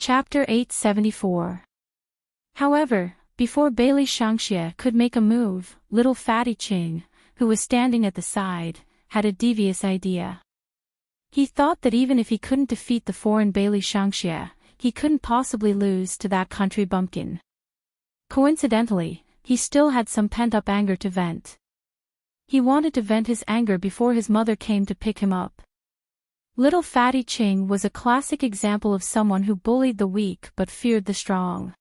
Chapter 874. However, before Bailey Shangxie could make a move, little Fatty Ching, who was standing at the side, had a devious idea. He thought that even if he couldn't defeat the foreign Bailey Shangxie, he couldn't possibly lose to that country bumpkin. Coincidentally, he still had some pent-up anger to vent. He wanted to vent his anger before his mother came to pick him up. Little Fatty Ching was a classic example of someone who bullied the weak but feared the strong.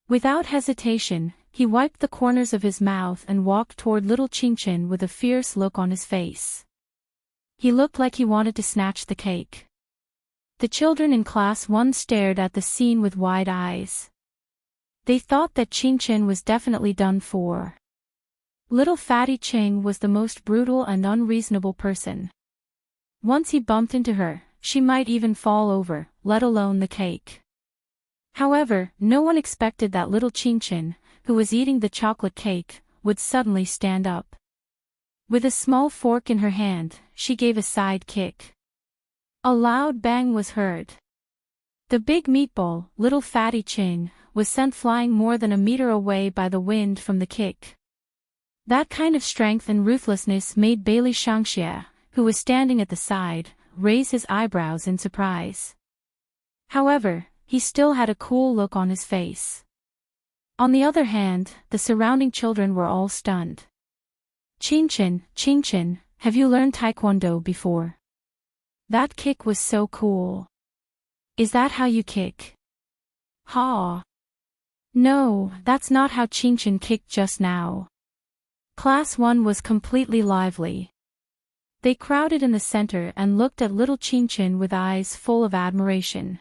Without hesitation, he wiped the corners of his mouth and walked toward little Qingchen with a fierce look on his face. He looked like he wanted to snatch the cake. The children in Class 1 stared at the scene with wide eyes. They thought that Qingchen was definitely done for. Little Fatty Ching was the most brutal and unreasonable person. Once he bumped into her, she might even fall over, let alone the cake. However, no one expected that little Qingchen, who was eating the chocolate cake, would suddenly stand up. With a small fork in her hand, she gave a side kick. A loud bang was heard. The big meatball, little Fatty Ching, was sent flying more than a meter away by the wind from the kick. That kind of strength and ruthlessness made Bailey Shangxie, who was standing at the side, raise his eyebrows in surprise. However, he still had a cool look on his face. On the other hand, the surrounding children were all stunned. Qingchen, have you learned Taekwondo before? That kick was so cool. Is that how you kick? Ha! No, that's not how Qingchen kicked just now. Class 1 was completely lively. They crowded in the center and looked at little Qingchen with eyes full of admiration.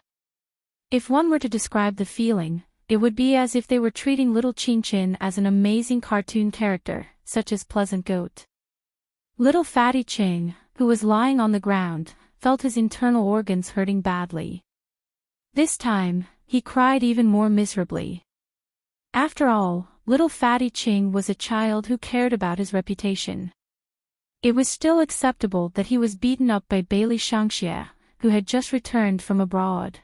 If one were to describe the feeling, it would be as if they were treating little Qingchen as an amazing cartoon character, such as Pleasant Goat. Little Fatty Ching, who was lying on the ground, felt his internal organs hurting badly. This time, he cried even more miserably. After all, little Fatty Ching was a child who cared about his reputation. It was still acceptable that he was beaten up by Bailey Shangxie, who had just returned from abroad.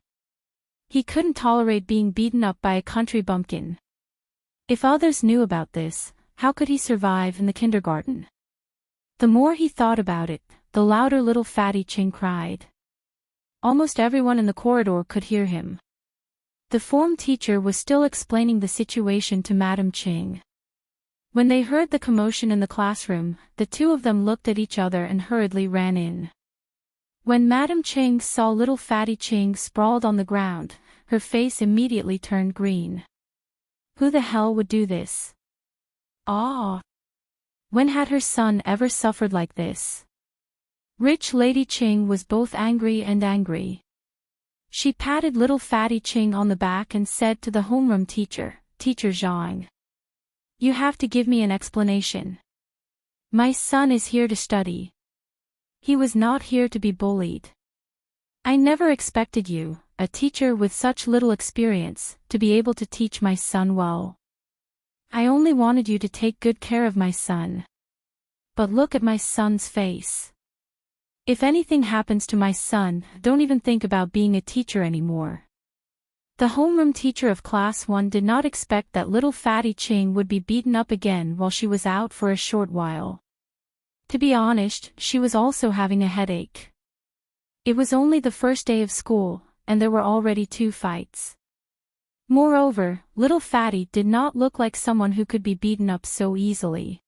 He couldn't tolerate being beaten up by a country bumpkin. If others knew about this, how could he survive in the kindergarten? The more he thought about it, the louder little Fatty Ching cried. Almost everyone in the corridor could hear him. The form teacher was still explaining the situation to Madam Ching. When they heard the commotion in the classroom, the two of them looked at each other and hurriedly ran in. When Madam Ching saw little Fatty Ching sprawled on the ground, her face immediately turned green. Who the hell would do this? Ah! When had her son ever suffered like this? Rich Lady Ching was both angry and angry. She patted little Fatty Ching on the back and said to the homeroom teacher, Teacher Zhang, you have to give me an explanation. My son is here to study. He was not here to be bullied. I never expected you, a teacher with such little experience, to be able to teach my son well. I only wanted you to take good care of my son. But look at my son's face. If anything happens to my son, don't even think about being a teacher anymore. The homeroom teacher of Class 1 did not expect that little Fatty Ching would be beaten up again while she was out for a short while. To be honest, she was also having a headache. It was only the first day of school, and there were already 2 fights. Moreover, little Fatty did not look like someone who could be beaten up so easily.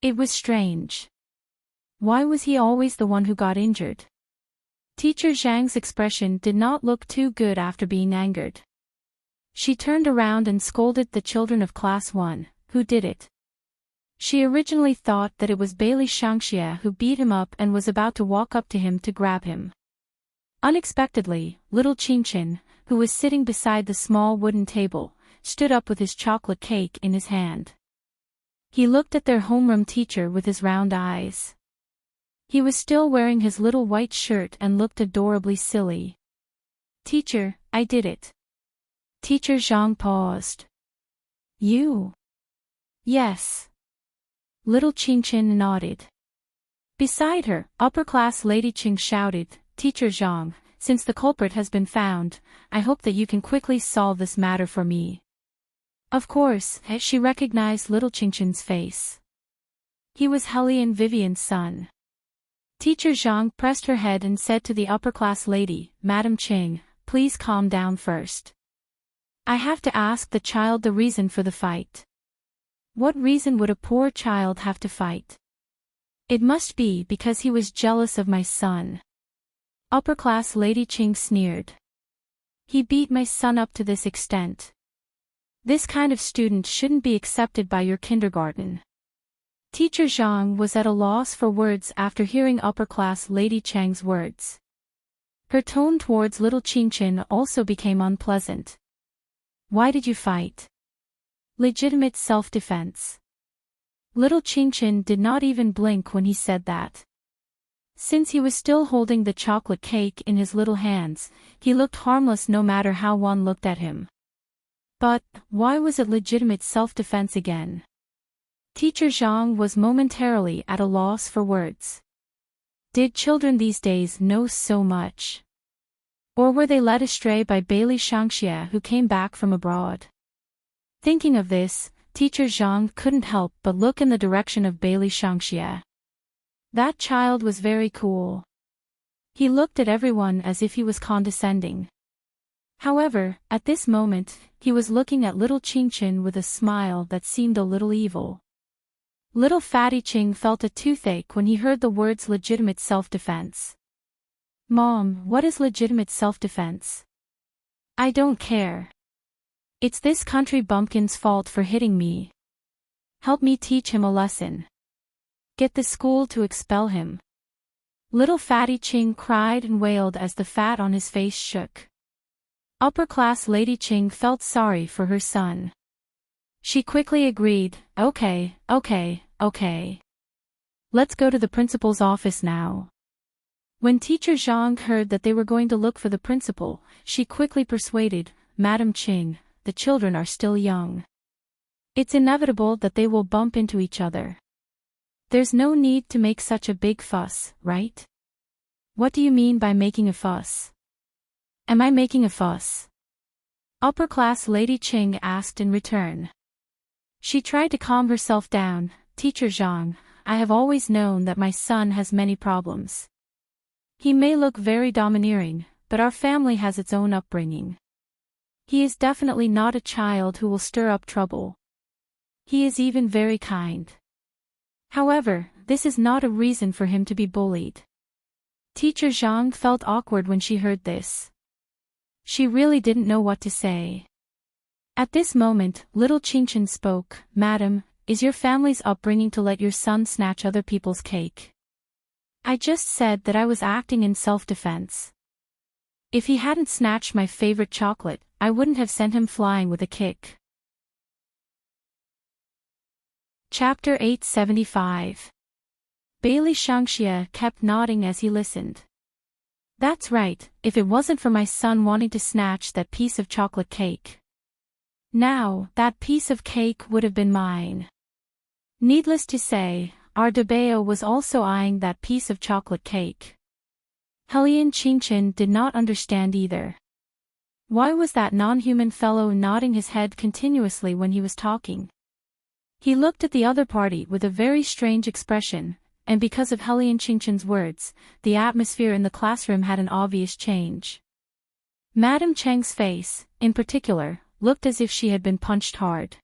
It was strange. Why was he always the one who got injured? Teacher Zhang's expression did not look too good after being angered. She turned around and scolded the children of Class 1, who did it. She originally thought that it was Bailey Shangxie who beat him up and was about to walk up to him to grab him. Unexpectedly, little Qingchen, who was sitting beside the small wooden table, stood up with his chocolate cake in his hand. He looked at their homeroom teacher with his round eyes. He was still wearing his little white shirt and looked adorably silly. Teacher, I did it. Teacher Zhang paused. You? Yes. Little Qingchen nodded. Beside her, upper-class Lady Qing shouted, Teacher Zhang, since the culprit has been found, I hope that you can quickly solve this matter for me. Of course, she recognized little Chinchin's face. He was Hellion Vivian's son. Teacher Zhang pressed her head and said to the upper-class lady, Madam Ching, please calm down first. I have to ask the child the reason for the fight. What reason would a poor child have to fight? It must be because he was jealous of my son. Upper-class Lady Ching sneered. He beat my son up to this extent. This kind of student shouldn't be accepted by your kindergarten. Teacher Zhang was at a loss for words after hearing upper-class Lady Chang's words. Her tone towards little Chinchin also became unpleasant. Why did you fight? Legitimate self-defense. Little Chinchin did not even blink when he said that. Since he was still holding the chocolate cake in his little hands, he looked harmless no matter how one looked at him. But, why was it legitimate self-defense again? Teacher Zhang was momentarily at a loss for words. Did children these days know so much? Or were they led astray by Bailey Shangxie who came back from abroad? Thinking of this, Teacher Zhang couldn't help but look in the direction of Bailey Shangxie. That child was very cool. He looked at everyone as if he was condescending. However, at this moment, he was looking at little Chinchin with a smile that seemed a little evil. Little Fatty Ching felt a toothache when he heard the words legitimate self-defense. Mom, what is legitimate self-defense? I don't care. It's this country bumpkin's fault for hitting me. Help me teach him a lesson. Get the school to expel him. Little Fatty Ching cried and wailed as the fat on his face shook. Upper-class Lady Ching felt sorry for her son. She quickly agreed, okay. Let's go to the principal's office now. When Teacher Zhang heard that they were going to look for the principal, she quickly persuaded, Madam Ching, the children are still young. It's inevitable that they will bump into each other. There's no need to make such a big fuss, right? What do you mean by making a fuss? Am I making a fuss? Upper-class Lady Ching asked in return. She tried to calm herself down. Teacher Zhang, I have always known that my son has many problems. He may look very domineering, but our family has its own upbringing. He is definitely not a child who will stir up trouble. He is even very kind. However, this is not a reason for him to be bullied. Teacher Zhang felt awkward when she heard this. She really didn't know what to say. At this moment, little Chinchin spoke, Madam, is your family's upbringing to let your son snatch other people's cake? I just said that I was acting in self-defense. If he hadn't snatched my favorite chocolate, I wouldn't have sent him flying with a kick. Chapter 875. Bailey Shangxie kept nodding as he listened. That's right, if it wasn't for my son wanting to snatch that piece of chocolate cake. Now, that piece of cake would have been mine. Needless to say, our Debeo was also eyeing that piece of chocolate cake. Hellion Chinchin did not understand either. Why was that non-human fellow nodding his head continuously when he was talking? He looked at the other party with a very strange expression, and because of Hellion Chinchin's words, the atmosphere in the classroom had an obvious change. Madame Cheng's face, in particular, looked as if she had been punched hard.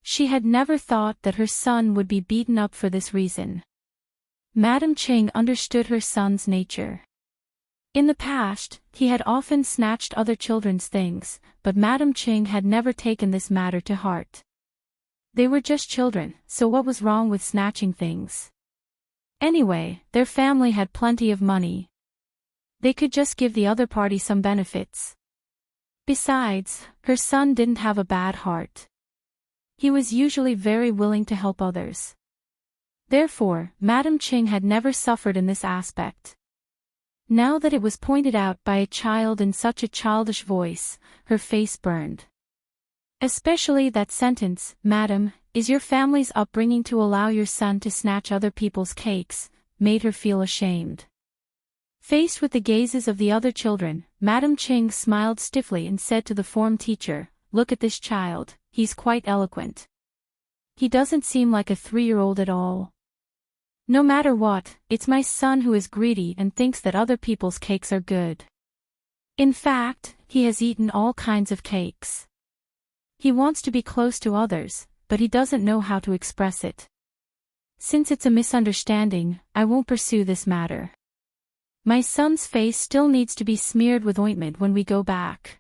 She had never thought that her son would be beaten up for this reason. Madame Cheng understood her son's nature. In the past, he had often snatched other children's things, but Madame Cheng had never taken this matter to heart. They were just children, so what was wrong with snatching things? Anyway, their family had plenty of money. They could just give the other party some benefits. Besides, her son didn't have a bad heart. He was usually very willing to help others. Therefore, Madame Ching had never suffered in this aspect. Now that it was pointed out by a child in such a childish voice, her face burned. Especially that sentence, Madam, is your family's upbringing to allow your son to snatch other people's cakes, made her feel ashamed. Faced with the gazes of the other children, Madam Ching smiled stiffly and said to the form teacher, "Look at this child, he's quite eloquent. He doesn't seem like a 3-year-old at all. No matter what, it's my son who is greedy and thinks that other people's cakes are good. In fact, he has eaten all kinds of cakes. He wants to be close to others, but he doesn't know how to express it. Since it's a misunderstanding, I won't pursue this matter. My son's face still needs to be smeared with ointment when we go back."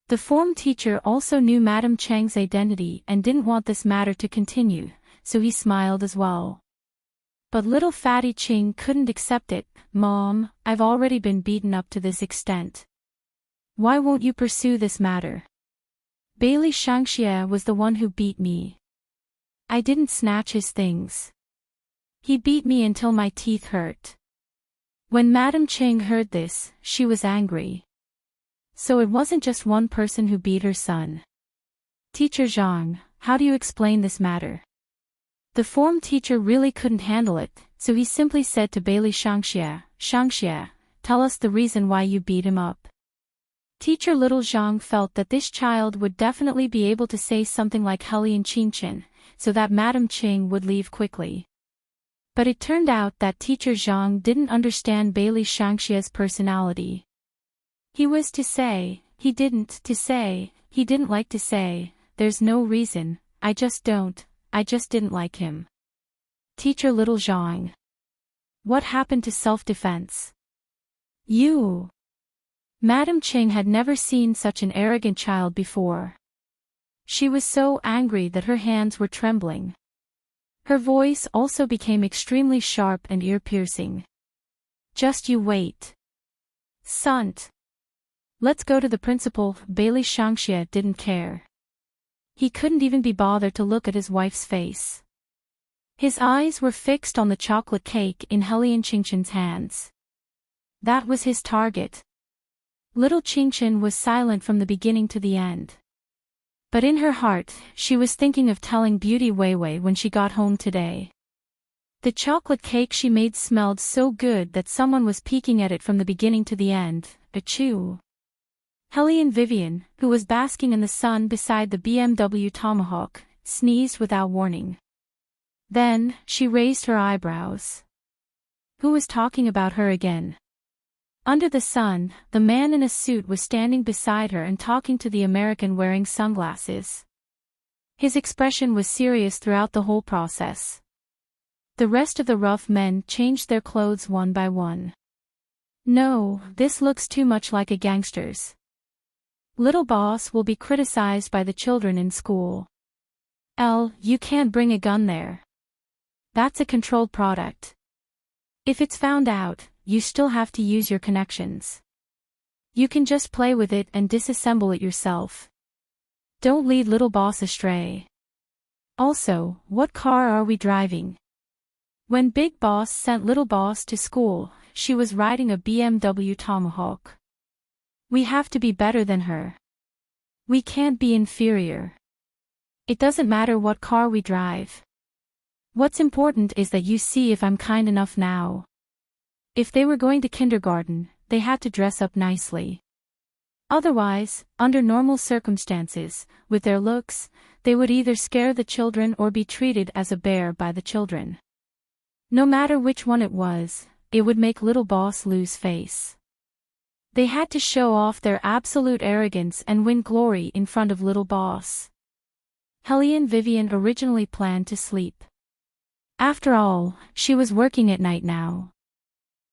The form teacher also knew Madam Chang's identity and didn't want this matter to continue, so he smiled as well. But little Fatty Ching couldn't accept it. "Mom, I've already been beaten up to this extent. Why won't you pursue this matter? Bailey Shangxie was the one who beat me. I didn't snatch his things. He beat me until my teeth hurt." When Madam Ching heard this, she was angry. So it wasn't just one person who beat her son. "Teacher Zhang, how do you explain this matter?" The form teacher really couldn't handle it, so he simply said to Bailey Shangxie, "Shangxie, tell us the reason why you beat him up." Teacher Little Zhang felt that this child would definitely be able to say something like Helian Qingchen, so that Madam Ching would leave quickly. But it turned out that Teacher Zhang didn't understand Bailey Shangxie's personality. He was to say, he didn't like to say, "There's no reason, I just didn't like him." Teacher Little Zhang. What happened to self-defense? You. Madam Ching had never seen such an arrogant child before. She was so angry that her hands were trembling. Her voice also became extremely sharp and ear-piercing. "Just you wait. Sunt. Let's go to the principal." Bailey Shangxie didn't care. He couldn't even be bothered to look at his wife's face. His eyes were fixed on the chocolate cake in Helian Qingchen's hands. That was his target. Little Qingchen was silent from the beginning to the end. But in her heart, she was thinking of telling Beauty Weiwei when she got home today. The chocolate cake she made smelled so good that someone was peeking at it from the beginning to the end. Achoo! Helian Vivian, who was basking in the sun beside the BMW Tomahawk, sneezed without warning. Then, she raised her eyebrows. Who was talking about her again? Under the sun, the man in a suit was standing beside her and talking to the American wearing sunglasses. His expression was serious throughout the whole process. The rest of the rough men changed their clothes one by one. "No, this looks too much like a gangster's. Little boss will be criticized by the children in school. You can't bring a gun there. That's a controlled product. If it's found out, you still have to use your connections. You can just play with it and disassemble it yourself. Don't lead little boss astray. Also, what car are we driving?" When Big Boss sent little boss to school, she was riding a BMW Tomahawk. "We have to be better than her. We can't be inferior. It doesn't matter what car we drive. What's important is that you see if I'm kind enough now." If they were going to kindergarten, they had to dress up nicely. Otherwise, under normal circumstances, with their looks, they would either scare the children or be treated as a bear by the children. No matter which one it would make little boss lose face. They had to show off their absolute arrogance and win glory in front of little boss. Helian Vivian originally planned to sleep. After all, she was working at night now.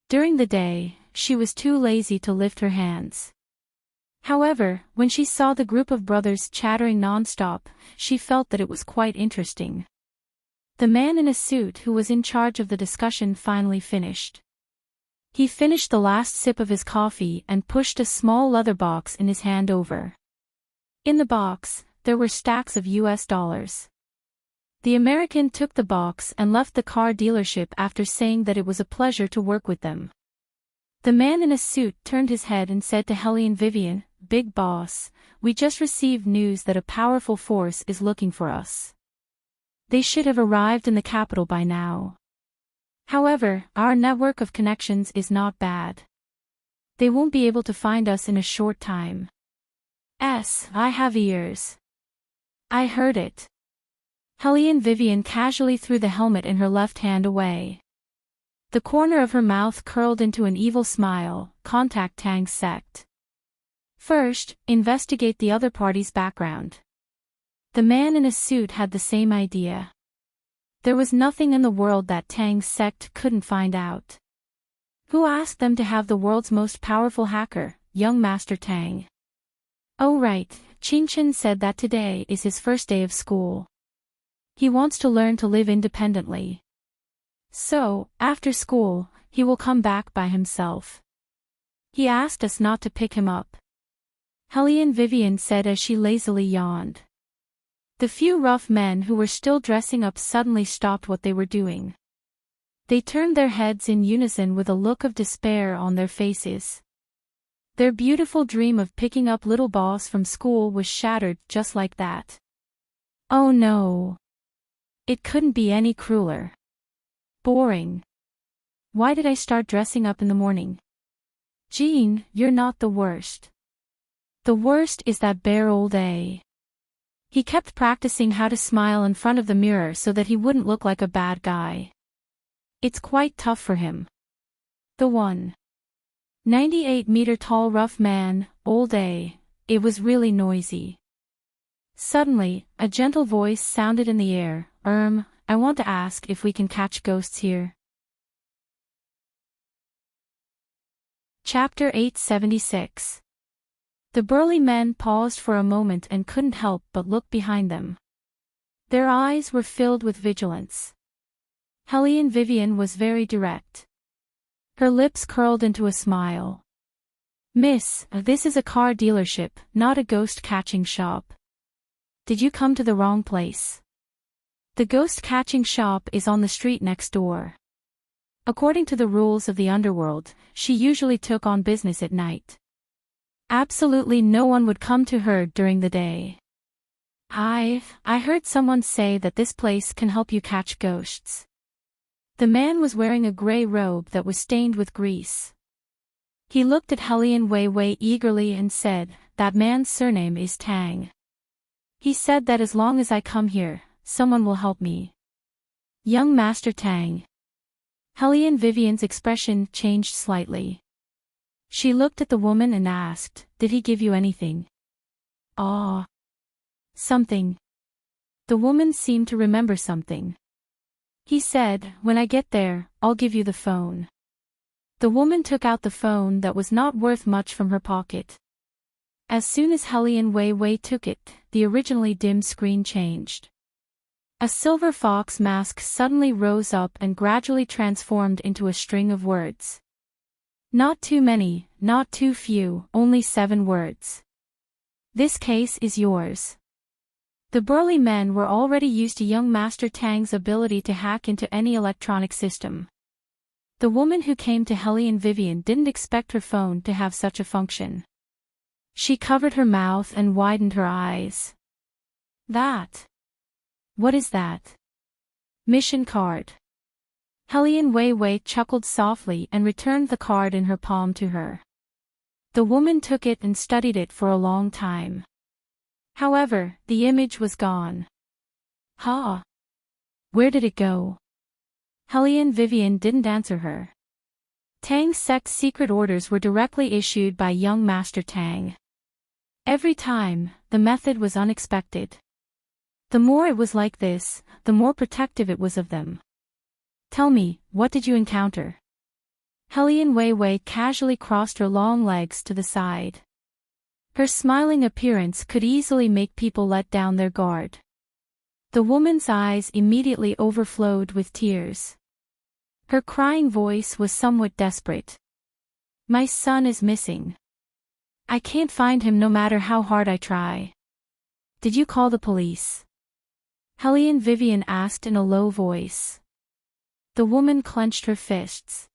During the day, she was too lazy to lift her hands. However, when she saw the group of brothers chattering non-stop, she felt that it was quite interesting. The man in a suit who was in charge of the discussion finally finished. He finished the last sip of his coffee and pushed a small leather box in his hand over. In the box, there were stacks of US dollars. The American took the box and left the car dealership after saying that it was a pleasure to work with them. The man in a suit turned his head and said to Helian Vivian, "Big boss, we just received news that a powerful force is looking for us. They should have arrived in the capital by now. However, our network of connections is not bad. They won't be able to find us in a short time. I have ears. I heard it. Helene Vivian casually threw the helmet in her left hand away. The corner of her mouth curled into an evil smile. Contact Tang's sect. First, investigate the other party's background. The man in a suit had the same idea. There was nothing in the world that Tang's sect couldn't find out. Who asked them to have the world's most powerful hacker, young Master Tang? Oh right, Qingshan said that today is his first day of school. He wants to learn to live independently. So, after school, he will come back by himself. He asked us not to pick him up. Helene Vivian said as she lazily yawned. The few rough men who were still dressing up suddenly stopped what they were doing. They turned their heads in unison with a look of despair on their faces. Their beautiful dream of picking up little boss from school was shattered just like that. Oh no. It couldn't be any crueler. Boring. Why did I start dressing up in the morning? Jean, you're not the worst. The worst is that bare old A. He kept practicing how to smile in front of the mirror so that he wouldn't look like a bad guy. It's quite tough for him. The 198-meter-tall rough man, old A. It was really noisy. Suddenly, a gentle voice sounded in the air. I want to ask if we can catch ghosts here. Chapter 876. The burly men paused for a moment and couldn't help but look behind them. Their eyes were filled with vigilance. Helene Vivian was very direct. Her lips curled into a smile. Miss, this is a car dealership, not a ghost-catching shop. Did you come to the wrong place? The ghost-catching shop is on the street next door. According to the rules of the underworld, she usually took on business at night. Absolutely no one would come to her during the day. I heard someone say that this place can help you catch ghosts. The man was wearing a gray robe that was stained with grease. He looked at Helene Wei eagerly and said, that man's surname is Tang. He said that as long as I come here, someone will help me. Young Master Tang. Helene Vivian's expression changed slightly. She looked at the woman and asked, did he give you anything? Something. The woman seemed to remember something. He said, when I get there, I'll give you the phone. The woman took out the phone that was not worth much from her pocket. As soon as Helene Wei took it, the originally dim screen changed. A silver fox mask suddenly rose up and gradually transformed into a string of words. Not too many, not too few, only 7 words. This case is yours. The burly men were already used to young Master Tang's ability to hack into any electronic system. The woman who came to Helene Vivian didn't expect her phone to have such a function. She covered her mouth and widened her eyes. What is that? Mission card. Helene Wei chuckled softly and returned the card in her palm to her. The woman took it and studied it for a long time. However, the image was gone. Where did it go? Helene Vivian didn't answer her. Tang's sect's secret orders were directly issued by young Master Tang. Every time, the method was unexpected. The more it was like this, the more protective it was of them. Tell me, what did you encounter? Helene Wei casually crossed her long legs to the side. Her smiling appearance could easily make people let down their guard. The woman's eyes immediately overflowed with tears. Her crying voice was somewhat desperate. My son is missing. I can't find him no matter how hard I try. Did you call the police? Helene Vivian asked in a low voice. The woman clenched her fists.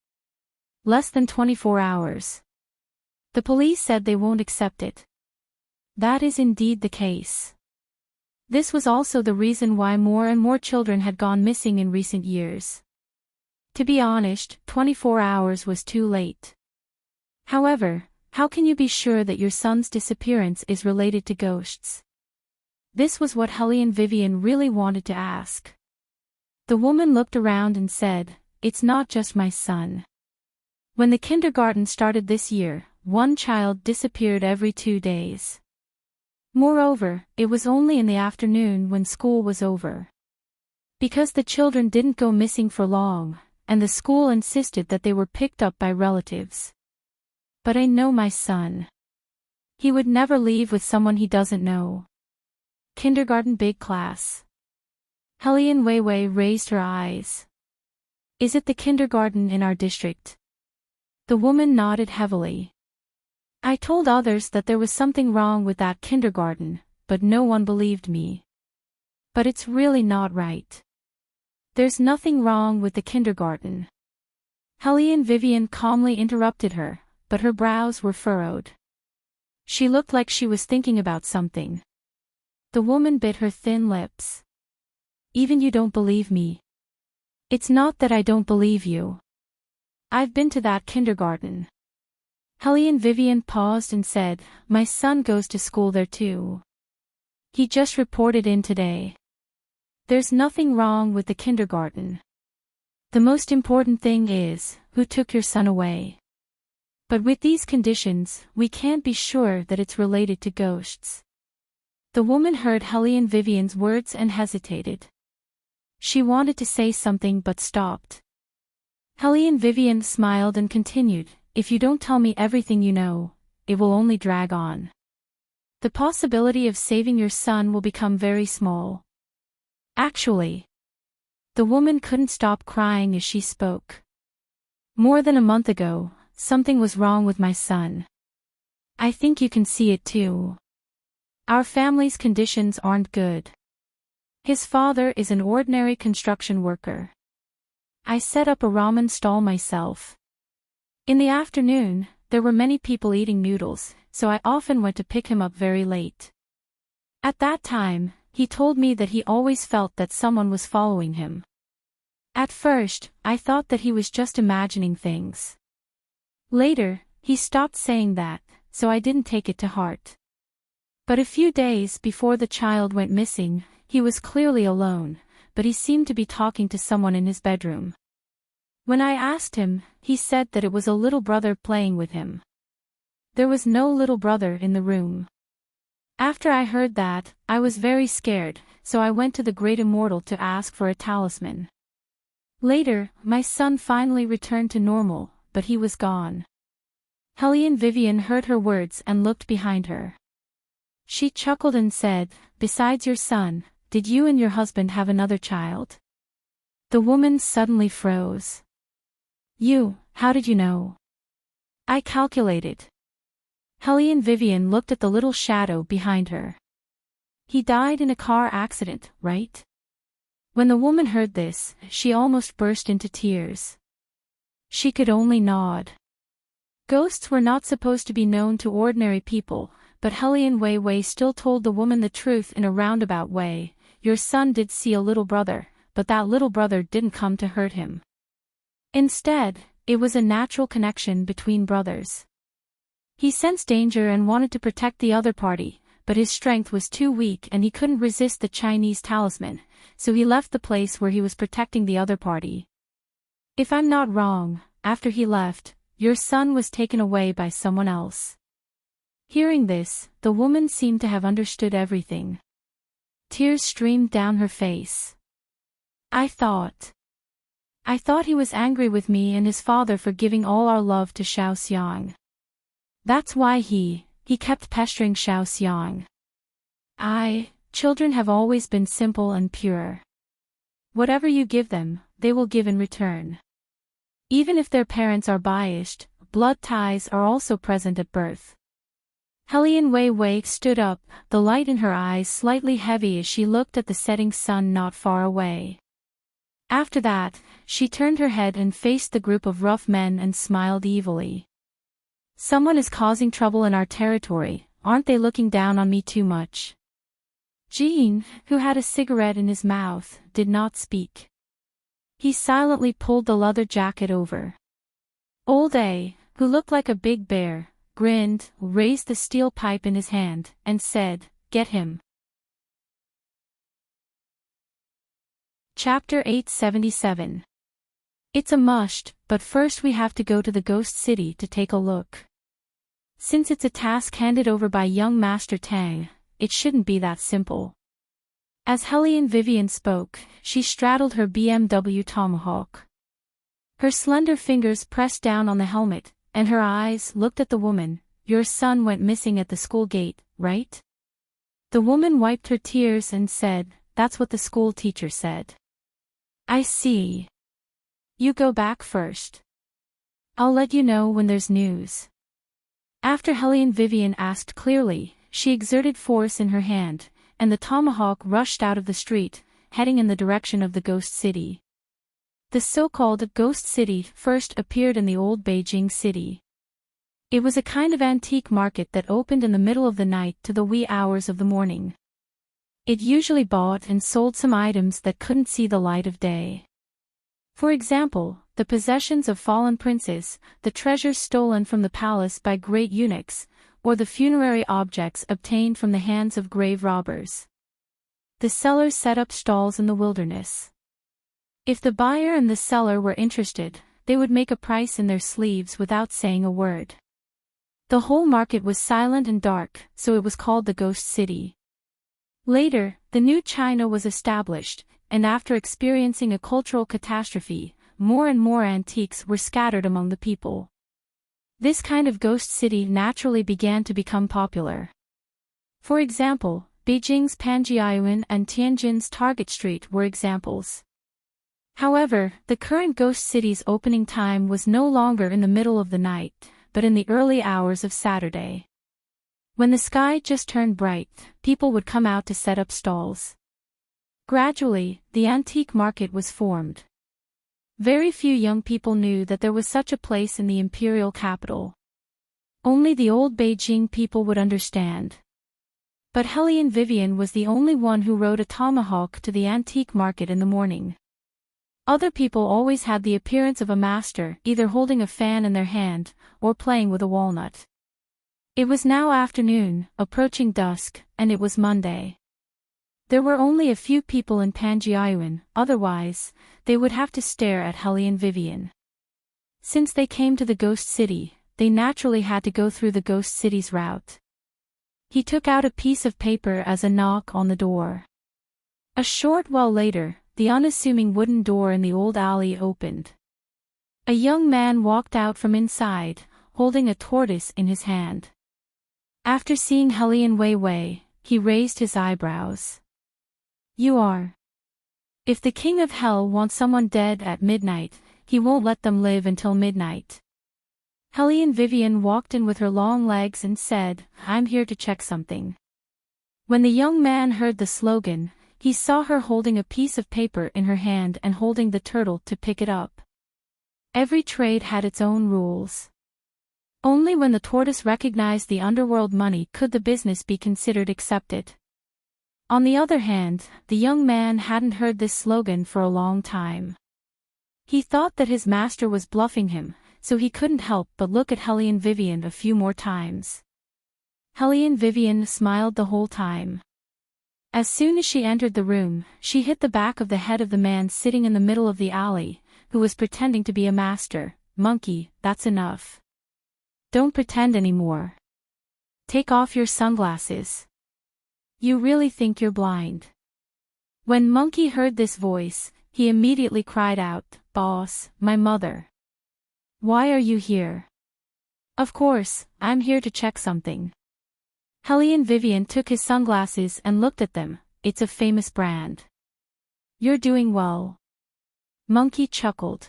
Less than 24 hours. The police said they won't accept it. That is indeed the case. This was also the reason why more and more children had gone missing in recent years. To be honest, 24 hours was too late. However, how can you be sure that your son's disappearance is related to ghosts? This was what Helene Vivian really wanted to ask. The woman looked around and said, "It's not just my son. When the kindergarten started this year, one child disappeared every 2 days. Moreover, it was only in the afternoon when school was over. Because the children didn't go missing for long, and the school insisted that they were picked up by relatives. But I know my son. He would never leave with someone he doesn't know." Kindergarten big class. Helene Weiwei raised her eyes. "Is it the kindergarten in our district?" The woman nodded heavily. "I told others that there was something wrong with that kindergarten, but no one believed me. But it's really not right. There's nothing wrong with the kindergarten." Helene Vivian calmly interrupted her, but her brows were furrowed. She looked like she was thinking about something. The woman bit her thin lips. "Even you don't believe me?" "It's not that I don't believe you. I've been to that kindergarten." Helene Vivian paused and said, "My son goes to school there too. He just reported in today. There's nothing wrong with the kindergarten. The most important thing is, who took your son away? But with these conditions, we can't be sure that it's related to ghosts." The woman heard Helene Vivian's words and hesitated. She wanted to say something but stopped. Helene Vivian smiled and continued, "If you don't tell me everything you know, it will only drag on. The possibility of saving your son will become very small. Actually." The woman couldn't stop crying as she spoke. "More than a month ago, something was wrong with my son. I think you can see it too. Our family's conditions aren't good. His father is an ordinary construction worker. I set up a ramen stall myself. In the afternoon, there were many people eating noodles, so I often went to pick him up very late. At that time, he told me that he always felt that someone was following him. At first, I thought that he was just imagining things. Later, he stopped saying that, so I didn't take it to heart. But a few days before the child went missing, he was clearly alone, but he seemed to be talking to someone in his bedroom. When I asked him, he said that it was a little brother playing with him. There was no little brother in the room. After I heard that, I was very scared, so I went to the great immortal to ask for a talisman. Later, my son finally returned to normal, but he was gone." Helene Vivian heard her words and looked behind her. She chuckled and said, "Besides your son, did you and your husband have another child?" The woman suddenly froze. How did you know?" "I calculated." Helene Vivian looked at the little shadow behind her. "He died in a car accident, right?" When the woman heard this, she almost burst into tears. She could only nod. Ghosts were not supposed to be known to ordinary people, but Helene Weiwei still told the woman the truth in a roundabout way. "Your son did see a little brother, but that little brother didn't come to hurt him. Instead, it was a natural connection between brothers. He sensed danger and wanted to protect the other party, but his strength was too weak and he couldn't resist the Chinese talisman, so he left the place where he was protecting the other party. If I'm not wrong, after he left, your son was taken away by someone else." Hearing this, the woman seemed to have understood everything. Tears streamed down her face. I thought he was angry with me and his father for giving all our love to Xiao Xiang. That's why he kept pestering Xiao Xiang. Children have always been simple and pure. Whatever you give them, they will give in return. Even if their parents are biased, blood ties are also present at birth. Helene Weiwei stood up, the light in her eyes slightly heavy as she looked at the setting sun not far away. After that, she turned her head and faced the group of rough men and smiled evilly. "Someone is causing trouble in our territory, aren't they looking down on me too much?" Jean, who had a cigarette in his mouth, did not speak. He silently pulled the leather jacket over. Old A, who looked like a big bear, grinned, raised the steel pipe in his hand, and said, "Get him." Chapter 877. It's a must, but first we have to go to the ghost city to take a look. Since it's a task handed over by young Master Tang, it shouldn't be that simple. As Hellion Vivian spoke, she straddled her BMW tomahawk. Her slender fingers pressed down on the helmet, and her eyes looked at the woman. "Your son went missing at the school gate, right?" The woman wiped her tears and said, "That's what the school teacher said." "I see. You go back first. I'll let you know when there's news." After Hellion Vivian asked clearly, she exerted force in her hand, and the tomahawk rushed out of the street, heading in the direction of the ghost city. The so-called ghost city first appeared in the old Beijing city. It was a kind of antique market that opened in the middle of the night to the wee hours of the morning. It usually bought and sold some items that couldn't see the light of day. For example, the possessions of fallen princes, the treasures stolen from the palace by great eunuchs, or the funerary objects obtained from the hands of grave robbers. The sellers set up stalls in the wilderness. If the buyer and the seller were interested, they would make a price in their sleeves without saying a word. The whole market was silent and dark, so it was called the Ghost City. Later, the new China was established, and after experiencing a cultural catastrophe, more and more antiques were scattered among the people. This kind of ghost city naturally began to become popular. For example, Beijing's Panjiayuan and Tianjin's Target Street were examples. However, the current ghost city's opening time was no longer in the middle of the night, but in the early hours of Saturday. When the sky just turned bright, people would come out to set up stalls. Gradually, the antique market was formed. Very few young people knew that there was such a place in the imperial capital. Only the old Beijing people would understand. But Hellion Vivian was the only one who rode a tomahawk to the antique market in the morning. Other people always had the appearance of a master, either holding a fan in their hand, or playing with a walnut. It was now afternoon, approaching dusk, and it was Monday. There were only a few people in Panjiayuan, otherwise, they would have to stare at Hellion Vivian. Since they came to the ghost city, they naturally had to go through the ghost city's route. He took out a piece of paper as a knock on the door. A short while later, the unassuming wooden door in the old alley opened. A young man walked out from inside, holding a tortoise in his hand. After seeing Hellion Weiwei, he raised his eyebrows. "You are. If the king of hell wants someone dead at midnight, he won't let them live until midnight." Hellion Vivian walked in with her long legs and said, "I'm here to check something." When the young man heard the slogan, he saw her holding a piece of paper in her hand and holding the turtle to pick it up. Every trade had its own rules. Only when the tortoise recognized the underworld money could the business be considered accepted. On the other hand, the young man hadn't heard this slogan for a long time. He thought that his master was bluffing him, so he couldn't help but look at Hellion Vivian a few more times. Hellion Vivian smiled the whole time. As soon as she entered the room, she hit the back of the head of the man sitting in the middle of the alley, who was pretending to be a master. "Monkey, that's enough. Don't pretend anymore. Take off your sunglasses. You really think you're blind?" When Monkey heard this voice, he immediately cried out, "Boss, my mother. Why are you here?" "Of course, I'm here to check something." Hellion Vivian took his sunglasses and looked at them. "It's a famous brand." "You're doing well." Monkey chuckled.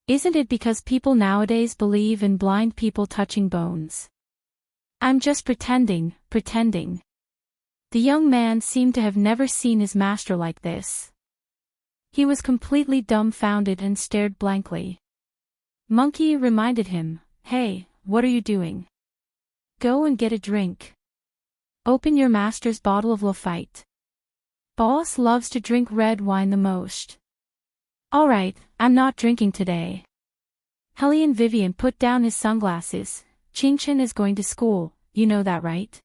"Isn't it because people nowadays believe in blind people touching bones?" "I'm just pretending." The young man seemed to have never seen his master like this. He was completely dumbfounded and stared blankly. Monkey reminded him, "Hey, what are you doing? Go and get a drink. Open your master's bottle of Lafitte. Boss loves to drink red wine the most." Alright, I'm not drinking today. Hellion Vivian put down his sunglasses. Chinchin is going to school, you know that right?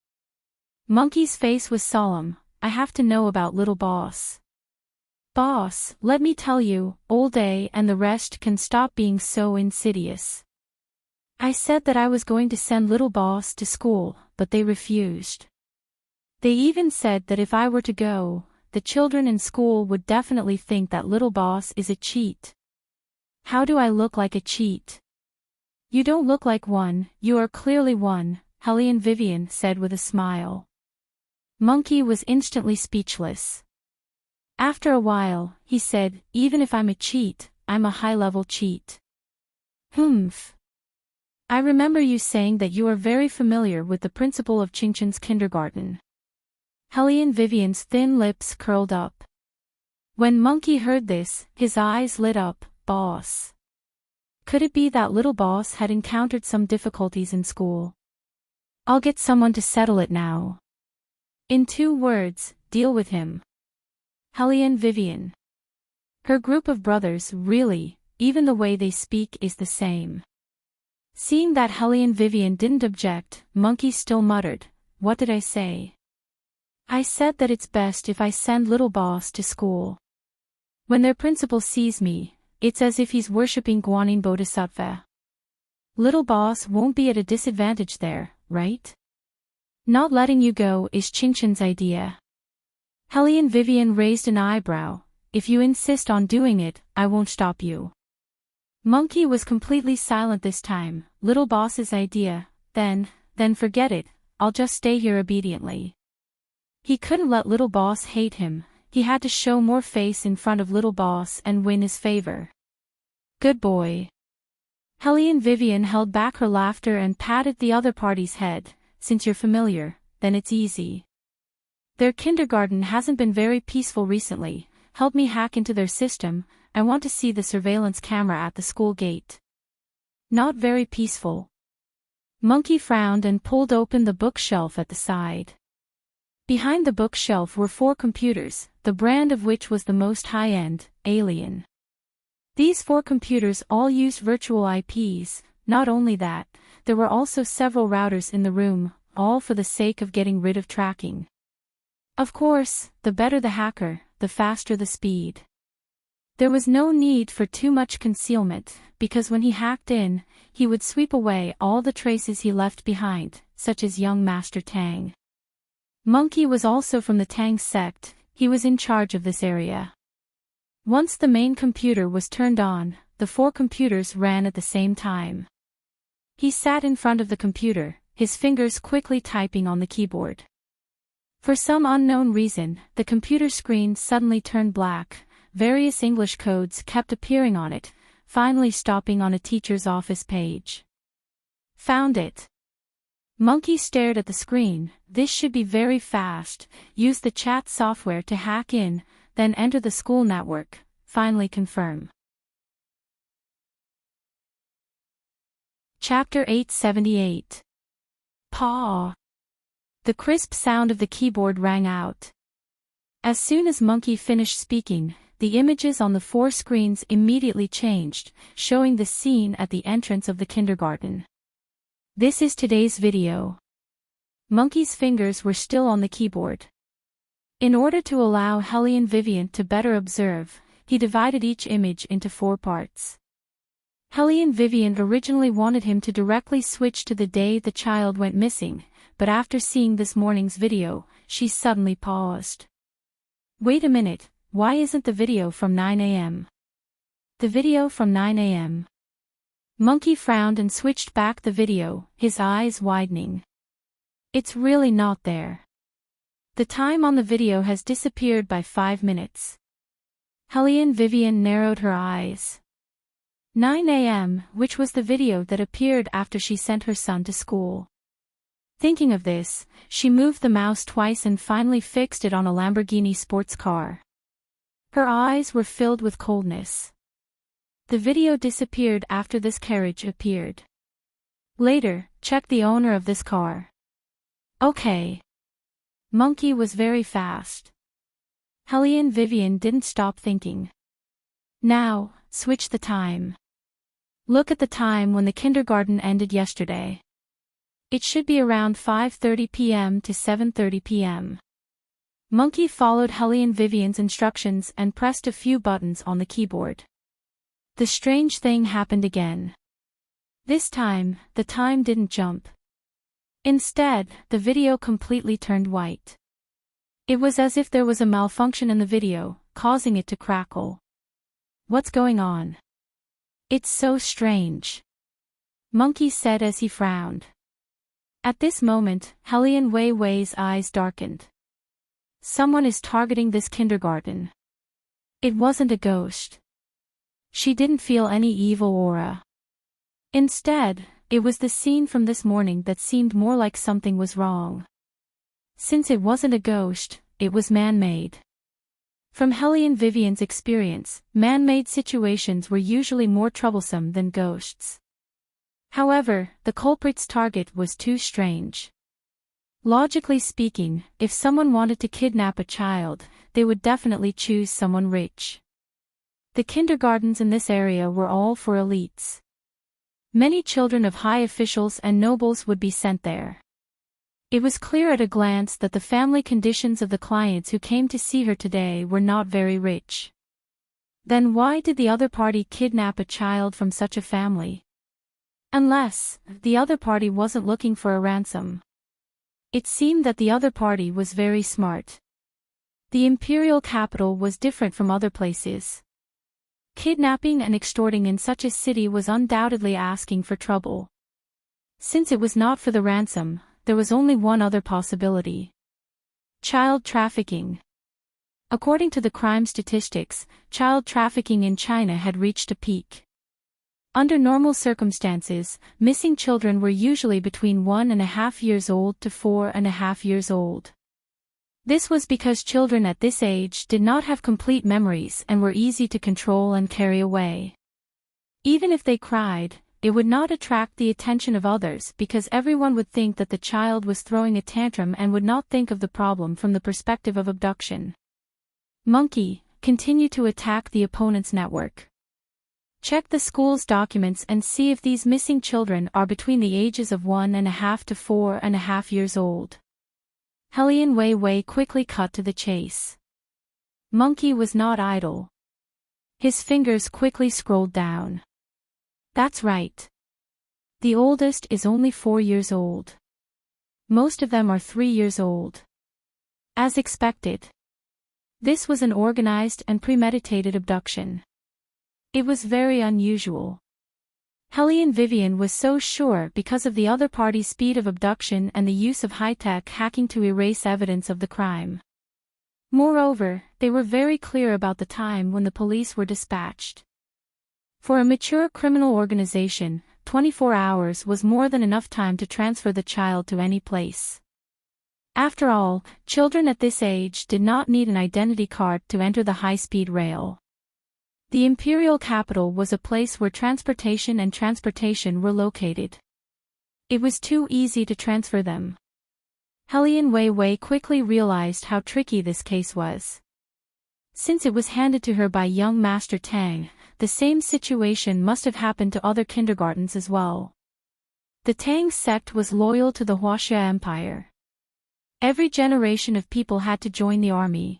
Monkey's face was solemn. I have to know about little boss. Boss, let me tell you, All Day and the rest can stop being so insidious. I said that I was going to send little boss to school, but they refused. They even said that if I were to go, the children in school would definitely think that little boss is a cheat. How do I look like a cheat? You don't look like one, you are clearly one, Hellion Vivian said with a smile. Monkey was instantly speechless. After a while, he said, even if I'm a cheat, I'm a high-level cheat. Humph. I remember you saying that you are very familiar with the principal of Chinchin's kindergarten. Hellion Vivian's thin lips curled up. When Monkey heard this, his eyes lit up. Boss. Could it be that little boss had encountered some difficulties in school? I'll get someone to settle it now. In 2 words, deal with him. Hellion Vivian. Her group of brothers really, even the way they speak is the same. Seeing that Hellion Vivian didn't object, Monkey still muttered, what did I say? I said that it's best if I send little boss to school. When their principal sees me, it's as if he's worshipping Guanyin Bodhisattva. Little boss won't be at a disadvantage there, right? Not letting you go is Chinchin's idea. Hellion Vivian raised an eyebrow. If you insist on doing it, I won't stop you. Monkey was completely silent this time. Little boss's idea, then forget it, I'll just stay here obediently. He couldn't let little boss hate him. He had to show more face in front of little boss and win his favor. Good boy. Hellion Vivian held back her laughter and patted the other party's head. Since you're familiar, then it's easy. Their kindergarten hasn't been very peaceful recently. Help me hack into their system. I want to see the surveillance camera at the school gate. Not very peaceful. Monkey frowned and pulled open the bookshelf at the side. Behind the bookshelf were 4 computers, the brand of which was the most high-end, Alien. These 4 computers all used virtual IPs. Not only that, there were also several routers in the room, all for the sake of getting rid of tracking. Of course, the better the hacker, the faster the speed. There was no need for too much concealment, because when he hacked in, he would sweep away all the traces he left behind, such as young Master Tang. Monkey was also from the Tang sect. He was in charge of this area. Once the main computer was turned on, the 4 computers ran at the same time. He sat in front of the computer, his fingers quickly typing on the keyboard. For some unknown reason, the computer screen suddenly turned black. Various English codes kept appearing on it, finally stopping on a teacher's office page. Found it. Monkey stared at the screen. This should be very fast. Use the chat software to hack in, then enter the school network. Finally confirm. Chapter 878. Paw. The crisp sound of the keyboard rang out. As soon as Monkey finished speaking, the images on the 4 screens immediately changed, showing the scene at the entrance of the kindergarten. This is today's video. Monkey's fingers were still on the keyboard. In order to allow Hellion Vivian to better observe, he divided each image into 4 parts. Hellion Vivian originally wanted him to directly switch to the day the child went missing, but after seeing this morning's video, she suddenly paused. Wait a minute, why isn't the video from 9 a.m.? The video from 9 a.m. Monkey frowned and switched back the video, his eyes widening. It's really not there. The time on the video has disappeared by 5 minutes. Hellion Vivian narrowed her eyes. 9 a.m., which was the video that appeared after she sent her son to school. Thinking of this, she moved the mouse twice and finally fixed it on a Lamborghini sports car. Her eyes were filled with coldness. The video disappeared after this carriage appeared. Later, check the owner of this car. Okay. Monkey was very fast. Hellion Vivian didn't stop thinking. Now, switch the time. Look at the time when the kindergarten ended yesterday. It should be around 5:30 p.m. to 7:30 p.m. Monkey followed Helene Vivian's instructions and pressed a few buttons on the keyboard. The strange thing happened again. This time, the time didn't jump. Instead, the video completely turned white. It was as if there was a malfunction in the video, causing it to crackle. What's going on? It's so strange, Monkey said as he frowned. At this moment, Helene Wei's eyes darkened. Someone is targeting this kindergarten. It wasn't a ghost. She didn't feel any evil aura. Instead, it was the scene from this morning that seemed more like something was wrong. Since it wasn't a ghost, it was man-made. From Helene Vivian's experience, man-made situations were usually more troublesome than ghosts. However, the culprit's target was too strange. Logically speaking, if someone wanted to kidnap a child, they would definitely choose someone rich. The kindergartens in this area were all for elites. Many children of high officials and nobles would be sent there. It was clear at a glance that the family conditions of the clients who came to see her today were not very rich. Then why did the other party kidnap a child from such a family? Unless, the other party wasn't looking for a ransom. It seemed that the other party was very smart. The imperial capital was different from other places. Kidnapping and extorting in such a city was undoubtedly asking for trouble. Since it was not for the ransom, there was only one other possibility. Child trafficking. According to the crime statistics, child trafficking in China had reached a peak. Under normal circumstances, missing children were usually between 1.5 years old to 4.5 years old. This was because children at this age did not have complete memories and were easy to control and carry away. Even if they cried, it would not attract the attention of others because everyone would think that the child was throwing a tantrum and would not think of the problem from the perspective of abduction. Monkey, continue to attack the opponent's network. Check the school's documents and see if these missing children are between the ages of 1.5 to 4.5 years old. Helene Wei quickly cut to the chase. Monkey was not idle. His fingers quickly scrolled down. That's right. The oldest is only 4 years old. Most of them are 3 years old. As expected. This was an organized and premeditated abduction. It was very unusual. Helene Vivian was so sure because of the other party's speed of abduction and the use of high-tech hacking to erase evidence of the crime. Moreover, they were very clear about the time when the police were dispatched. For a mature criminal organization, 24 hours was more than enough time to transfer the child to any place. After all, children at this age did not need an identity card to enter the high-speed rail. The imperial capital was a place where transportation were located. It was too easy to transfer them. Helene Wei quickly realized how tricky this case was. Since it was handed to her by young Master Tang, the same situation must have happened to other kindergartens as well. The Tang sect was loyal to the Huaxia Empire. Every generation of people had to join the army.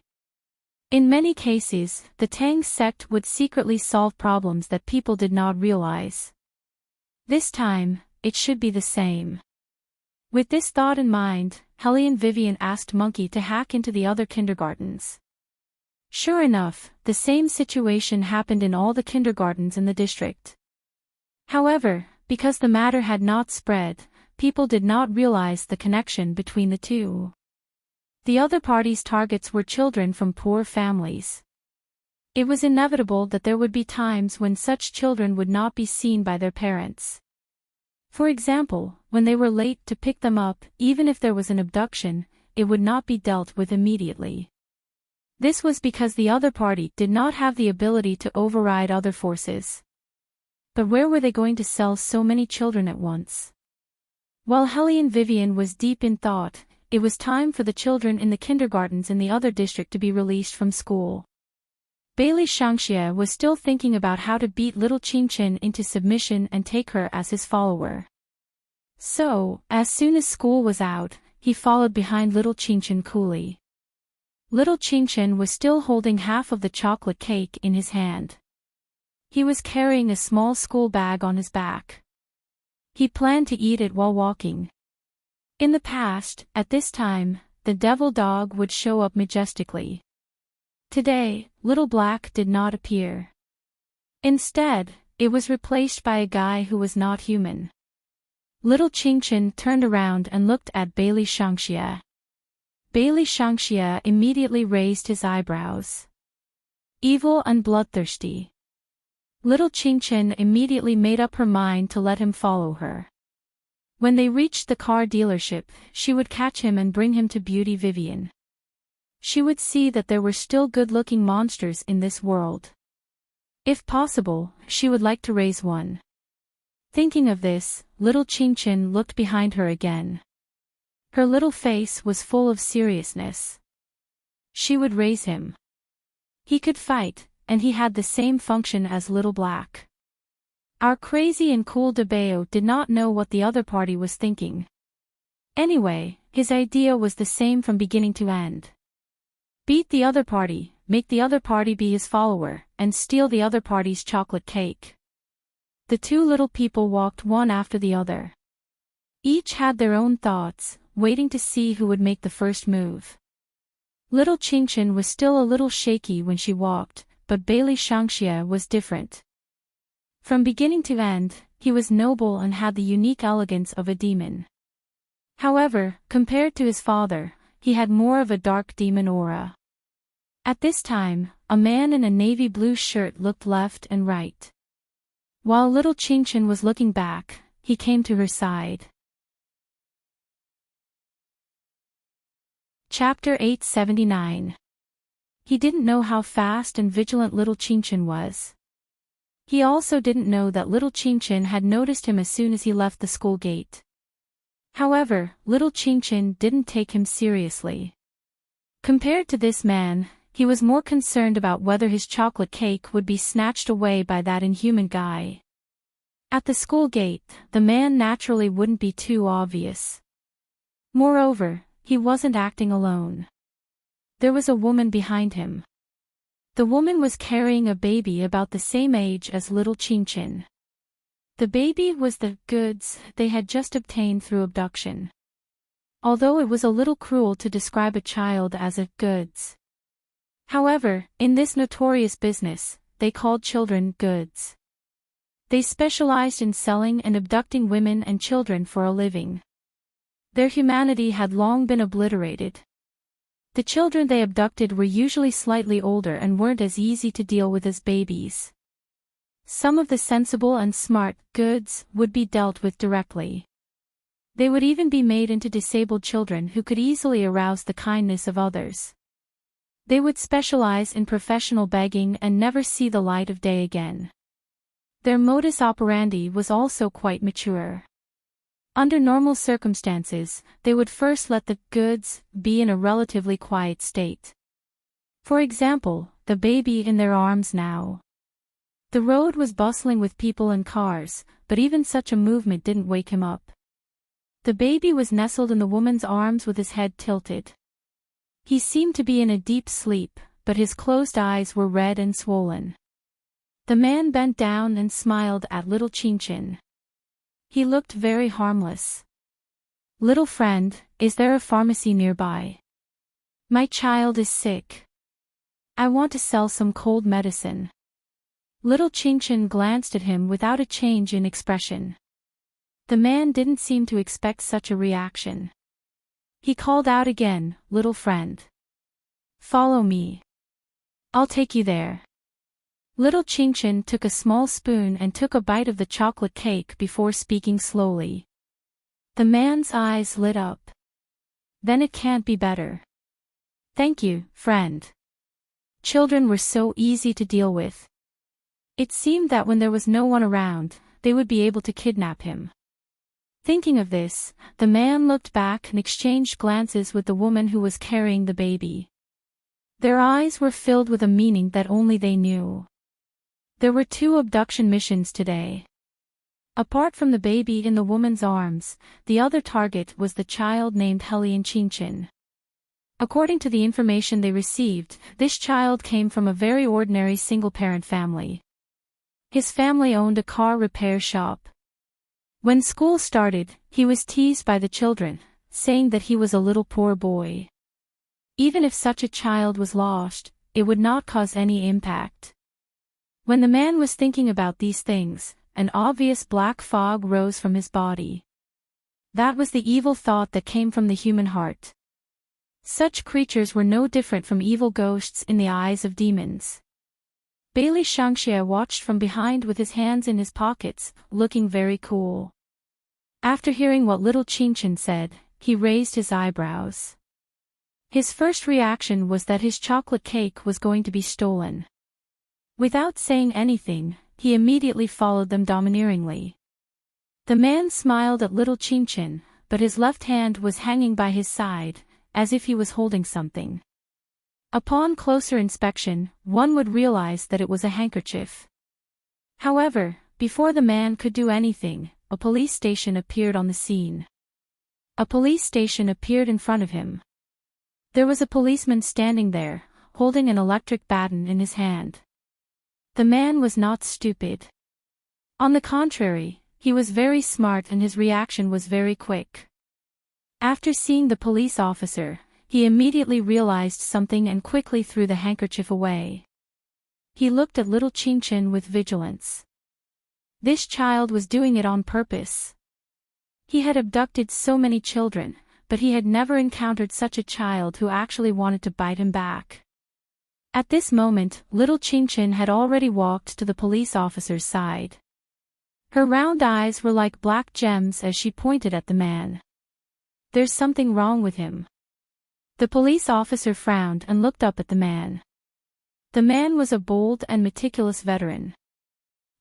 In many cases, the Tang sect would secretly solve problems that people did not realize. This time, it should be the same. With this thought in mind, Helene Vivian asked Monkey to hack into the other kindergartens. Sure enough, the same situation happened in all the kindergartens in the district. However, because the matter had not spread, people did not realize the connection between the two. The other party's targets were children from poor families. It was inevitable that there would be times when such children would not be seen by their parents. For example, when they were late to pick them up, even if there was an abduction, it would not be dealt with immediately. This was because the other party did not have the ability to override other forces. But where were they going to sell so many children at once? While Helene Vivian was deep in thought, it was time for the children in the kindergartens in the other district to be released from school. Bailey Shangxia was still thinking about how to beat little Qingchen into submission and take her as his follower. So, as soon as school was out, he followed behind little Qingchen coolly. Little Qingchen was still holding half of the chocolate cake in his hand. He was carrying a small school bag on his back. He planned to eat it while walking. In the past, at this time, the devil dog would show up majestically. Today, Little Black did not appear. Instead, it was replaced by a guy who was not human. Little Qingchen turned around and looked at Bailey Shangxia. Bailey Shangxia immediately raised his eyebrows. Evil and bloodthirsty. Little Qingchen immediately made up her mind to let him follow her. When they reached the car dealership, she would catch him and bring him to Beauty Vivian. She would see that there were still good-looking monsters in this world. If possible, she would like to raise one. Thinking of this, little Qingchen looked behind her again. Her little face was full of seriousness. She would raise him. He could fight, and he had the same function as Little Black. Our crazy and cool Debeo did not know what the other party was thinking. Anyway, his idea was the same from beginning to end. Beat the other party, make the other party be his follower, and steal the other party's chocolate cake. The two little people walked one after the other. Each had their own thoughts, waiting to see who would make the first move. Little Qingchen was still a little shaky when she walked, but Bailey Shangxia was different. From beginning to end, he was noble and had the unique elegance of a demon. However, compared to his father, he had more of a dark demon aura. At this time, a man in a navy blue shirt looked left and right. While little Qingchen was looking back, he came to her side. Chapter 879. He didn't know how fast and vigilant little Qingchen was. He also didn't know that little Qingchen had noticed him as soon as he left the school gate. However, little Qingchen didn't take him seriously. Compared to this man, he was more concerned about whether his chocolate cake would be snatched away by that inhuman guy. At the school gate, the man naturally wouldn't be too obvious. Moreover, he wasn't acting alone. There was a woman behind him. The woman was carrying a baby about the same age as little Qingchen. The baby was the goods they had just obtained through abduction. Although it was a little cruel to describe a child as a goods. However, in this notorious business, they called children goods. They specialized in selling and abducting women and children for a living. Their humanity had long been obliterated. The children they abducted were usually slightly older and weren't as easy to deal with as babies. Some of the sensible and smart goods would be dealt with directly. They would even be made into disabled children who could easily arouse the kindness of others. They would specialize in professional begging and never see the light of day again. Their modus operandi was also quite mature. Under normal circumstances, they would first let the goods be in a relatively quiet state. For example, the baby in their arms now. The road was bustling with people and cars, but even such a movement didn't wake him up. The baby was nestled in the woman's arms with his head tilted. He seemed to be in a deep sleep, but his closed eyes were red and swollen. The man bent down and smiled at little Qingchen. He looked very harmless. "Little friend, is there a pharmacy nearby? My child is sick. I want to sell some cold medicine." Little Qingchen glanced at him without a change in expression. The man didn't seem to expect such a reaction. He called out again, "Little friend. Follow me. I'll take you there." Little Qingchen took a small spoon and took a bite of the chocolate cake before speaking slowly. The man's eyes lit up. "Then it can't be better. Thank you, friend." Children were so easy to deal with. It seemed that when there was no one around, they would be able to kidnap him. Thinking of this, the man looked back and exchanged glances with the woman who was carrying the baby. Their eyes were filled with a meaning that only they knew. There were 2 abduction missions today. Apart from the baby in the woman's arms, the other target was the child named Enchanting. According to the information they received, this child came from a very ordinary single-parent family. His family owned a car repair shop. When school started, he was teased by the children, saying that he was a little poor boy. Even if such a child was lost, it would not cause any impact. When the man was thinking about these things, an obvious black fog rose from his body. That was the evil thought that came from the human heart. Such creatures were no different from evil ghosts in the eyes of demons. Bailey Shangxie watched from behind with his hands in his pockets, looking very cool. After hearing what little Qingshan said, he raised his eyebrows. His first reaction was that his chocolate cake was going to be stolen. Without saying anything, he immediately followed them domineeringly. The man smiled at little Qingshan, but his left hand was hanging by his side, as if he was holding something. Upon closer inspection, one would realize that it was a handkerchief. However, before the man could do anything, a police station appeared on the scene. A police station appeared in front of him. There was a policeman standing there, holding an electric baton in his hand. The man was not stupid. On the contrary, he was very smart and his reaction was very quick. After seeing the police officer, he immediately realized something and quickly threw the handkerchief away. He looked at little Qingshan with vigilance. This child was doing it on purpose. He had abducted so many children, but he had never encountered such a child who actually wanted to bite him back. At this moment, little Qingshan had already walked to the police officer's side. Her round eyes were like black gems as she pointed at the man. "There's something wrong with him." The police officer frowned and looked up at the man. The man was a bold and meticulous veteran.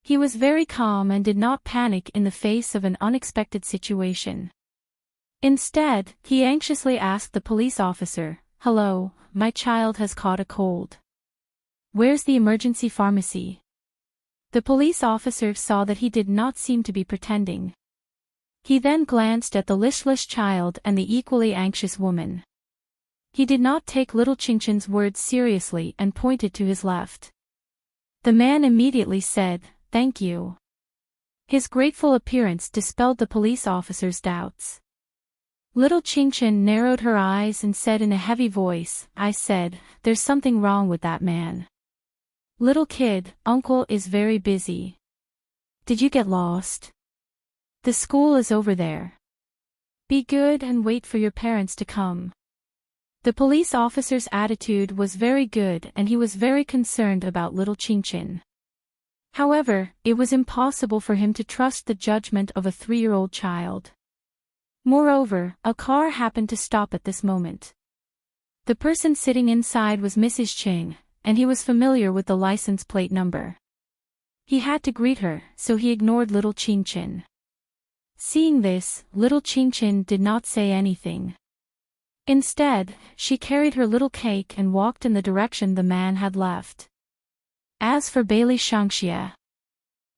He was very calm and did not panic in the face of an unexpected situation. Instead, he anxiously asked the police officer, "Hello, my child has caught a cold. Where's the emergency pharmacy?" The police officer saw that he did not seem to be pretending. He then glanced at the listless child and the equally anxious woman. He did not take little Qingshan's words seriously and pointed to his left. The man immediately said, "Thank you." His grateful appearance dispelled the police officer's doubts. Little Qingshan narrowed her eyes and said in a heavy voice, "I said, there's something wrong with that man. Little kid, uncle is very busy. Did you get lost? The school is over there. Be good and wait for your parents to come." The police officer's attitude was very good and he was very concerned about little Qingshan. However, it was impossible for him to trust the judgment of a 3-year-old child. Moreover, a car happened to stop at this moment. The person sitting inside was Mrs. Qing, and he was familiar with the license plate number. He had to greet her, so he ignored little Qingshan. Seeing this, little Qingshan did not say anything. Instead, she carried her little cake and walked in the direction the man had left. As for Bailey Shangxie,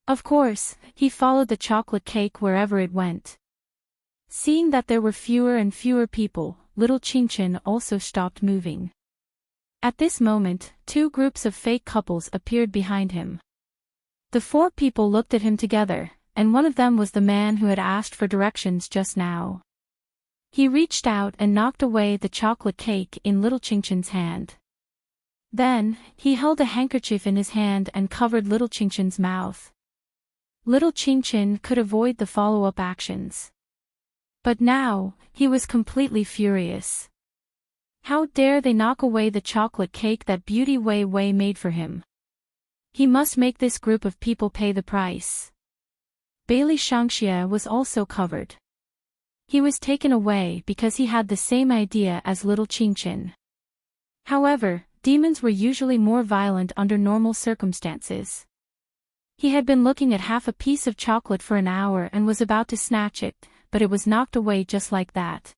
of course, he followed the chocolate cake wherever it went. Seeing that there were fewer and fewer people, little Qingshan also stopped moving. At this moment, 2 groups of fake couples appeared behind him. The 4 people looked at him together, and one of them was the man who had asked for directions just now. He reached out and knocked away the chocolate cake in little Qingshan's hand. Then, he held a handkerchief in his hand and covered little Qingshan's mouth. Little Qingshan could avoid the follow-up actions. But now, he was completely furious. How dare they knock away the chocolate cake that Beauty Wei Wei made for him? He must make this group of people pay the price. Bailey Shangxie was also covered. He was taken away because he had the same idea as little Qingshan. However, demons were usually more violent under normal circumstances. He had been looking at half a piece of chocolate for an hour and was about to snatch it, but it was knocked away just like that.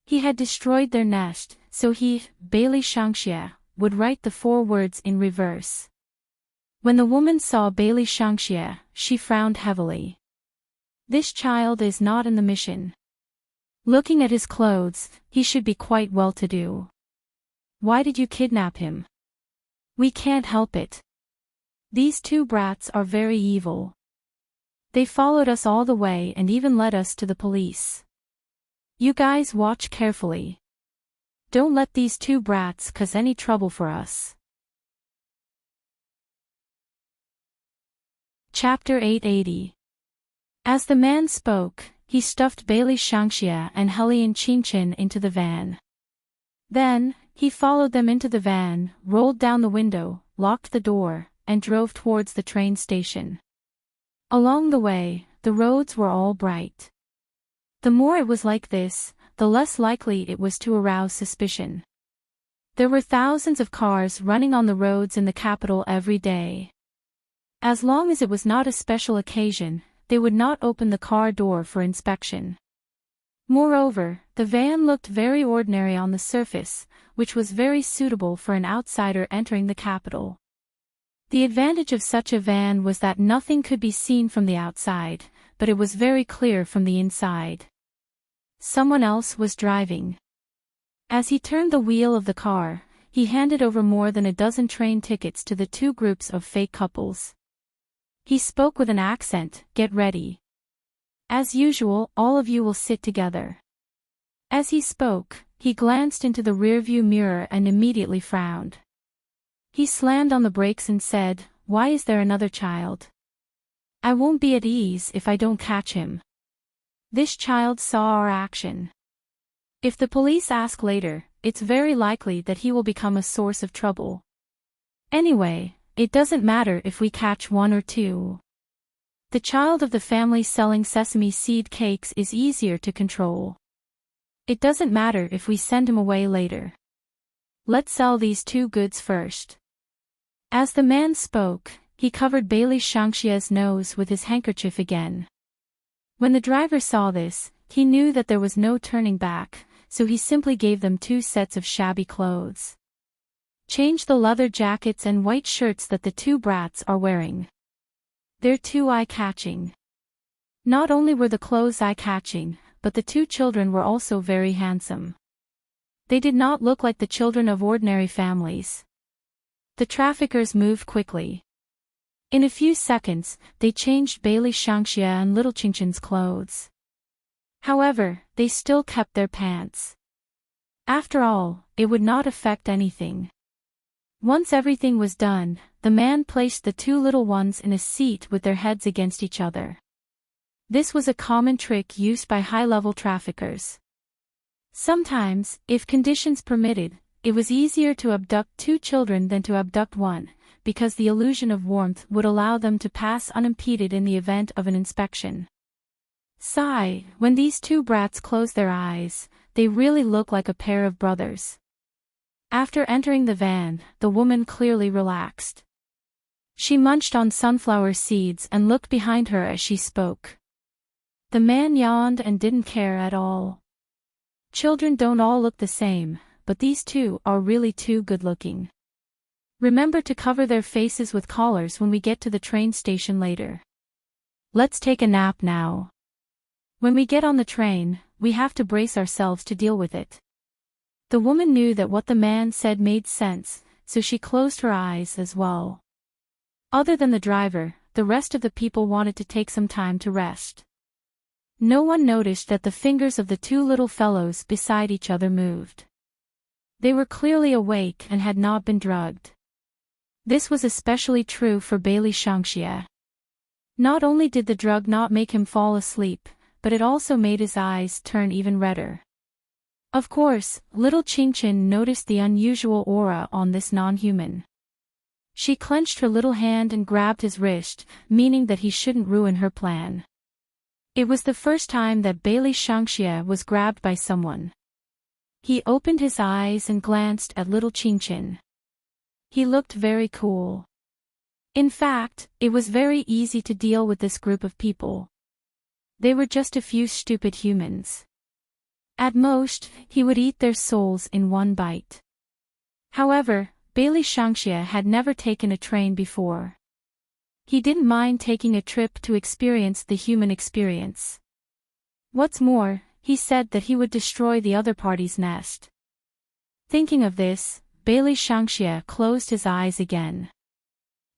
He had destroyed their nest, so he, Bailey Shangxie, would write the 4 words in reverse. When the woman saw Bailey Shangxie, she frowned heavily. This child is not in the mission. Looking at his clothes, he should be quite well-to-do. Why did you kidnap him? We can't help it. These 2 brats are very evil. They followed us all the way and even led us to the police. You guys watch carefully. Don't let these 2 brats cause any trouble for us. Chapter 880. As the man spoke, he stuffed Bailey Shangxie and Hellion Qinchin into the van. Then, he followed them into the van, rolled down the window, locked the door, and drove towards the train station. Along the way, the roads were all bright. The more it was like this, the less likely it was to arouse suspicion. There were thousands of cars running on the roads in the capital every day. As long as it was not a special occasion, they would not open the car door for inspection. Moreover, the van looked very ordinary on the surface, which was very suitable for an outsider entering the capital. The advantage of such a van was that nothing could be seen from the outside, but it was very clear from the inside. Someone else was driving. As he turned the wheel of the car, he handed over more than a dozen train tickets to the 2 groups of fake couples. He spoke with an accent, "Get ready. As usual, all of you will sit together." As he spoke, he glanced into the rearview mirror and immediately frowned. He slammed on the brakes and said, "Why is there another child? I won't be at ease if I don't catch him. This child saw our action. If the police ask later, it's very likely that he will become a source of trouble. Anyway, it doesn't matter if we catch 1 or 2. The child of the family selling sesame seed cakes is easier to control. It doesn't matter if we send him away later. Let's sell these 2 goods first." As the man spoke, he covered Bailey Shangxie's nose with his handkerchief again. When the driver saw this, he knew that there was no turning back, so he simply gave them 2 sets of shabby clothes. Change the leather jackets and white shirts that the 2 brats are wearing. They're too eye-catching. Not only were the clothes eye-catching, but the 2 children were also very handsome. They did not look like the children of ordinary families. The traffickers moved quickly. In a few seconds, they changed Bailey Shangxie and Little Qinchin's clothes. However, they still kept their pants. After all, it would not affect anything. Once everything was done, the man placed the 2 little ones in a seat with their heads against each other. This was a common trick used by high-level traffickers. Sometimes, if conditions permitted, it was easier to abduct 2 children than to abduct 1, because the illusion of warmth would allow them to pass unimpeded in the event of an inspection. Sigh, when these 2 brats closed their eyes, they really looked like a pair of brothers. After entering the van, the woman clearly relaxed. She munched on sunflower seeds and looked behind her as she spoke. The man yawned and didn't care at all. Children don't all look the same, but these 2 are really too good-looking. Remember to cover their faces with collars when we get to the train station later. Let's take a nap now. When we get on the train, we have to brace ourselves to deal with it. The woman knew that what the man said made sense, so she closed her eyes as well. Other than the driver, the rest of the people wanted to take some time to rest. No one noticed that the fingers of the 2 little fellows beside each other moved. They were clearly awake and had not been drugged. This was especially true for Bailey Shangxie. Not only did the drug not make him fall asleep, but it also made his eyes turn even redder. Of course, little Qinchin noticed the unusual aura on this non-human. She clenched her little hand and grabbed his wrist, meaning that he shouldn't ruin her plan. It was the first time that Bailey Shangxie was grabbed by someone. He opened his eyes and glanced at little Qinchin. He looked very cool. In fact, it was very easy to deal with this group of people. They were just a few stupid humans. At most, he would eat their souls in 1 bite. However, Bailey Shangxia had never taken a train before. He didn't mind taking a trip to experience the human experience. What's more, he said that he would destroy the other party's nest. Thinking of this, Bailey Shangxia closed his eyes again.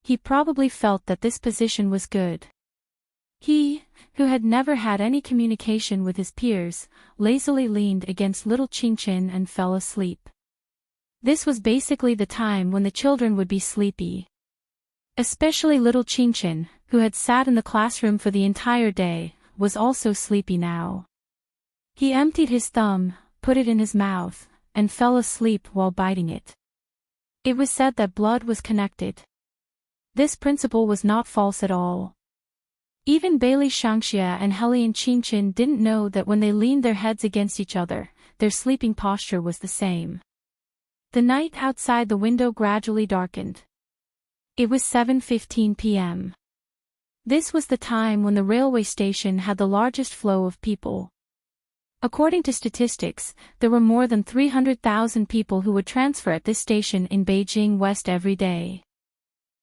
He probably felt that this position was good. He, who had never had any communication with his peers, lazily leaned against little Qingqin and fell asleep. This was basically the time when the children would be sleepy. Especially little Qingqin, who had sat in the classroom for the entire day, was also sleepy now. He emptied his thumb, put it in his mouth, and fell asleep while biting it. It was said that blood was connected. This principle was not false at all. Even Bailey Shangxia and Helian Qingqin didn't know that when they leaned their heads against each other, their sleeping posture was the same. The night outside the window gradually darkened. It was 7:15 p.m. This was the time when the railway station had the largest flow of people. According to statistics, there were more than 300,000 people who would transfer at this station in Beijing West every day.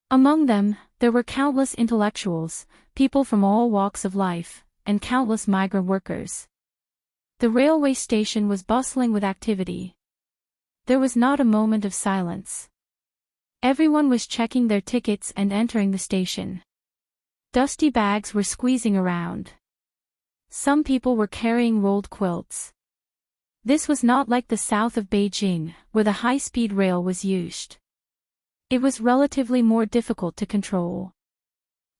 Among them, there were countless intellectuals, people from all walks of life, and countless migrant workers. The railway station was bustling with activity. There was not a moment of silence. Everyone was checking their tickets and entering the station. Dusty bags were squeezing around. Some people were carrying rolled quilts. This was not like the south of Beijing, where the high-speed rail was used. It was relatively more difficult to control.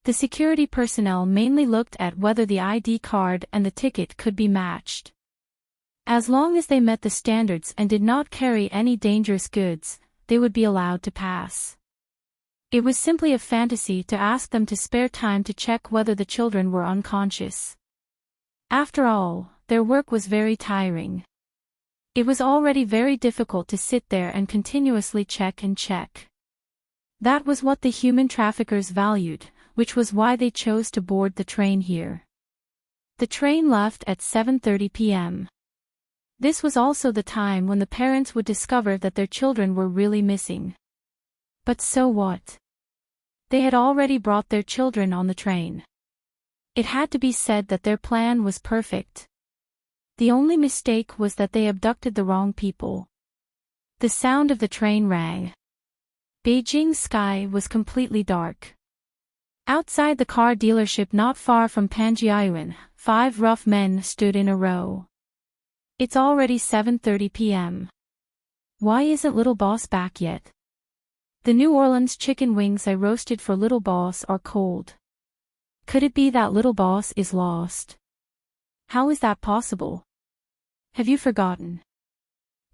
The security personnel mainly looked at whether the ID card and the ticket could be matched. As long as they met the standards and did not carry any dangerous goods, they would be allowed to pass. It was simply a fantasy to ask them to spare time to check whether the children were unconscious. After all, their work was very tiring. It was already very difficult to sit there and continuously check and check. That was what the human traffickers valued, which was why they chose to board the train here. The train left at 7:30 p.m. This was also the time when the parents would discover that their children were really missing. But so what? They had already brought their children on the train. It had to be said that their plan was perfect. The only mistake was that they abducted the wrong people. The sound of the train rang. Beijing's sky was completely dark. Outside the car dealership not far from Panjiayuan, 5 rough men stood in a row. It's already 7:30 p.m. Why isn't Little Boss back yet? The New Orleans chicken wings I roasted for Little Boss are cold. Could it be that Little Boss is lost? How is that possible? Have you forgotten?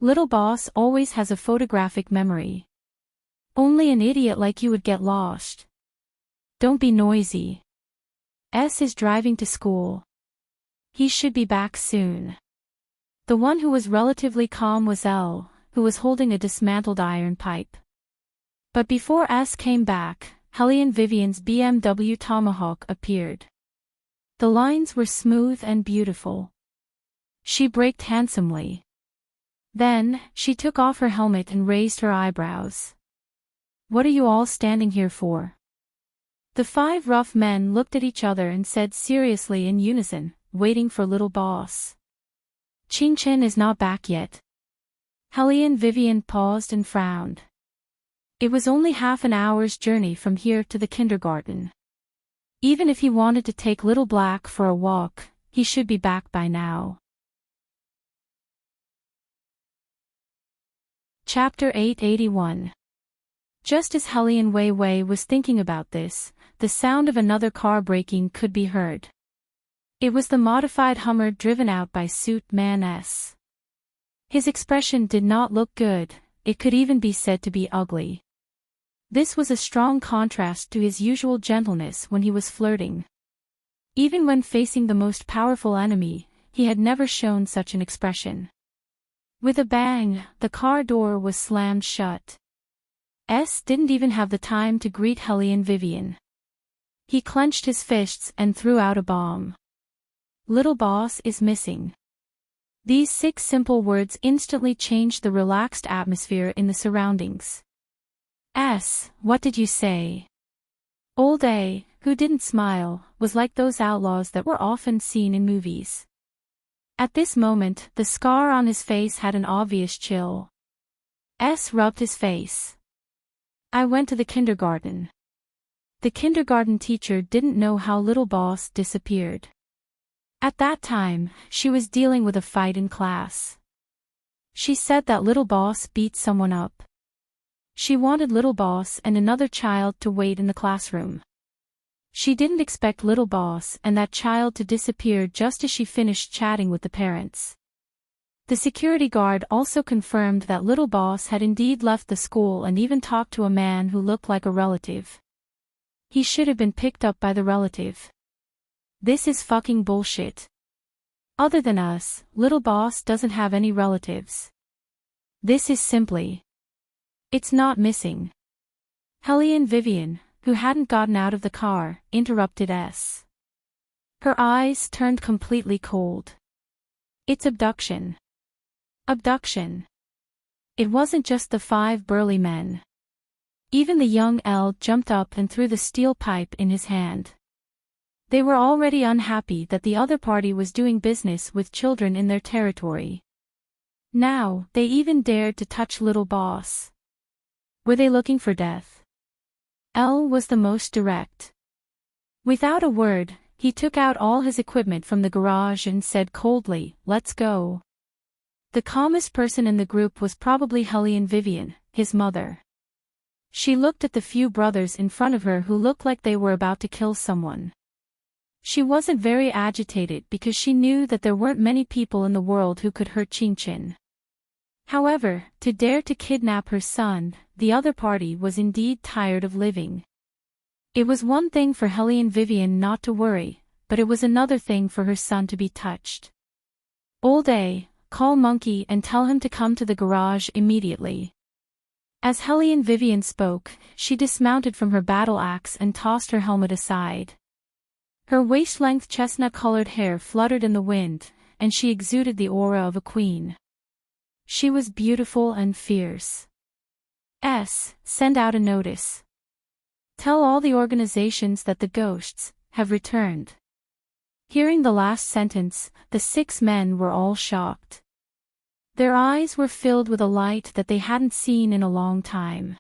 Little Boss always has a photographic memory. Only an idiot like you would get lost. Don't be noisy. S is driving to school. He should be back soon. The one who was relatively calm was L, who was holding a dismantled iron pipe. But before S came back, Helian Vivian's BMW Tomahawk appeared. The lines were smooth and beautiful. She braked handsomely. Then, she took off her helmet and raised her eyebrows. What are you all standing here for? The 5 rough men looked at each other and said seriously in unison, waiting for Little Boss. Qingqin is not back yet. Helian Vivian paused and frowned. It was only half an hour's journey from here to the kindergarten. Even if he wanted to take Little Black for a walk, he should be back by now. Chapter 881. Just as Helian Weiwei was thinking about this, the sound of another car braking could be heard. It was the modified Hummer driven out by Suit Man S. His expression did not look good, it could even be said to be ugly. This was a strong contrast to his usual gentleness when he was flirting. Even when facing the most powerful enemy, he had never shown such an expression. With a bang, the car door was slammed shut. S didn't even have the time to greet Helian Vivian. He clenched his fists and threw out a bomb. Little Boss is missing. These 6 simple words instantly changed the relaxed atmosphere in the surroundings. What did you say? Old A, who didn't smile, was like those outlaws that were often seen in movies. At this moment, the scar on his face had an obvious chill. Rubbed his face. I went to the kindergarten. The kindergarten teacher didn't know how little boss disappeared. At that time, she was dealing with a fight in class. She said that little boss beat someone up. She wanted little boss and another child to wait in the classroom. She didn't expect little boss and that child to disappear just as she finished chatting with the parents. The security guard also confirmed that little boss had indeed left the school and even talked to a man who looked like a relative. He should have been picked up by the relative. This is fucking bullshit. Other than us, little boss doesn't have any relatives. This is simply... It's not missing. Helene Vivian, who hadn't gotten out of the car, interrupted S. Her eyes turned completely cold. It's abduction. Abduction. It wasn't just the 5 burly men. Even the young L jumped up and threw the steel pipe in his hand. They were already unhappy that the other party was doing business with children in their territory. Now, they even dared to touch little boss. Were they looking for death? L was the most direct. Without a word, he took out all his equipment from the garage and said coldly, "Let's go." The calmest person in the group was probably Helene Vivian, his mother. She looked at the few brothers in front of her who looked like they were about to kill someone. She wasn't very agitated because she knew that there weren't many people in the world who could hurt Chin. However, to dare to kidnap her son, the other party was indeed tired of living. It was one thing for Helene Vivian not to worry, but it was another thing for her son to be touched. Old A, call Monkey and tell him to come to the garage immediately. As Helene Vivian spoke, she dismounted from her battle axe and tossed her helmet aside. Her waist-length chestnut-colored hair fluttered in the wind, and she exuded the aura of a queen. She was beautiful and fierce. Send out a notice. Tell all the organizations that the ghosts have returned. Hearing the last sentence, the 6 men were all shocked. Their eyes were filled with a light that they hadn't seen in a long time.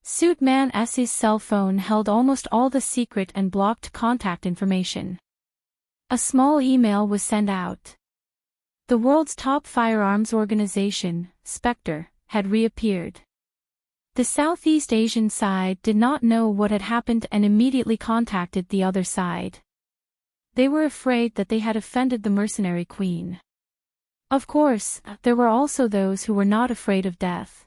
Suitman S's cell phone held almost all the secret and blocked contact information. A small email was sent out. The world's top firearms organization, Spectre, had reappeared. The Southeast Asian side did not know what had happened and immediately contacted the other side. They were afraid that they had offended the mercenary queen. Of course, there were also those who were not afraid of death.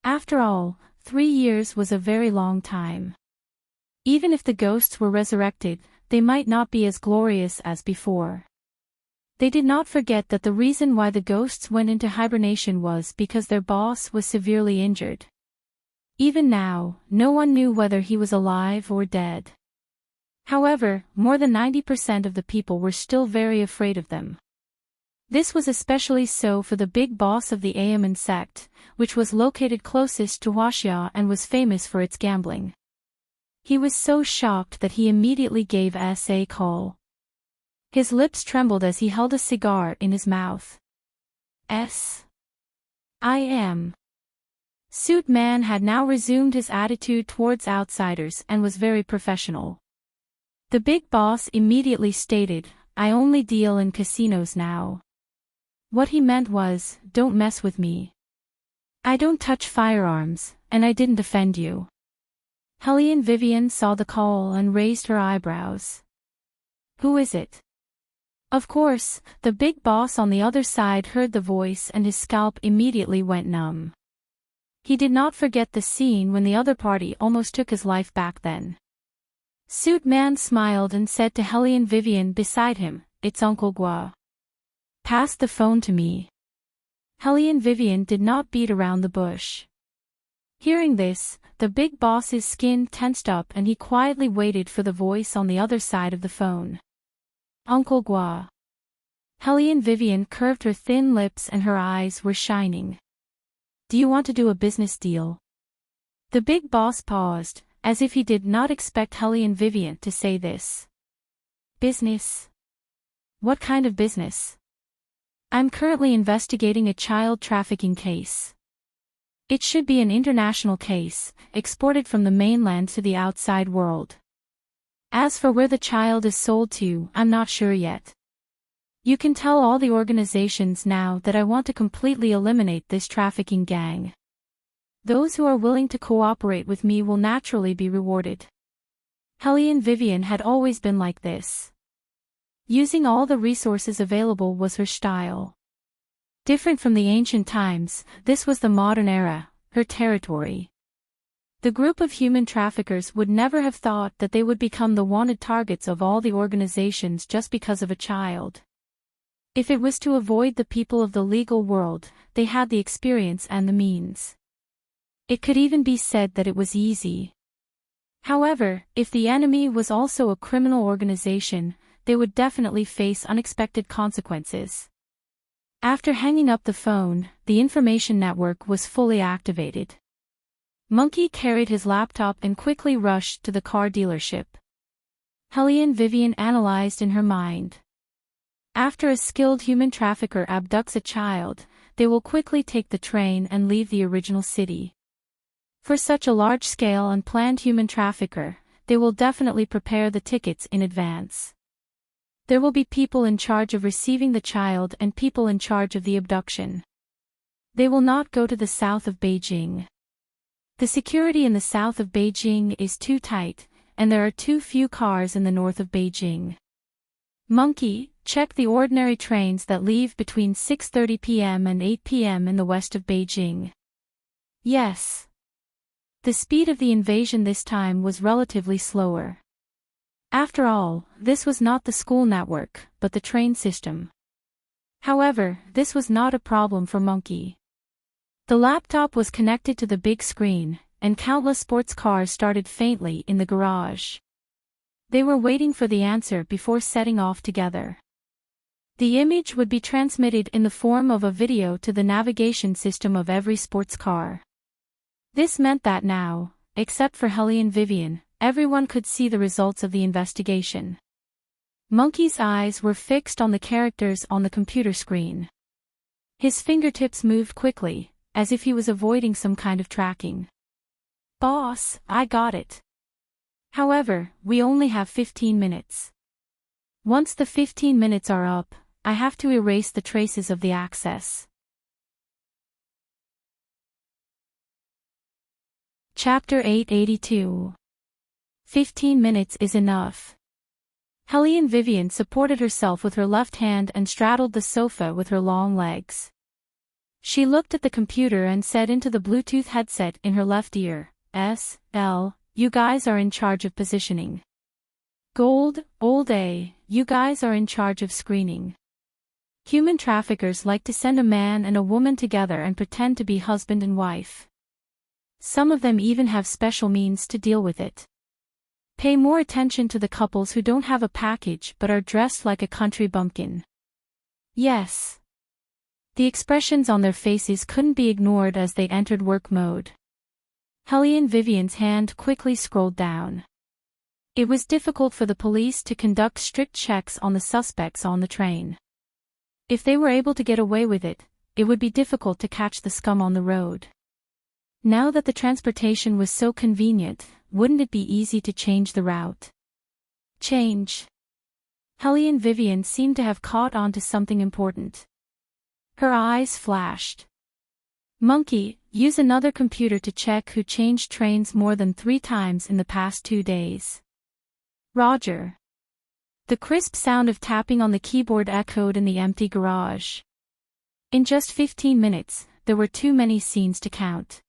After all, 3 years was a very long time. Even if the ghosts were resurrected, they might not be as glorious as before. They did not forget that the reason why the ghosts went into hibernation was because their boss was severely injured. Even now, no one knew whether he was alive or dead. However, more than 90% of the people were still very afraid of them. This was especially so for the big boss of the Ayaman sect, which was located closest to Huaxia and was famous for its gambling. He was so shocked that he immediately gave S a call. His lips trembled as he held a cigar in his mouth. I am. Suit Man had now resumed his attitude towards outsiders and was very professional. The big boss immediately stated, "I only deal in casinos now." What he meant was, "Don't mess with me. I don't touch firearms, and I didn't offend you." Helene Vivian saw the call and raised her eyebrows. "Who is it?" Of course, the big boss on the other side heard the voice and his scalp immediately went numb. He did not forget the scene when the other party almost took his life back then. Suit Man smiled and said to Helene Vivian beside him, "It's Uncle Gua. Pass the phone to me." Helene Vivian did not beat around the bush. Hearing this, the big boss's skin tensed up and he quietly waited for the voice on the other side of the phone. "Uncle Gua." Helene Vivian curved her thin lips and her eyes were shining. "Do you want to do a business deal?" The big boss paused, as if he did not expect Helly and Vivian to say this. Business? What kind of business? I'm currently investigating a child trafficking case. It should be an international case, exported from the mainland to the outside world. As for where the child is sold to, I'm not sure yet. You can tell all the organizations now that I want to completely eliminate this trafficking gang. Those who are willing to cooperate with me will naturally be rewarded. Helly and Vivian had always been like this. Using all the resources available was her style. Different from the ancient times, this was the modern era, her territory. The group of human traffickers would never have thought that they would become the wanted targets of all the organizations just because of a child. If it was to avoid the people of the legal world, they had the experience and the means. It could even be said that it was easy. However, if the enemy was also a criminal organization, they would definitely face unexpected consequences. After hanging up the phone, the information network was fully activated. Monkey carried his laptop and quickly rushed to the car dealership. Helly and Vivian analyzed in her mind. After a skilled human trafficker abducts a child, they will quickly take the train and leave the original city. For such a large-scale unplanned human trafficker, they will definitely prepare the tickets in advance. There will be people in charge of receiving the child and people in charge of the abduction. They will not go to the south of Beijing. The security in the south of Beijing is too tight, and there are too few cars in the north of Beijing. Monkey, check the ordinary trains that leave between 6:30 p.m. and 8 p.m. in the west of Beijing. Yes. The speed of the invasion this time was relatively slower. After all, this was not the school network, but the train system. However, this was not a problem for Monkey. The laptop was connected to the big screen, and countless sports cars started faintly in the garage. They were waiting for the answer before setting off together. The image would be transmitted in the form of a video to the navigation system of every sports car. This meant that now, except for Helly and Vivian, everyone could see the results of the investigation. Monkey's eyes were fixed on the characters on the computer screen. His fingertips moved quickly, as if he was avoiding some kind of tracking. Boss, I got it. However, we only have 15 minutes. Once the 15 minutes are up, I have to erase the traces of the access. Chapter 882. 15 minutes is enough. Helly and Vivian supported herself with her left hand and straddled the sofa with her long legs. She looked at the computer and said into the Bluetooth headset in her left ear, "S.L., you guys are in charge of positioning. Gold, Old A, you guys are in charge of screening." Human traffickers like to send a man and a woman together and pretend to be husband and wife. Some of them even have special means to deal with it. Pay more attention to the couples who don't have a package but are dressed like a country bumpkin. Yes. The expressions on their faces couldn't be ignored as they entered work mode. Helly and Vivian's hand quickly scrolled down. It was difficult for the police to conduct strict checks on the suspects on the train. If they were able to get away with it, it would be difficult to catch the scum on the road. Now that the transportation was so convenient, wouldn't it be easy to change the route? Change. Helly and Vivian seemed to have caught on to something important. Her eyes flashed. Monkey, use another computer to check who changed trains more than 3 times in the past 2 days. Roger. The crisp sound of tapping on the keyboard echoed in the empty garage. In just 15 minutes, there were too many scenes to count.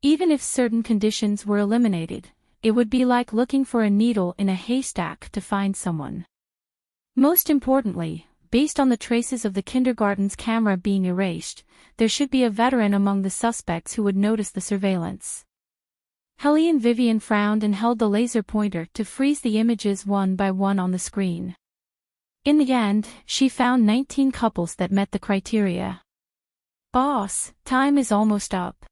Even if certain conditions were eliminated, it would be like looking for a needle in a haystack to find someone. Most importantly, based on the traces of the kindergarten's camera being erased, there should be a veteran among the suspects who would notice the surveillance. Helly and Vivian frowned and held the laser pointer to freeze the images one by one on the screen. In the end, she found 19 couples that met the criteria. Boss, time is almost up.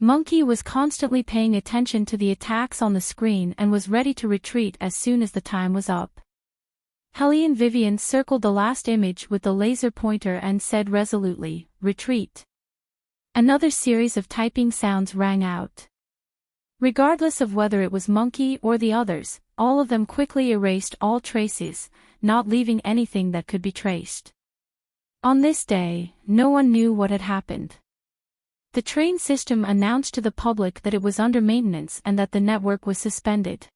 Monkey was constantly paying attention to the attacks on the screen and was ready to retreat as soon as the time was up. Helly and Vivian circled the last image with the laser pointer and said resolutely, "Retreat." Another series of typing sounds rang out. Regardless of whether it was Monkey or the others, all of them quickly erased all traces, not leaving anything that could be traced. On this day, no one knew what had happened. The train system announced to the public that it was under maintenance and that the network was suspended.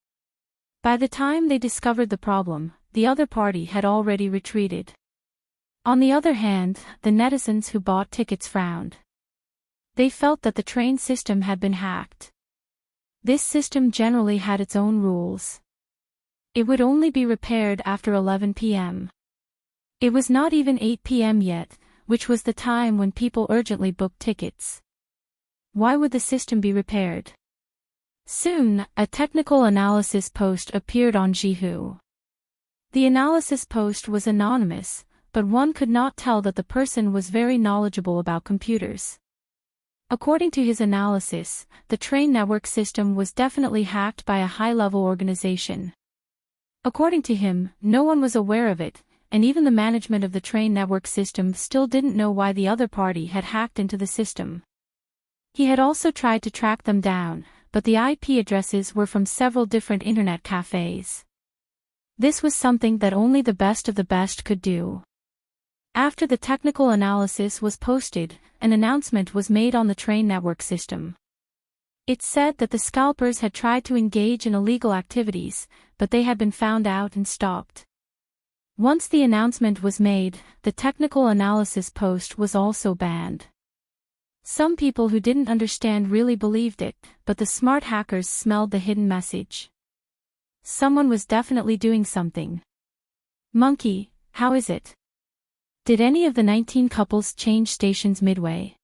By the time they discovered the problem, the other party had already retreated. On the other hand, the netizens who bought tickets frowned. They felt that the train system had been hacked. This system generally had its own rules. It would only be repaired after 11 p.m. It was not even 8 p.m. yet, which was the time when people urgently booked tickets. Why would the system be repaired? Soon, a technical analysis post appeared on Jihu. The analysis post was anonymous, but one could not tell that the person was very knowledgeable about computers. According to his analysis, the train network system was definitely hacked by a high-level organization. According to him, no one was aware of it, and even the management of the train network system still didn't know why the other party had hacked into the system. He had also tried to track them down, but the IP addresses were from several different internet cafes. This was something that only the best of the best could do. After the technical analysis was posted, an announcement was made on the train network system. It said that the scalpers had tried to engage in illegal activities, but they had been found out and stopped. Once the announcement was made, the technical analysis post was also banned. Some people who didn't understand really believed it, but the smart hackers smelled the hidden message. Someone was definitely doing something. Monkey, how is it? Did any of the 19 couples change stations midway?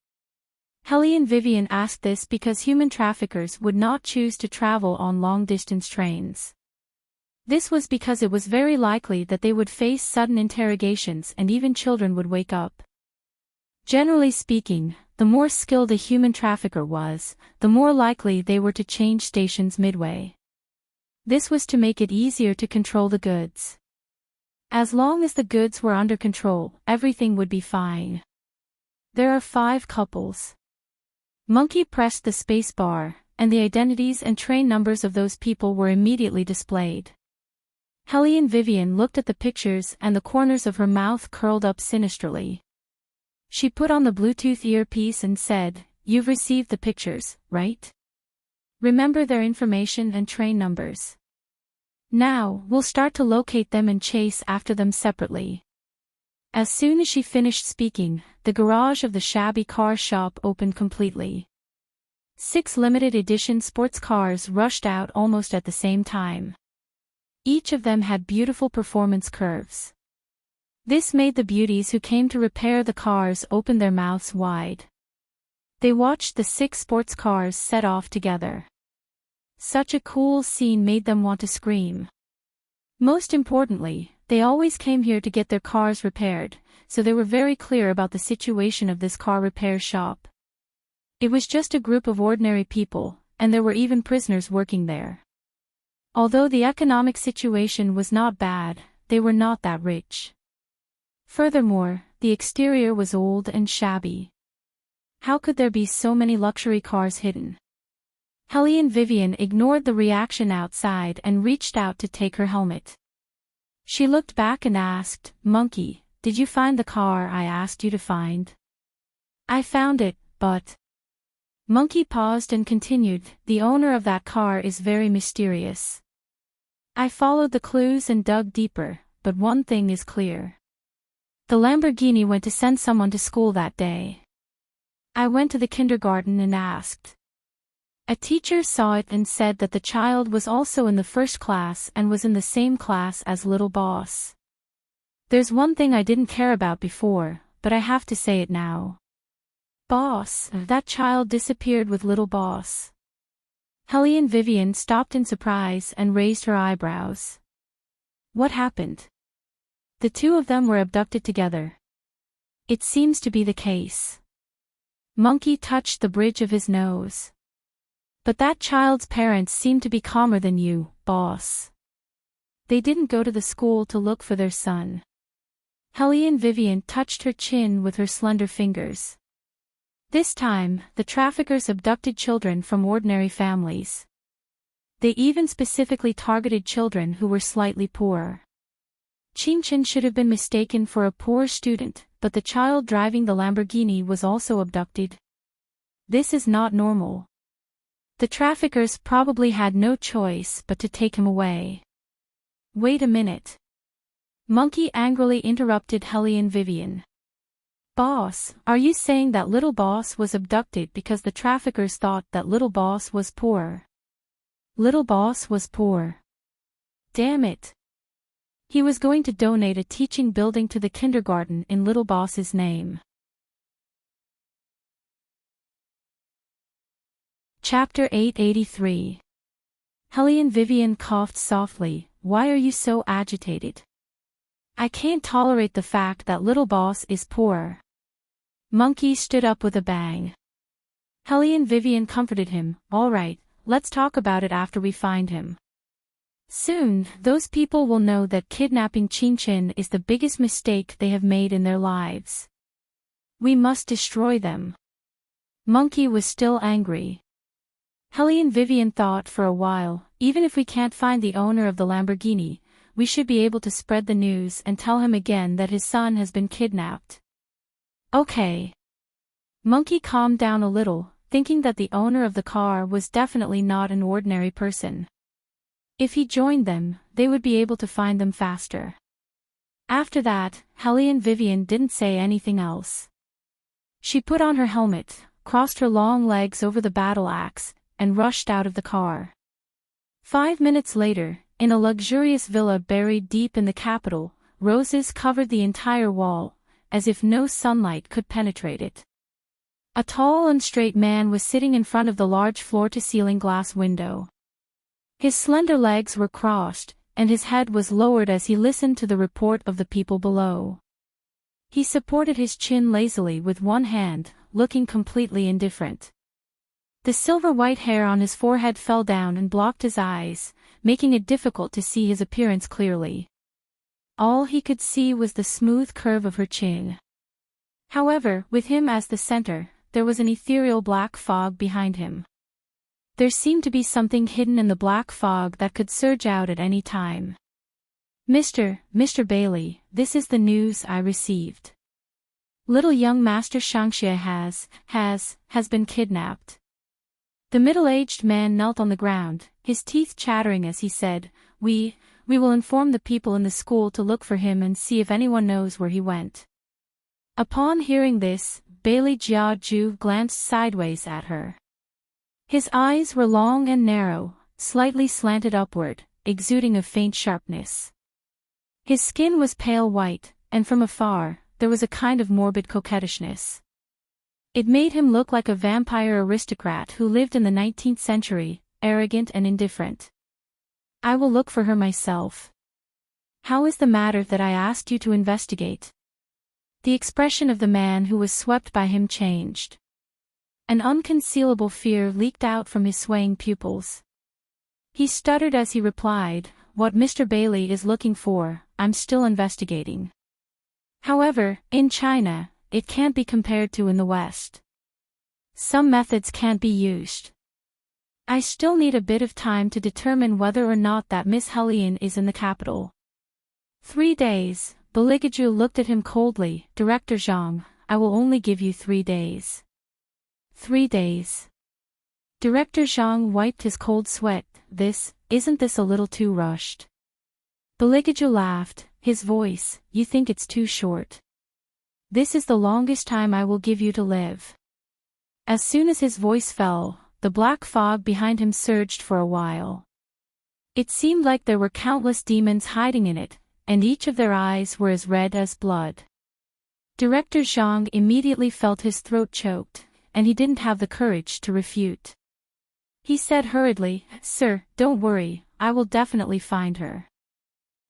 Helly and Vivian asked this because human traffickers would not choose to travel on long-distance trains. This was because it was very likely that they would face sudden interrogations and even children would wake up. Generally speaking, the more skilled a human trafficker was, the more likely they were to change stations midway. This was to make it easier to control the goods. As long as the goods were under control, everything would be fine. There are 5 couples. Monkey pressed the space bar, and the identities and train numbers of those people were immediately displayed. Helly and Vivian looked at the pictures and the corners of her mouth curled up sinisterly. She put on the Bluetooth earpiece and said, "You've received the pictures, right? Remember their information and train numbers. Now, we'll start to locate them and chase after them separately." As soon as she finished speaking, the garage of the shabby car shop opened completely. 6 limited edition sports cars rushed out almost at the same time. Each of them had beautiful performance curves. This made the beauties who came to repair the cars open their mouths wide. They watched the 6 sports cars set off together. Such a cool scene made them want to scream. Most importantly, they always came here to get their cars repaired, so they were very clear about the situation of this car repair shop. It was just a group of ordinary people, and there were even prisoners working there. Although the economic situation was not bad, they were not that rich. Furthermore, the exterior was old and shabby. How could there be so many luxury cars hidden? Helly and Vivian ignored the reaction outside and reached out to take her helmet. She looked back and asked, "Monkey, did you find the car I asked you to find?" "I found it, but..." Monkey paused and continued, "The owner of that car is very mysterious. I followed the clues and dug deeper, but one thing is clear. The Lamborghini went to send someone to school that day. I went to the kindergarten and asked. A teacher saw it and said that the child was also in the first class and was in the same class as Little Boss. There's one thing I didn't care about before, but I have to say it now. Boss, that child disappeared with Little Boss." Helly and Vivian stopped in surprise and raised her eyebrows. What happened? The 2 of them were abducted together. It seems to be the case. Monkey touched the bridge of his nose. But that child's parents seem to be calmer than you, boss. They didn't go to the school to look for their son. Helene Vivian touched her chin with her slender fingers. This time, the traffickers abducted children from ordinary families. They even specifically targeted children who were slightly poorer. Qinchin should have been mistaken for a poor student, but the child driving the Lamborghini was also abducted. This is not normal. The traffickers probably had no choice but to take him away. Wait a minute. Monkey angrily interrupted Helene Vivian. Boss, are you saying that Little Boss was abducted because the traffickers thought that Little Boss was poor? Little Boss was poor. Damn it. He was going to donate a teaching building to the kindergarten in Little Boss's name. Chapter 883. Helene Vivian coughed softly. Why are you so agitated? I can't tolerate the fact that Little Boss is poor. Monkey stood up with a bang. Helene Vivian comforted him. All right, let's talk about it after we find him. Soon, those people will know that kidnapping Qinchin is the biggest mistake they have made in their lives. We must destroy them. Monkey was still angry. Helene Vivian thought for a while, even if we can't find the owner of the Lamborghini, we should be able to spread the news and tell him again that his son has been kidnapped. Okay. Monkey calmed down a little, thinking that the owner of the car was definitely not an ordinary person. If he joined them, they would be able to find them faster. After that, Helene Vivian didn't say anything else. She put on her helmet, crossed her long legs over the battle axe, and rushed out of the car. 5 minutes later, in a luxurious villa buried deep in the capital, roses covered the entire wall, as if no sunlight could penetrate it. A tall and straight man was sitting in front of the large floor-to-ceiling glass window. His slender legs were crossed, and his head was lowered as he listened to the report of the people below. He supported his chin lazily with one hand, looking completely indifferent. The silver-white hair on his forehead fell down and blocked his eyes, making it difficult to see his appearance clearly. All he could see was the smooth curve of her chin. However, with him as the center, there was an ethereal black fog behind him. There seemed to be something hidden in the black fog that could surge out at any time. Mr. Bailey, this is the news I received. Little young Master Shangxia has been kidnapped. The middle-aged man knelt on the ground, his teeth chattering as he said, We will inform the people in the school to look for him and see if anyone knows where he went. Upon hearing this, Bailey Jiaju glanced sideways at her. His eyes were long and narrow, slightly slanted upward, exuding a faint sharpness. His skin was pale white, and from afar, there was a kind of morbid coquettishness. It made him look like a vampire aristocrat who lived in the 19th century, arrogant and indifferent. I will look for her myself. How is the matter that I asked you to investigate? The expression of the man who was swept by him changed. An unconcealable fear leaked out from his swaying pupils. He stuttered as he replied, What Mr. Bailey is looking for, I'm still investigating. However, in China, it can't be compared to in the West. Some methods can't be used. I still need a bit of time to determine whether or not that Miss Helene is in the capital. 3 days, Beligaju looked at him coldly. Director Zhang, I will only give you 3 days. 3 days. Director Zhang wiped his cold sweat. Isn't this a little too rushed? Beligaju laughed, his voice, You think it's too short? This is the longest time I will give you to live. As soon as his voice fell, the black fog behind him surged for a while. It seemed like there were countless demons hiding in it, and each of their eyes were as red as blood. Director Zhang immediately felt his throat choked, and he didn't have the courage to refute. He said hurriedly, Sir, don't worry, I will definitely find her.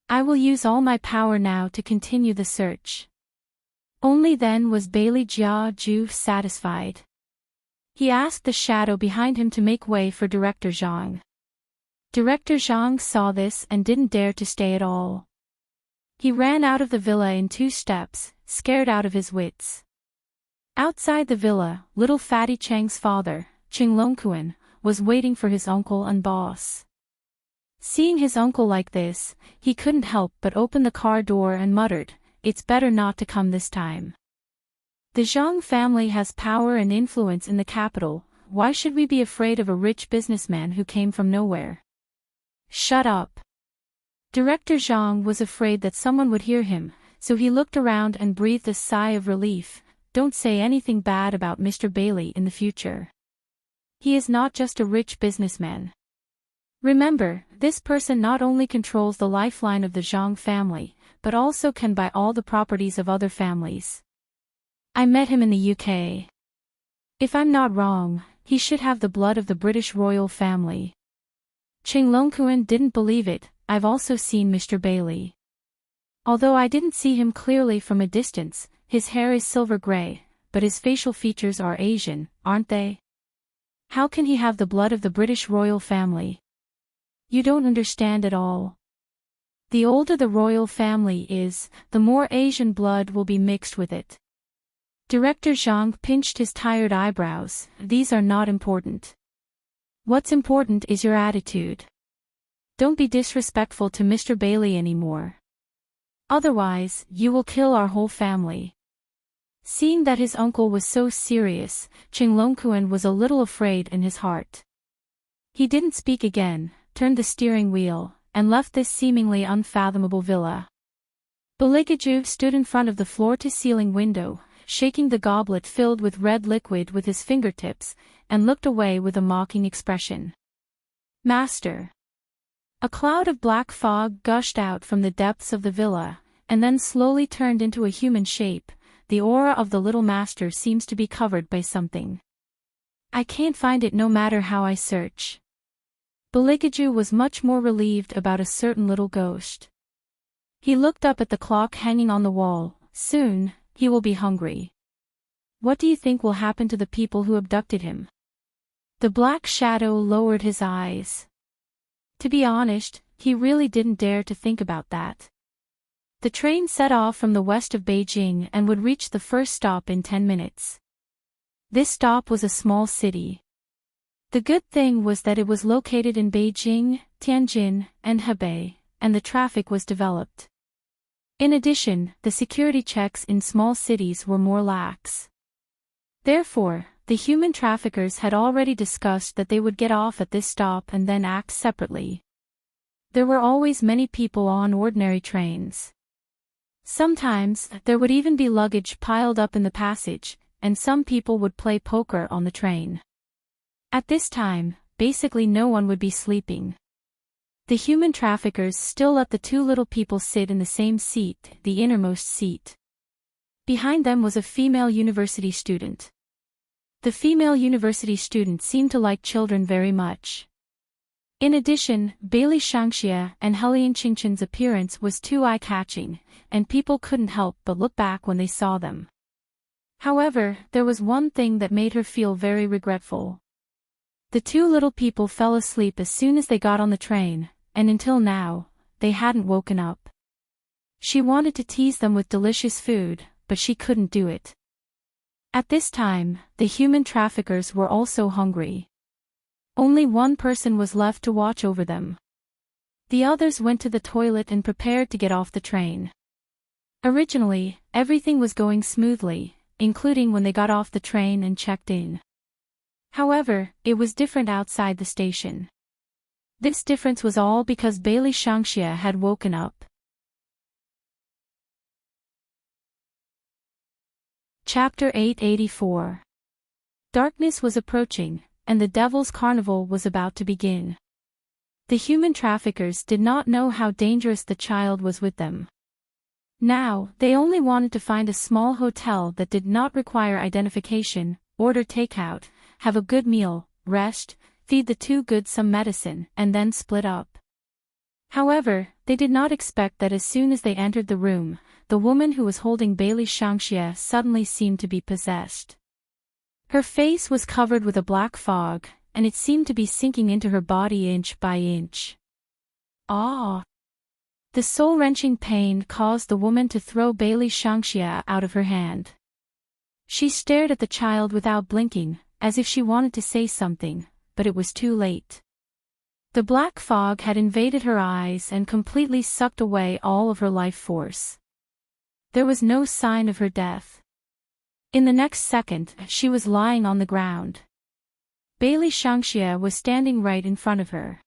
I will use all my power now to continue the search. Only then was Bailey Jiaju satisfied. He asked the shadow behind him to make way for Director Zhang. Director Zhang saw this and didn't dare to stay at all. He ran out of the villa in 2 steps, scared out of his wits. Outside the villa, little Fatty Chang's father, Qing Longquan, was waiting for his uncle and boss. Seeing his uncle like this, he couldn't help but open the car door and muttered, "It's better not to come this time. The Zhang family has power and influence in the capital, why should we be afraid of a rich businessman who came from nowhere?" "Shut up." Director Zhang was afraid that someone would hear him, so he looked around and breathed a sigh of relief. "Don't say anything bad about Mr. Bailey in the future. He is not just a rich businessman. Remember, this person not only controls the lifeline of the Zhang family, but also can buy all the properties of other families. I met him in the UK. If I'm not wrong, he should have the blood of the British royal family." Qing Longquan didn't believe it. "I've also seen Mr. Bailey. Although I didn't see him clearly from a distance, his hair is silver gray, but his facial features are Asian, aren't they? How can he have the blood of the British royal family? You don't understand at all. The older the royal family is, the more Asian blood will be mixed with it." Director Zhang pinched his tired eyebrows. "These are not important. What's important is your attitude. Don't be disrespectful to Mr. Bailey anymore. Otherwise, you will kill our whole family." Seeing that his uncle was so serious, Qing Longquan was a little afraid in his heart. He didn't speak again, turned the steering wheel, and left this seemingly unfathomable villa. Beligaju stood in front of the floor-to-ceiling window, shaking the goblet filled with red liquid with his fingertips, and looked away with a mocking expression. "Master." A cloud of black fog gushed out from the depths of the villa, and then slowly turned into a human shape. The aura of the little master seems to be covered by something. I can't find it no matter how I search. Beligaju was much more relieved about a certain little ghost. He looked up at the clock hanging on the wall. Soon, he will be hungry. What do you think will happen to the people who abducted him? The black shadow lowered his eyes. To be honest, he really didn't dare to think about that. The train set off from the west of Beijing and would reach the first stop in 10 minutes. This stop was a small city. The good thing was that it was located in Beijing, Tianjin, and Hebei, and the traffic was developed. In addition, the security checks in small cities were more lax. Therefore, the human traffickers had already discussed that they would get off at this stop and then act separately. There were always many people on ordinary trains. Sometimes, there would even be luggage piled up in the passage, and some people would play poker on the train. At this time, basically no one would be sleeping. The human traffickers still let the 2 little people sit in the same seat, the innermost seat. Behind them was a female university student. The female university student seemed to like children very much. In addition, Bailey Shangxia and Helian Qingchen's appearance was too eye-catching, and people couldn't help but look back when they saw them. However, there was one thing that made her feel very regretful. The 2 little people fell asleep as soon as they got on the train, and until now, they hadn't woken up. She wanted to tease them with delicious food, but she couldn't do it. At this time, the human traffickers were also hungry. Only one person was left to watch over them. The others went to the toilet and prepared to get off the train. Originally, everything was going smoothly, including when they got off the train and checked in. However, it was different outside the station. This difference was all because Bailey Shangxia had woken up. Chapter 884. Darkness was approaching, and the Devil's Carnival was about to begin. The human traffickers did not know how dangerous the child was with them. Now, they only wanted to find a small hotel that did not require identification, order takeout, have a good meal, rest, feed the 2 goods some medicine, and then split up. However, they did not expect that as soon as they entered the room, the woman who was holding Bailey Shangxia suddenly seemed to be possessed. Her face was covered with a black fog, and it seemed to be sinking into her body inch by inch. Ah! The soul-wrenching pain caused the woman to throw Bailey Shangxia out of her hand. She stared at the child without blinking, as if she wanted to say something, but it was too late. The black fog had invaded her eyes and completely sucked away all of her life force. There was no sign of her death. In the next second, she was lying on the ground. Bailey Shangxia was standing right in front of her.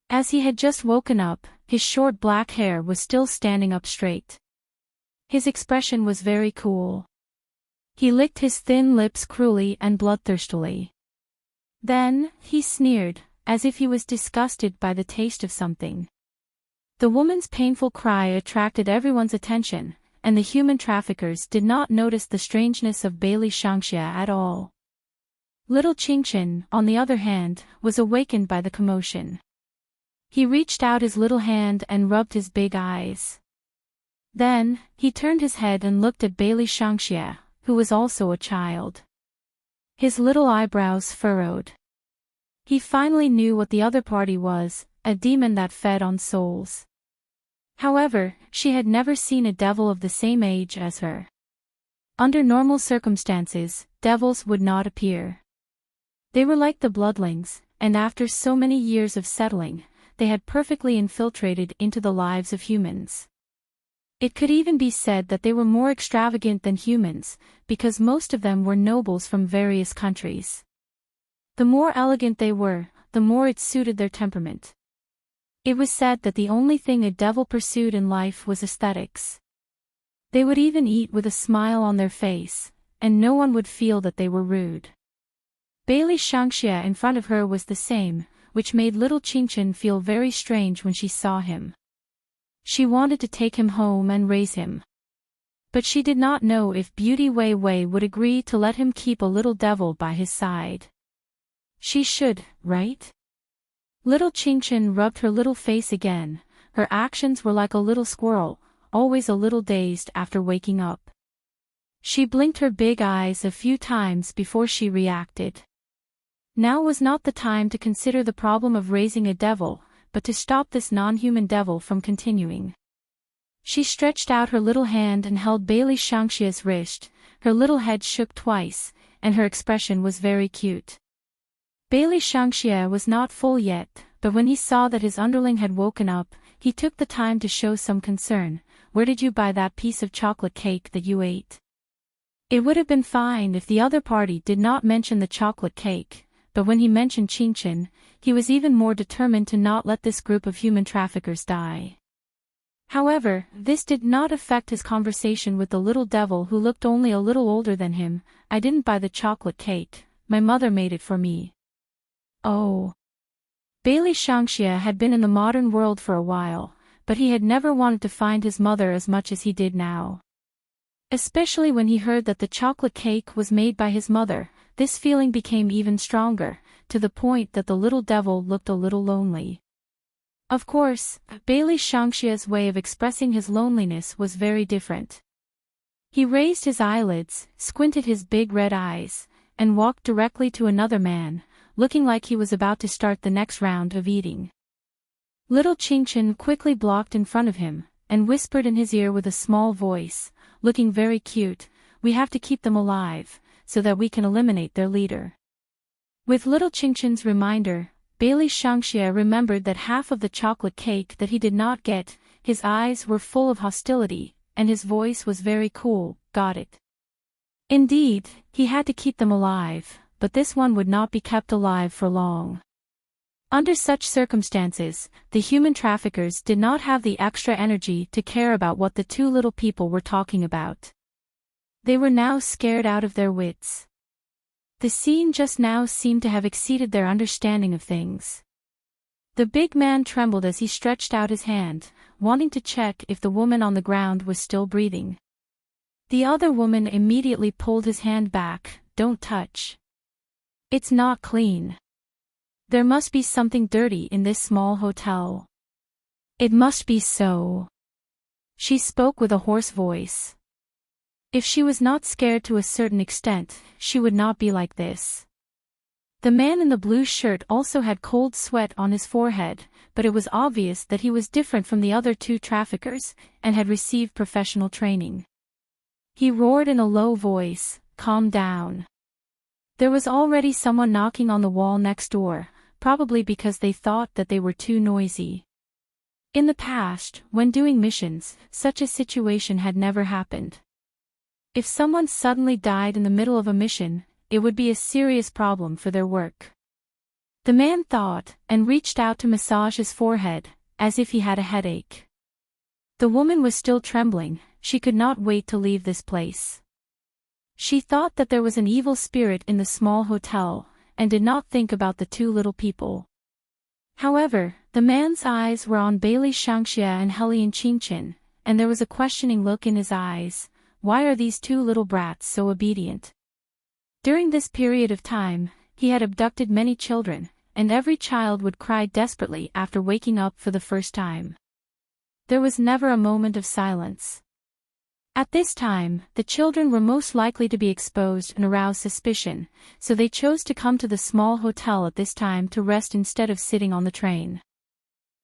As he had just woken up, his short black hair was still standing up straight. His expression was very cool. He licked his thin lips cruelly and bloodthirstily. Then, he sneered, as if he was disgusted by the taste of something. The woman's painful cry attracted everyone's attention, and the human traffickers did not notice the strangeness of Bailey Shangxia at all. Little Qingchen, on the other hand, was awakened by the commotion. He reached out his little hand and rubbed his big eyes. Then, he turned his head and looked at Bailey Shangxia, who was also a child. His little eyebrows furrowed. He finally knew what the other party was, a demon that fed on souls. However, she had never seen a devil of the same age as her. Under normal circumstances, devils would not appear. They were like the bloodlings, and after so many years of settling, they had perfectly infiltrated into the lives of humans. It could even be said that they were more extravagant than humans, because most of them were nobles from various countries. The more elegant they were, the more it suited their temperament. It was said that the only thing a devil pursued in life was aesthetics. They would even eat with a smile on their face, and no one would feel that they were rude. Bailey Shangxia in front of her was the same, which made little Qingchen feel very strange when she saw him. She wanted to take him home and raise him. But she did not know if Beauty Wei Wei would agree to let him keep a little devil by his side. She should, right? Little Qingchen rubbed her little face again. Her actions were like a little squirrel, always a little dazed after waking up. She blinked her big eyes a few times before she reacted. Now was not the time to consider the problem of raising a devil, but to stop this non-human devil from continuing. She stretched out her little hand and held Bailey Shangxia's wrist. Her little head shook twice, and her expression was very cute. Bailey Shangxia was not full yet, but when he saw that his underling had woken up, he took the time to show some concern. "Where did you buy that piece of chocolate cake that you ate?" It would have been fine if the other party did not mention the chocolate cake, but when he mentioned Qingchen, he was even more determined to not let this group of human traffickers die. However, this did not affect his conversation with the little devil who looked only a little older than him. "I didn't buy the chocolate cake, my mother made it for me." Oh. Bailey Shangxia had been in the modern world for a while, but he had never wanted to find his mother as much as he did now. Especially when he heard that the chocolate cake was made by his mother, this feeling became even stronger, to the point that the little devil looked a little lonely. Of course, Bailey Shangxia's way of expressing his loneliness was very different. He raised his eyelids, squinted his big red eyes, and walked directly to another man, looking like he was about to start the next round of eating. Little Qingchen quickly blocked in front of him, and whispered in his ear with a small voice, looking very cute, "We have to keep them alive, so that we can eliminate their leader." With little Qingchen's reminder, Bailey Shangxia remembered that half of the chocolate cake that he did not get, his eyes were full of hostility, and his voice was very cool. "Got it." Indeed, he had to keep them alive, but this one would not be kept alive for long. Under such circumstances, the human traffickers did not have the extra energy to care about what the two little people were talking about. They were now scared out of their wits. The scene just now seemed to have exceeded their understanding of things. The big man trembled as he stretched out his hand, wanting to check if the woman on the ground was still breathing. The other woman immediately pulled his hand back. "Don't touch. It's not clean. There must be something dirty in this small hotel. It must be so." She spoke with a hoarse voice. If she was not scared to a certain extent, she would not be like this. The man in the blue shirt also had cold sweat on his forehead, but it was obvious that he was different from the other two traffickers, and had received professional training. He roared in a low voice, "Calm down." There was already someone knocking on the wall next door, probably because they thought that they were too noisy. In the past, when doing missions, such a situation had never happened. If someone suddenly died in the middle of a mission, it would be a serious problem for their work. The man thought, and reached out to massage his forehead, as if he had a headache. The woman was still trembling, she could not wait to leave this place. She thought that there was an evil spirit in the small hotel, and did not think about the two little people. However, the man's eyes were on Bailey Shangxia and Hellion Qingqin, and there was a questioning look in his eyes. Why are these two little brats so obedient? During this period of time, he had abducted many children, and every child would cry desperately after waking up for the first time. There was never a moment of silence. At this time, the children were most likely to be exposed and arouse suspicion, so they chose to come to the small hotel at this time to rest instead of sitting on the train.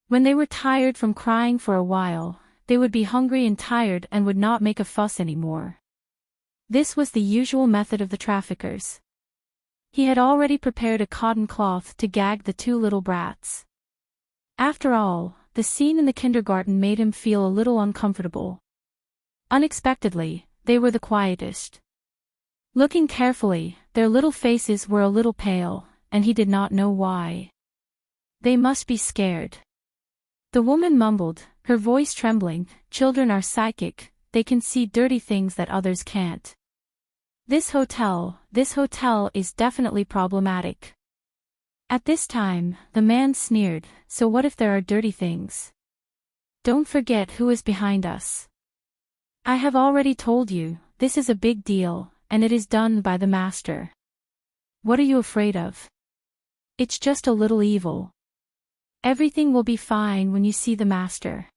When they were tired from crying for a while, they would be hungry and tired and would not make a fuss anymore. This was the usual method of the traffickers. He had already prepared a cotton cloth to gag the two little brats. After all, the scene in the kindergarten made him feel a little uncomfortable. Unexpectedly, they were the quietest. Looking carefully, their little faces were a little pale, and he did not know why. They must be scared. The woman mumbled, her voice trembling, "Children are psychic, they can see dirty things that others can't. This hotel is definitely problematic." At this time, the man sneered, "So what if there are dirty things? Don't forget who is behind us. I have already told you, this is a big deal, and it is done by the master. What are you afraid of? It's just a little evil. Everything will be fine when you see the master.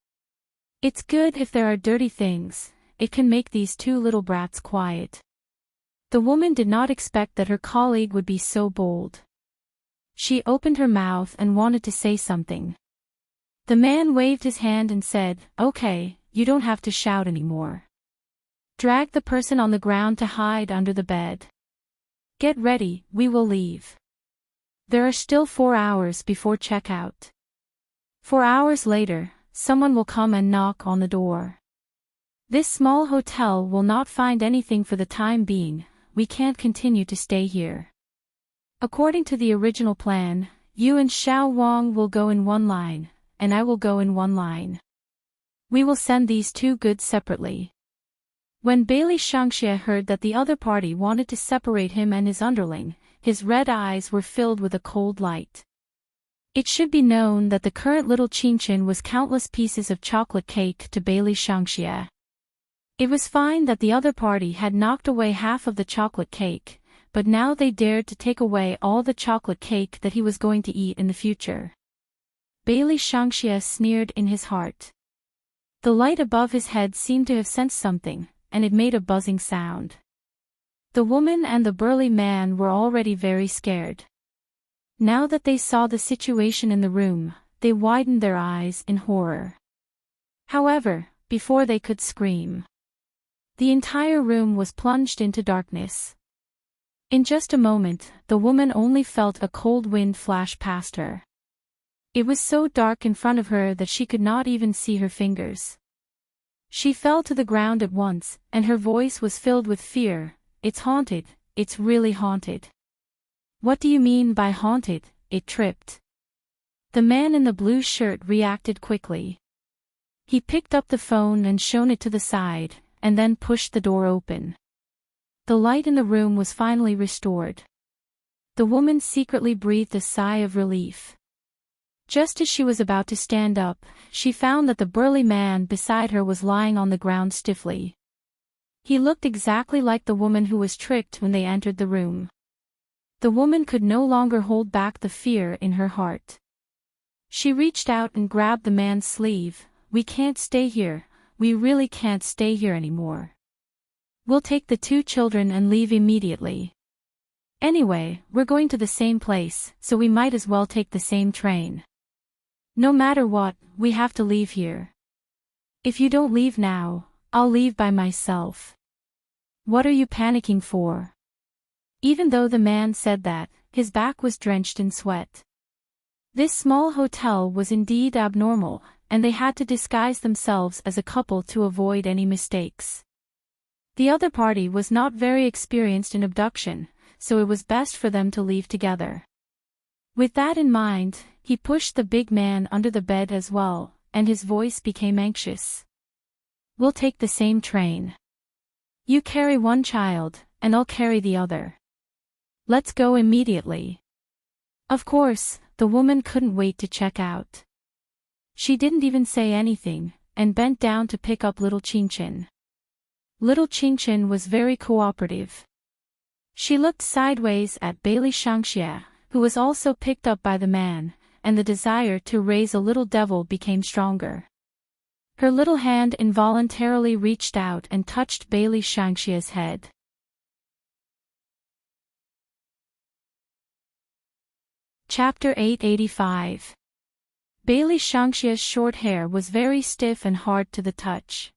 It's good if there are dirty things, it can make these two little brats quiet." The woman did not expect that her colleague would be so bold. She opened her mouth and wanted to say something. The man waved his hand and said, "Okay, you don't have to shout anymore. Drag the person on the ground to hide under the bed. Get ready, we will leave. There are still 4 hours before checkout. 4 hours later, someone will come and knock on the door. This small hotel will not find anything for the time being, we can't continue to stay here. According to the original plan, you and Xiao Wang will go in one line, and I will go in one line. We will send these two goods separately." When Bailey Shangxia heard that the other party wanted to separate him and his underling, his red eyes were filled with a cold light. It should be known that the current little Qingqin was countless pieces of chocolate cake to Bailey Shangxia. It was fine that the other party had knocked away half of the chocolate cake, but now they dared to take away all the chocolate cake that he was going to eat in the future. Bailey Shangxia sneered in his heart. The light above his head seemed to have sensed something, and it made a buzzing sound. The woman and the burly man were already very scared. Now that they saw the situation in the room, they widened their eyes in horror. However, before they could scream, the entire room was plunged into darkness. In just a moment, the woman only felt a cold wind flash past her. It was so dark in front of her that she could not even see her fingers. She fell to the ground at once, and her voice was filled with fear. "It's haunted, it's really haunted." "What do you mean by haunted?" It tripped. The man in the blue shirt reacted quickly. He picked up the phone and shone it to the side, and then pushed the door open. The light in the room was finally restored. The woman secretly breathed a sigh of relief. Just as she was about to stand up, she found that the burly man beside her was lying on the ground stiffly. He looked exactly like the woman who was tricked when they entered the room. The woman could no longer hold back the fear in her heart. She reached out and grabbed the man's sleeve. "We can't stay here, we really can't stay here anymore. We'll take the 2 children and leave immediately. Anyway, we're going to the same place, so we might as well take the same train. No matter what, we have to leave here. If you don't leave now, I'll leave by myself. What are you panicking for? Even though the man said that, his back was drenched in sweat. This small hotel was indeed abnormal, and they had to disguise themselves as a couple to avoid any mistakes. The other party was not very experienced in abduction, so it was best for them to leave together. With that in mind, he pushed the big man under the bed as well, and his voice became anxious. We'll take the same train. You carry 1 child, and I'll carry the other. Let's go immediately. Of course, the woman couldn't wait to check out. She didn't even say anything, and bent down to pick up little Chinchin. Little Chinchin was very cooperative. She looked sideways at Bailey Shangxia, who was also picked up by the man, and the desire to raise a little devil became stronger. Her little hand involuntarily reached out and touched Bailey Shangxia's head. Chapter 885. Bailey Shangxia's short hair was very stiff and hard to the touch.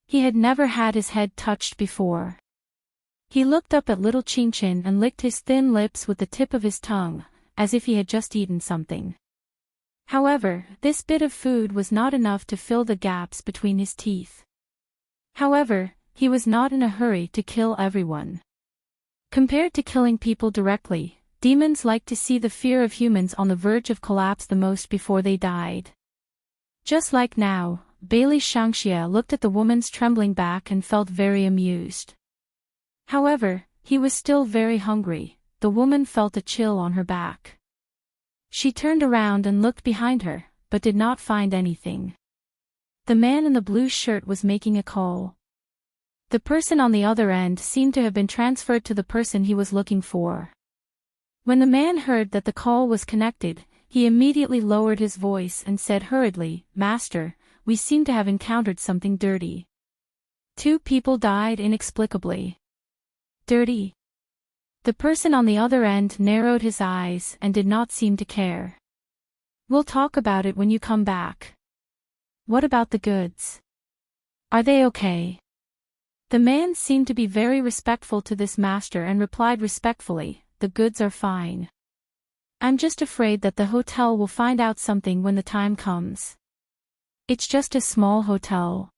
He had never had his head touched before. He looked up at little Chinchin and licked his thin lips with the tip of his tongue, as if he had just eaten something. However, this bit of food was not enough to fill the gaps between his teeth. However, he was not in a hurry to kill everyone. Compared to killing people directly, demons liked to see the fear of humans on the verge of collapse the most before they died. Just like now, Bailey Shangxia looked at the woman's trembling back and felt very amused. However, he was still very hungry. The woman felt a chill on her back. She turned around and looked behind her, but did not find anything. The man in the blue shirt was making a call. The person on the other end seemed to have been transferred to the person he was looking for. When the man heard that the call was connected, he immediately lowered his voice and said hurriedly, "Master, we seem to have encountered something dirty. 2 people died inexplicably." Dirty? The person on the other end narrowed his eyes and did not seem to care. "We'll talk about it when you come back." "What about the goods? Are they okay?" The man seemed to be very respectful to this master and replied respectfully, "The goods are fine. I'm just afraid that the hotel will find out something when the time comes. It's just a small hotel.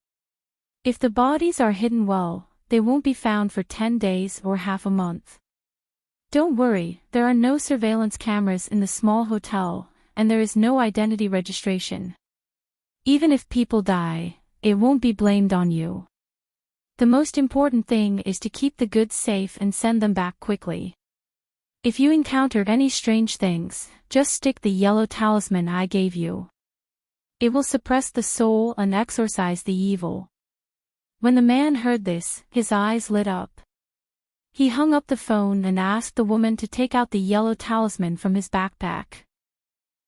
If the bodies are hidden well, they won't be found for 10 days or half a month. Don't worry, there are no surveillance cameras in the small hotel, and there is no identity registration. Even if people die, it won't be blamed on you. The most important thing is to keep the goods safe and send them back quickly. If you encounter any strange things, just stick the yellow talisman I gave you. It will suppress the soul and exorcise the evil." When the man heard this, his eyes lit up. He hung up the phone and asked the woman to take out the yellow talisman from his backpack.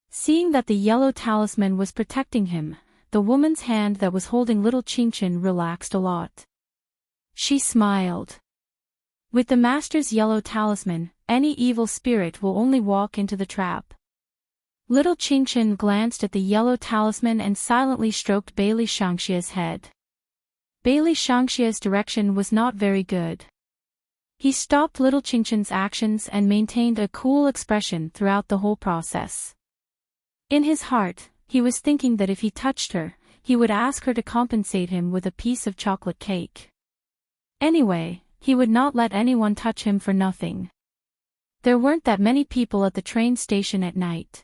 Seeing that the yellow talisman was protecting him, the woman's hand that was holding little Chinchin relaxed a lot. She smiled. With the master's yellow talisman, any evil spirit will only walk into the trap. Little Chinchin glanced at the yellow talisman and silently stroked Bailey Shangxia's head. Bailey Shangxia's direction was not very good. He stopped little Chinchin's actions and maintained a cool expression throughout the whole process. In his heart, he was thinking that if he touched her, he would ask her to compensate him with a piece of chocolate cake. Anyway, he would not let anyone touch him for nothing. There weren't that many people at the train station at night.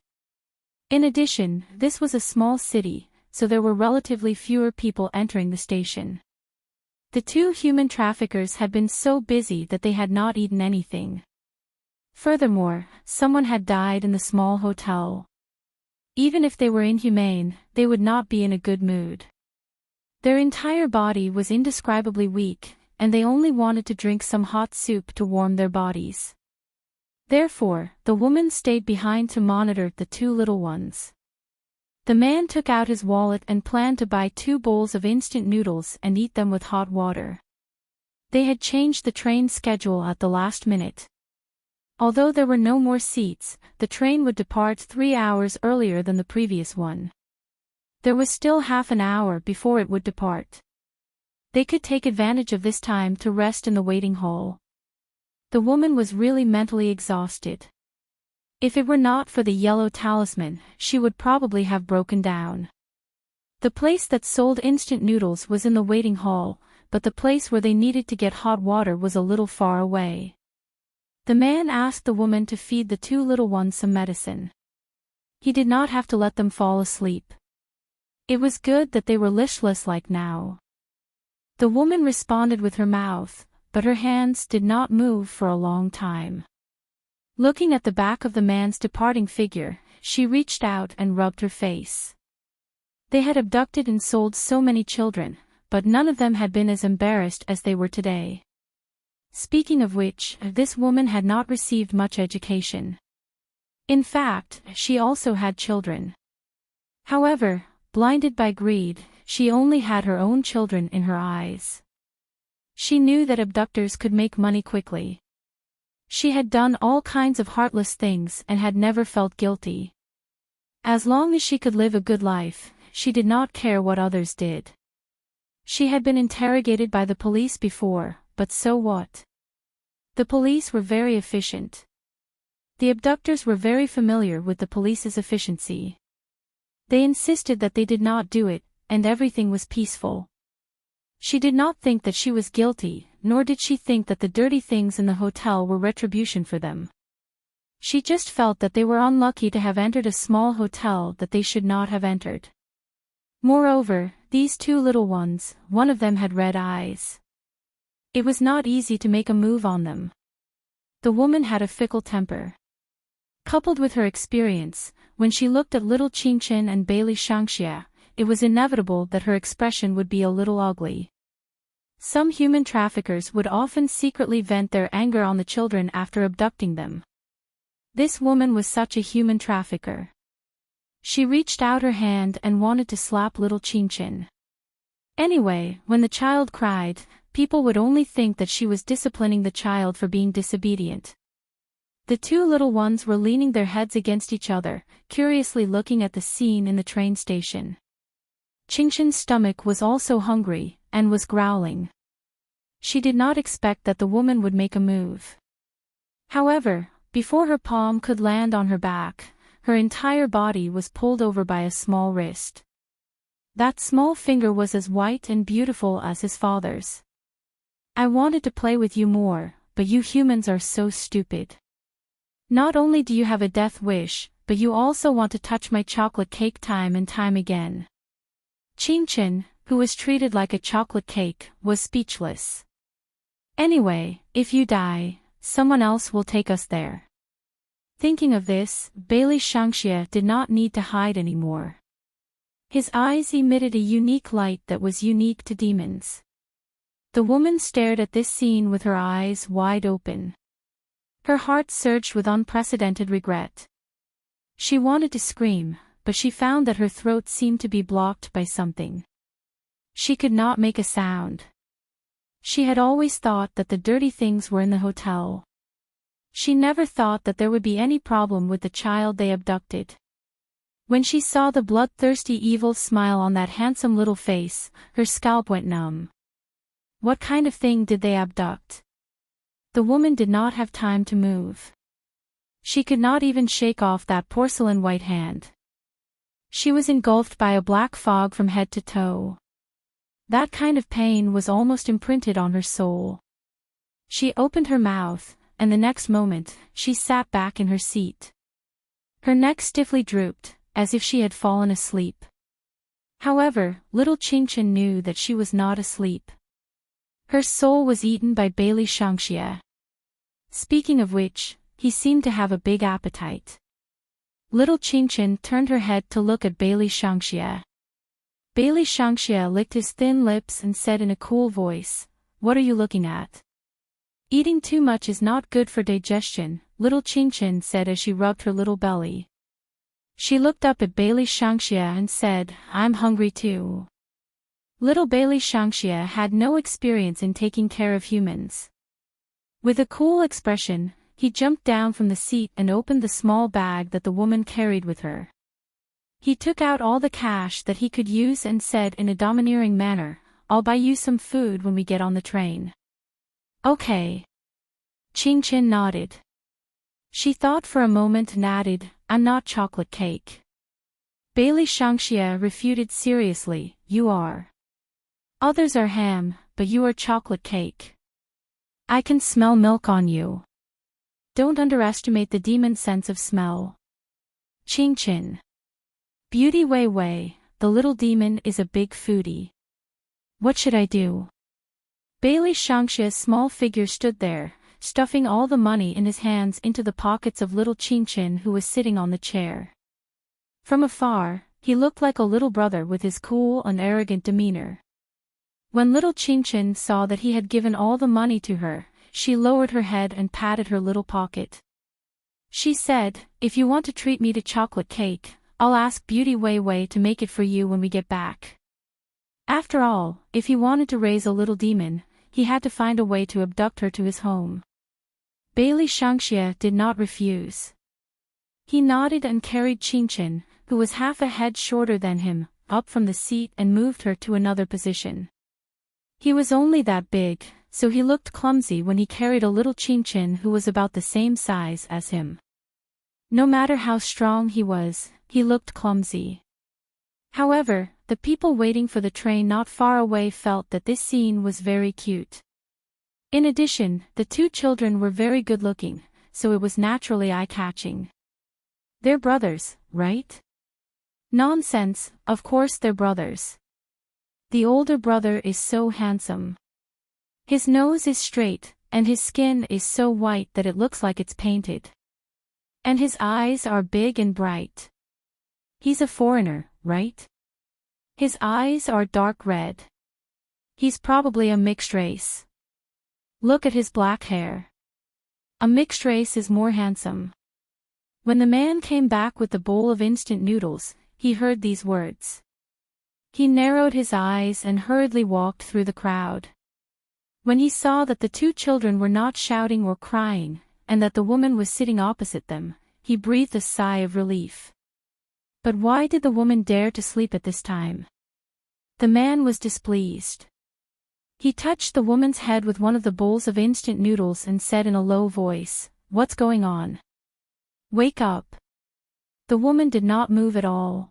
In addition, this was a small city, so there were relatively fewer people entering the station. The 2 human traffickers had been so busy that they had not eaten anything. Furthermore, someone had died in the small hotel. Even if they were inhumane, they would not be in a good mood. Their entire body was indescribably weak, and they only wanted to drink some hot soup to warm their bodies. Therefore, the woman stayed behind to monitor the 2 little ones. The man took out his wallet and planned to buy 2 bowls of instant noodles and eat them with hot water. They had changed the train schedule at the last minute. Although there were no more seats, the train would depart 3 hours earlier than the previous one. There was still half an hour before it would depart. They could take advantage of this time to rest in the waiting hall. The woman was really mentally exhausted. If it were not for the yellow talisman, she would probably have broken down. The place that sold instant noodles was in the waiting hall, but the place where they needed to get hot water was a little far away. The man asked the woman to feed the 2 little ones some medicine. He did not have to let them fall asleep. It was good that they were listless like now. The woman responded with her mouth, but her hands did not move for a long time. Looking at the back of the man's departing figure, she reached out and rubbed her face. They had abducted and sold so many children, but none of them had been as embarrassed as they were today. Speaking of which, this woman had not received much education. In fact, she also had children. However, blinded by greed, she only had her own children in her eyes. She knew that abductors could make money quickly. She had done all kinds of heartless things and had never felt guilty. As long as she could live a good life, she did not care what others did. She had been interrogated by the police before, but so what? The police were very efficient. The abductors were very familiar with the police's efficiency. They insisted that they did not do it, and everything was peaceful. She did not think that she was guilty, nor did she think that the dirty things in the hotel were retribution for them. She just felt that they were unlucky to have entered a small hotel that they should not have entered. Moreover, these 2 little ones, one of them had red eyes. It was not easy to make a move on them. The woman had a fickle temper. Coupled with her experience, when she looked at little Qinchin and Bailey Shangxia, it was inevitable that her expression would be a little ugly. Some human traffickers would often secretly vent their anger on the children after abducting them. This woman was such a human trafficker. She reached out her hand and wanted to slap little Qinchin. Anyway, when the child cried, people would only think that she was disciplining the child for being disobedient. The 2 little ones were leaning their heads against each other, curiously looking at the scene in the train station. Qinchin's stomach was also hungry, and was growling. She did not expect that the woman would make a move. However, before her palm could land on her back, her entire body was pulled over by a small wrist. That small finger was as white and beautiful as his father's. I wanted to play with you more, but you humans are so stupid. Not only do you have a death wish, but you also want to touch my chocolate cake time and time again. Qinchin, who was treated like a chocolate cake, was speechless. Anyway, if you die, someone else will take us there. Thinking of this, Bailey Shangxia did not need to hide anymore. His eyes emitted a unique light that was unique to demons. The woman stared at this scene with her eyes wide open. Her heart surged with unprecedented regret. She wanted to scream, but she found that her throat seemed to be blocked by something. She could not make a sound. She had always thought that the dirty things were in the hotel. She never thought that there would be any problem with the child they abducted. When she saw the bloodthirsty evil smile on that handsome little face, her scalp went numb. What kind of thing did they abduct? The woman did not have time to move. She could not even shake off that porcelain white hand. She was engulfed by a black fog from head to toe. That kind of pain was almost imprinted on her soul. She opened her mouth, and the next moment, she sat back in her seat. Her neck stiffly drooped, as if she had fallen asleep. However, little Qinchin knew that she was not asleep. Her soul was eaten by Bailey Shangxia. Speaking of which, he seemed to have a big appetite. Little Qinchin turned her head to look at Bailey Shangxia. Bailey Shangxia licked his thin lips and said in a cool voice, "What are you looking at?" "Eating too much is not good for digestion," little Qinchin said as she rubbed her little belly. She looked up at Bailey Shangxia and said, "I'm hungry too." Little Bailey Shangxia had no experience in taking care of humans. With a cool expression, he jumped down from the seat and opened the small bag that the woman carried with her. He took out all the cash that he could use and said in a domineering manner, "I'll buy you some food when we get on the train." "Okay." Qingqin nodded. She thought for a moment and added, "I'm not chocolate cake." Bailey Shangxia refuted seriously, "You are. Others are ham, but you are chocolate cake. I can smell milk on you. Don't underestimate the demon sense of smell." Qingqin. Beauty Wei Wei, the little demon is a big foodie. What should I do? Bailey Shangxia's small figure stood there, stuffing all the money in his hands into the pockets of little Qingqin who was sitting on the chair. From afar, he looked like a little brother with his cool and arrogant demeanor. When little Qingqin saw that he had given all the money to her, she lowered her head and patted her little pocket. She said, "If you want to treat me to chocolate cake, I'll ask Beauty Wei Wei to make it for you when we get back." After all, if he wanted to raise a little demon, he had to find a way to abduct her to his home. Bailey Shangxia did not refuse. He nodded and carried Qingqin, who was half a head shorter than him, up from the seat and moved her to another position. He was only that big, so he looked clumsy when he carried a little Qingqin who was about the same size as him. No matter how strong he was, he looked clumsy. However, the people waiting for the train not far away felt that this scene was very cute. In addition, the two children were very good-looking, so it was naturally eye-catching. They're brothers, right? Nonsense, of course they're brothers. The older brother is so handsome. His nose is straight, and his skin is so white that it looks like it's painted. And his eyes are big and bright. He's a foreigner, right? His eyes are dark red. He's probably a mixed race. Look at his black hair. A mixed race is more handsome. When the man came back with the bowl of instant noodles, he heard these words. He narrowed his eyes and hurriedly walked through the crowd. When he saw that the two children were not shouting or crying, and that the woman was sitting opposite them, he breathed a sigh of relief. But why did the woman dare to sleep at this time? The man was displeased. He touched the woman's head with one of the bowls of instant noodles and said in a low voice, "What's going on? Wake up." The woman did not move at all.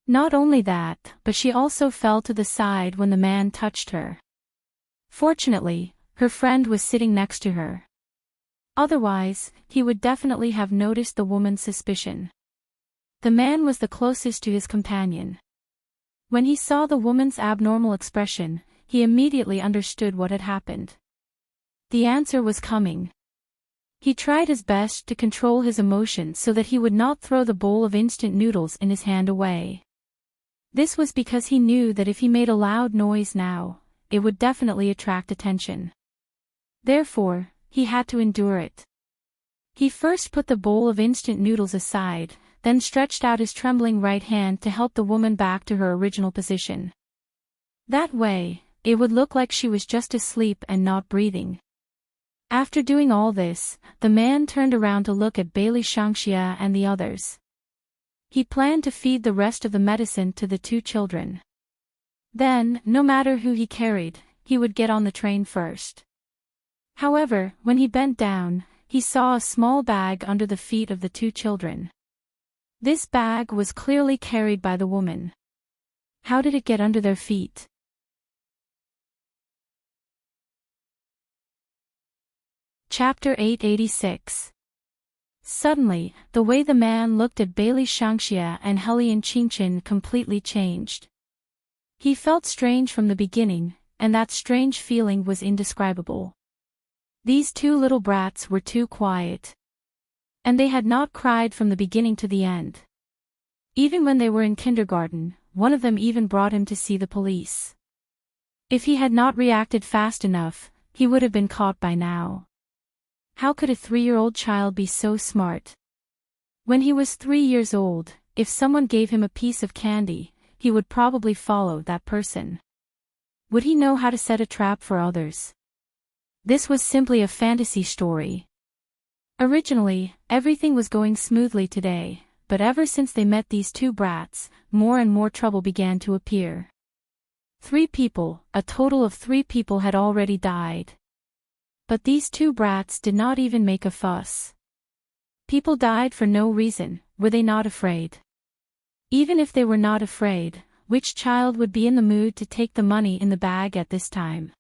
Not only that, but she also fell to the side when the man touched her. Fortunately, her friend was sitting next to her. Otherwise, he would definitely have noticed the woman's suspicion. The man was the closest to his companion. When he saw the woman's abnormal expression, he immediately understood what had happened. The answer was coming. He tried his best to control his emotions so that he would not throw the bowl of instant noodles in his hand away. This was because he knew that if he made a loud noise now, it would definitely attract attention. Therefore, he had to endure it. He first put the bowl of instant noodles aside, then stretched out his trembling right hand to help the woman back to her original position. That way, it would look like she was just asleep and not breathing. After doing all this, the man turned around to look at Bailey Shangxia and the others. He planned to feed the rest of the medicine to the two children. Then, no matter who he carried, he would get on the train first. However, when he bent down, he saw a small bag under the feet of the two children. This bag was clearly carried by the woman. How did it get under their feet? Chapter 886. Suddenly, the way the man looked at Bailey Shangxia and Hellion Qingqin completely changed. He felt strange from the beginning, and that strange feeling was indescribable. These two little brats were too quiet. And they had not cried from the beginning to the end. Even when they were in kindergarten, one of them even brought him to see the police. If he had not reacted fast enough, he would have been caught by now. How could a 3-year-old child be so smart? When he was 3 years old, if someone gave him a piece of candy, he would probably follow that person. Would he know how to set a trap for others? This was simply a fantasy story. Originally, everything was going smoothly today, but ever since they met these two brats, more and more trouble began to appear. 3 people, a total of 3 people had already died. But these 2 brats did not even make a fuss. People died for no reason, were they not afraid? Even if they were not afraid, which child would be in the mood to take the money in the bag at this time?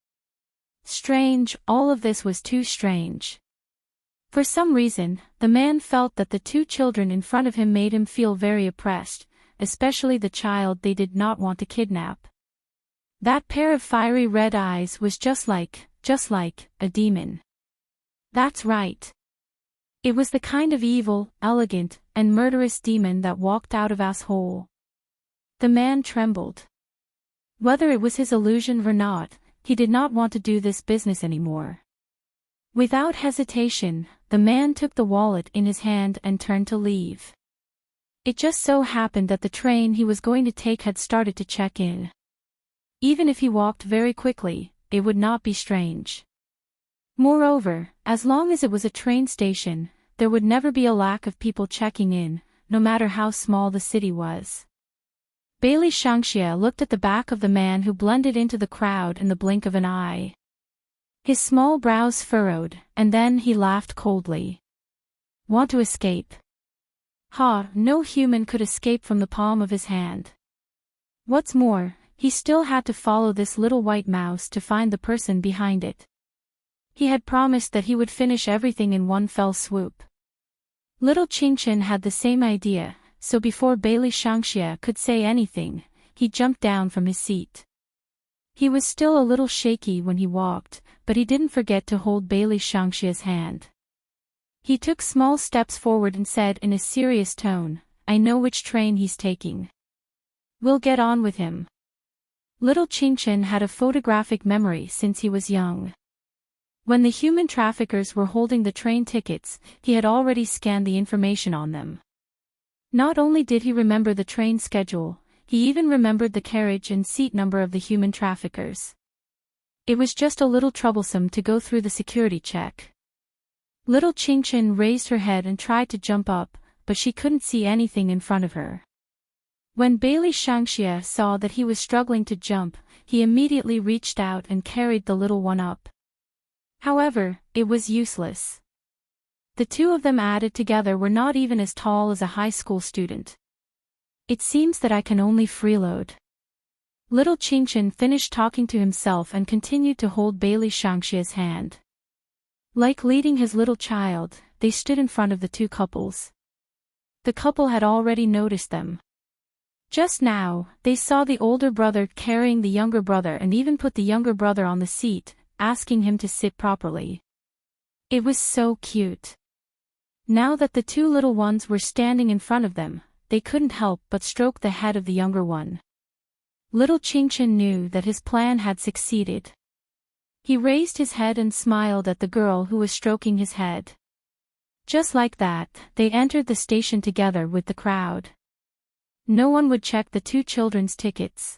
Strange, all of this was too strange. For some reason, the man felt that the 2 children in front of him made him feel very oppressed, especially the child they did not want to kidnap. That pair of fiery red eyes was just like a demon. That's right. It was the kind of evil, elegant, and murderous demon that walked out of asshole. The man trembled. Whether it was his illusion or not, he did not want to do this business anymore. Without hesitation, the man took the wallet in his hand and turned to leave. It just so happened that the train he was going to take had started to check in. Even if he walked very quickly, it would not be strange. Moreover, as long as it was a train station, there would never be a lack of people checking in, no matter how small the city was. Bailey Shangxia looked at the back of the man who blended into the crowd in the blink of an eye. His small brows furrowed, and then he laughed coldly. Want to escape? Ha, no human could escape from the palm of his hand. What's more, he still had to follow this little white mouse to find the person behind it. He had promised that he would finish everything in one fell swoop. Little Qingchen had the same idea, so before Bailey Shangxia could say anything, he jumped down from his seat. He was still a little shaky when he walked, but he didn't forget to hold Bailey Shangxia's hand. He took small steps forward and said in a serious tone, "I know which train he's taking. We'll get on with him." Little Qingchen had a photographic memory since he was young. When the human traffickers were holding the train tickets, he had already scanned the information on them. Not only did he remember the train schedule, he even remembered the carriage and seat number of the human traffickers. It was just a little troublesome to go through the security check. Little Qingchen raised her head and tried to jump up, but she couldn't see anything in front of her. When Bailey Shangxia saw that he was struggling to jump, he immediately reached out and carried the little one up. However, it was useless. The 2 of them added together were not even as tall as a high school student. It seems that I can only freeload. Little Qingchen finished talking to himself and continued to hold Bailey Shangxia's hand. Like leading his little child, they stood in front of the 2 couples. The couple had already noticed them. Just now, they saw the older brother carrying the younger brother and even put the younger brother on the seat, asking him to sit properly. It was so cute. Now that the 2 little ones were standing in front of them, they couldn't help but stroke the head of the younger one. Little Qingchen knew that his plan had succeeded. He raised his head and smiled at the girl who was stroking his head. Just like that, they entered the station together with the crowd. No one would check the 2 children's tickets.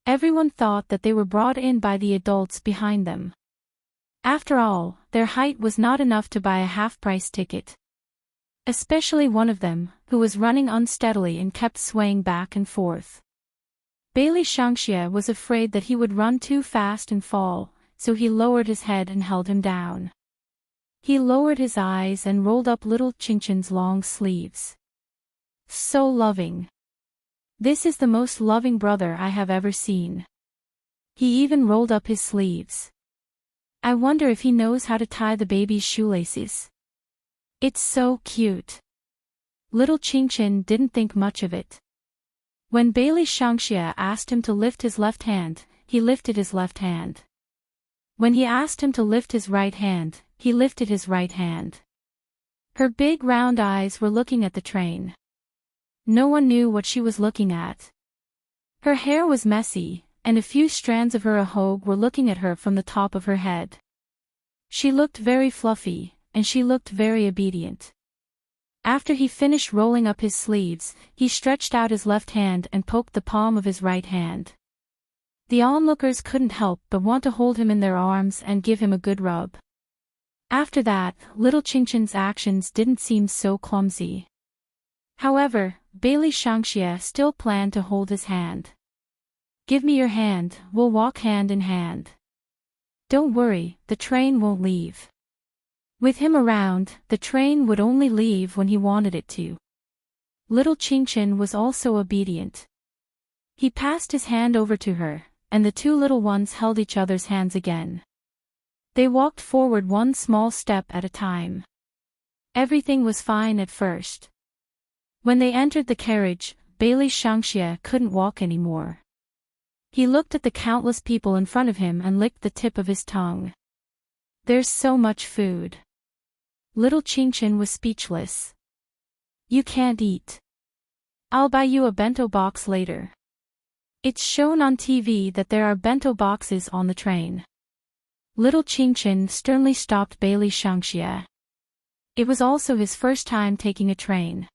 Everyone thought that they were brought in by the adults behind them. After all, their height was not enough to buy a half-price ticket. Especially one of them, who was running unsteadily and kept swaying back and forth. Bailey Shangxia was afraid that he would run too fast and fall, so he lowered his head and held him down. He lowered his eyes and rolled up little Qingchen's long sleeves. So loving. This is the most loving brother I have ever seen. He even rolled up his sleeves. I wonder if he knows how to tie the baby's shoelaces. It's so cute. Little Qingchen didn't think much of it. When Bailey Shangxia asked him to lift his left hand, he lifted his left hand. When he asked him to lift his right hand, he lifted his right hand. Her big round eyes were looking at the train. No one knew what she was looking at. Her hair was messy, and a few strands of her ahogue were looking at her from the top of her head. She looked very fluffy, and she looked very obedient. After he finished rolling up his sleeves, he stretched out his left hand and poked the palm of his right hand. The onlookers couldn't help but want to hold him in their arms and give him a good rub. After that, little Qingshan's actions didn't seem so clumsy. However, Bailey Shangxia still planned to hold his hand. "Give me your hand, we'll walk hand in hand. Don't worry, the train won't leave." With him around, the train would only leave when he wanted it to. Little Qingshan was also obedient. He passed his hand over to her, and the two little ones held each other's hands again. They walked forward one small step at a time. Everything was fine at first. When they entered the carriage, Bailey Shangxia couldn't walk anymore. He looked at the countless people in front of him and licked the tip of his tongue. There's so much food. Little Qingshan was speechless. "You can't eat. I'll buy you a bento box later." It's shown on TV that there are bento boxes on the train. Little Qingshan sternly stopped Bailey Shangxia. It was also his first time taking a train.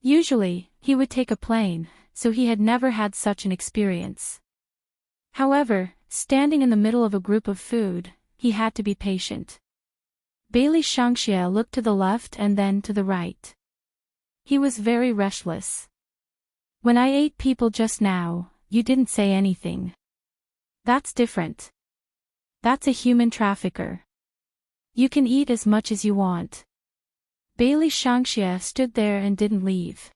Usually, he would take a plane, so he had never had such an experience. However, standing in the middle of a group of food, he had to be patient. Bailey Shangxia looked to the left and then to the right. He was very restless. "When I ate people just now, you didn't say anything. That's different. That's a human trafficker. You can eat as much as you want." Bailey Shangxia stood there and didn't leave.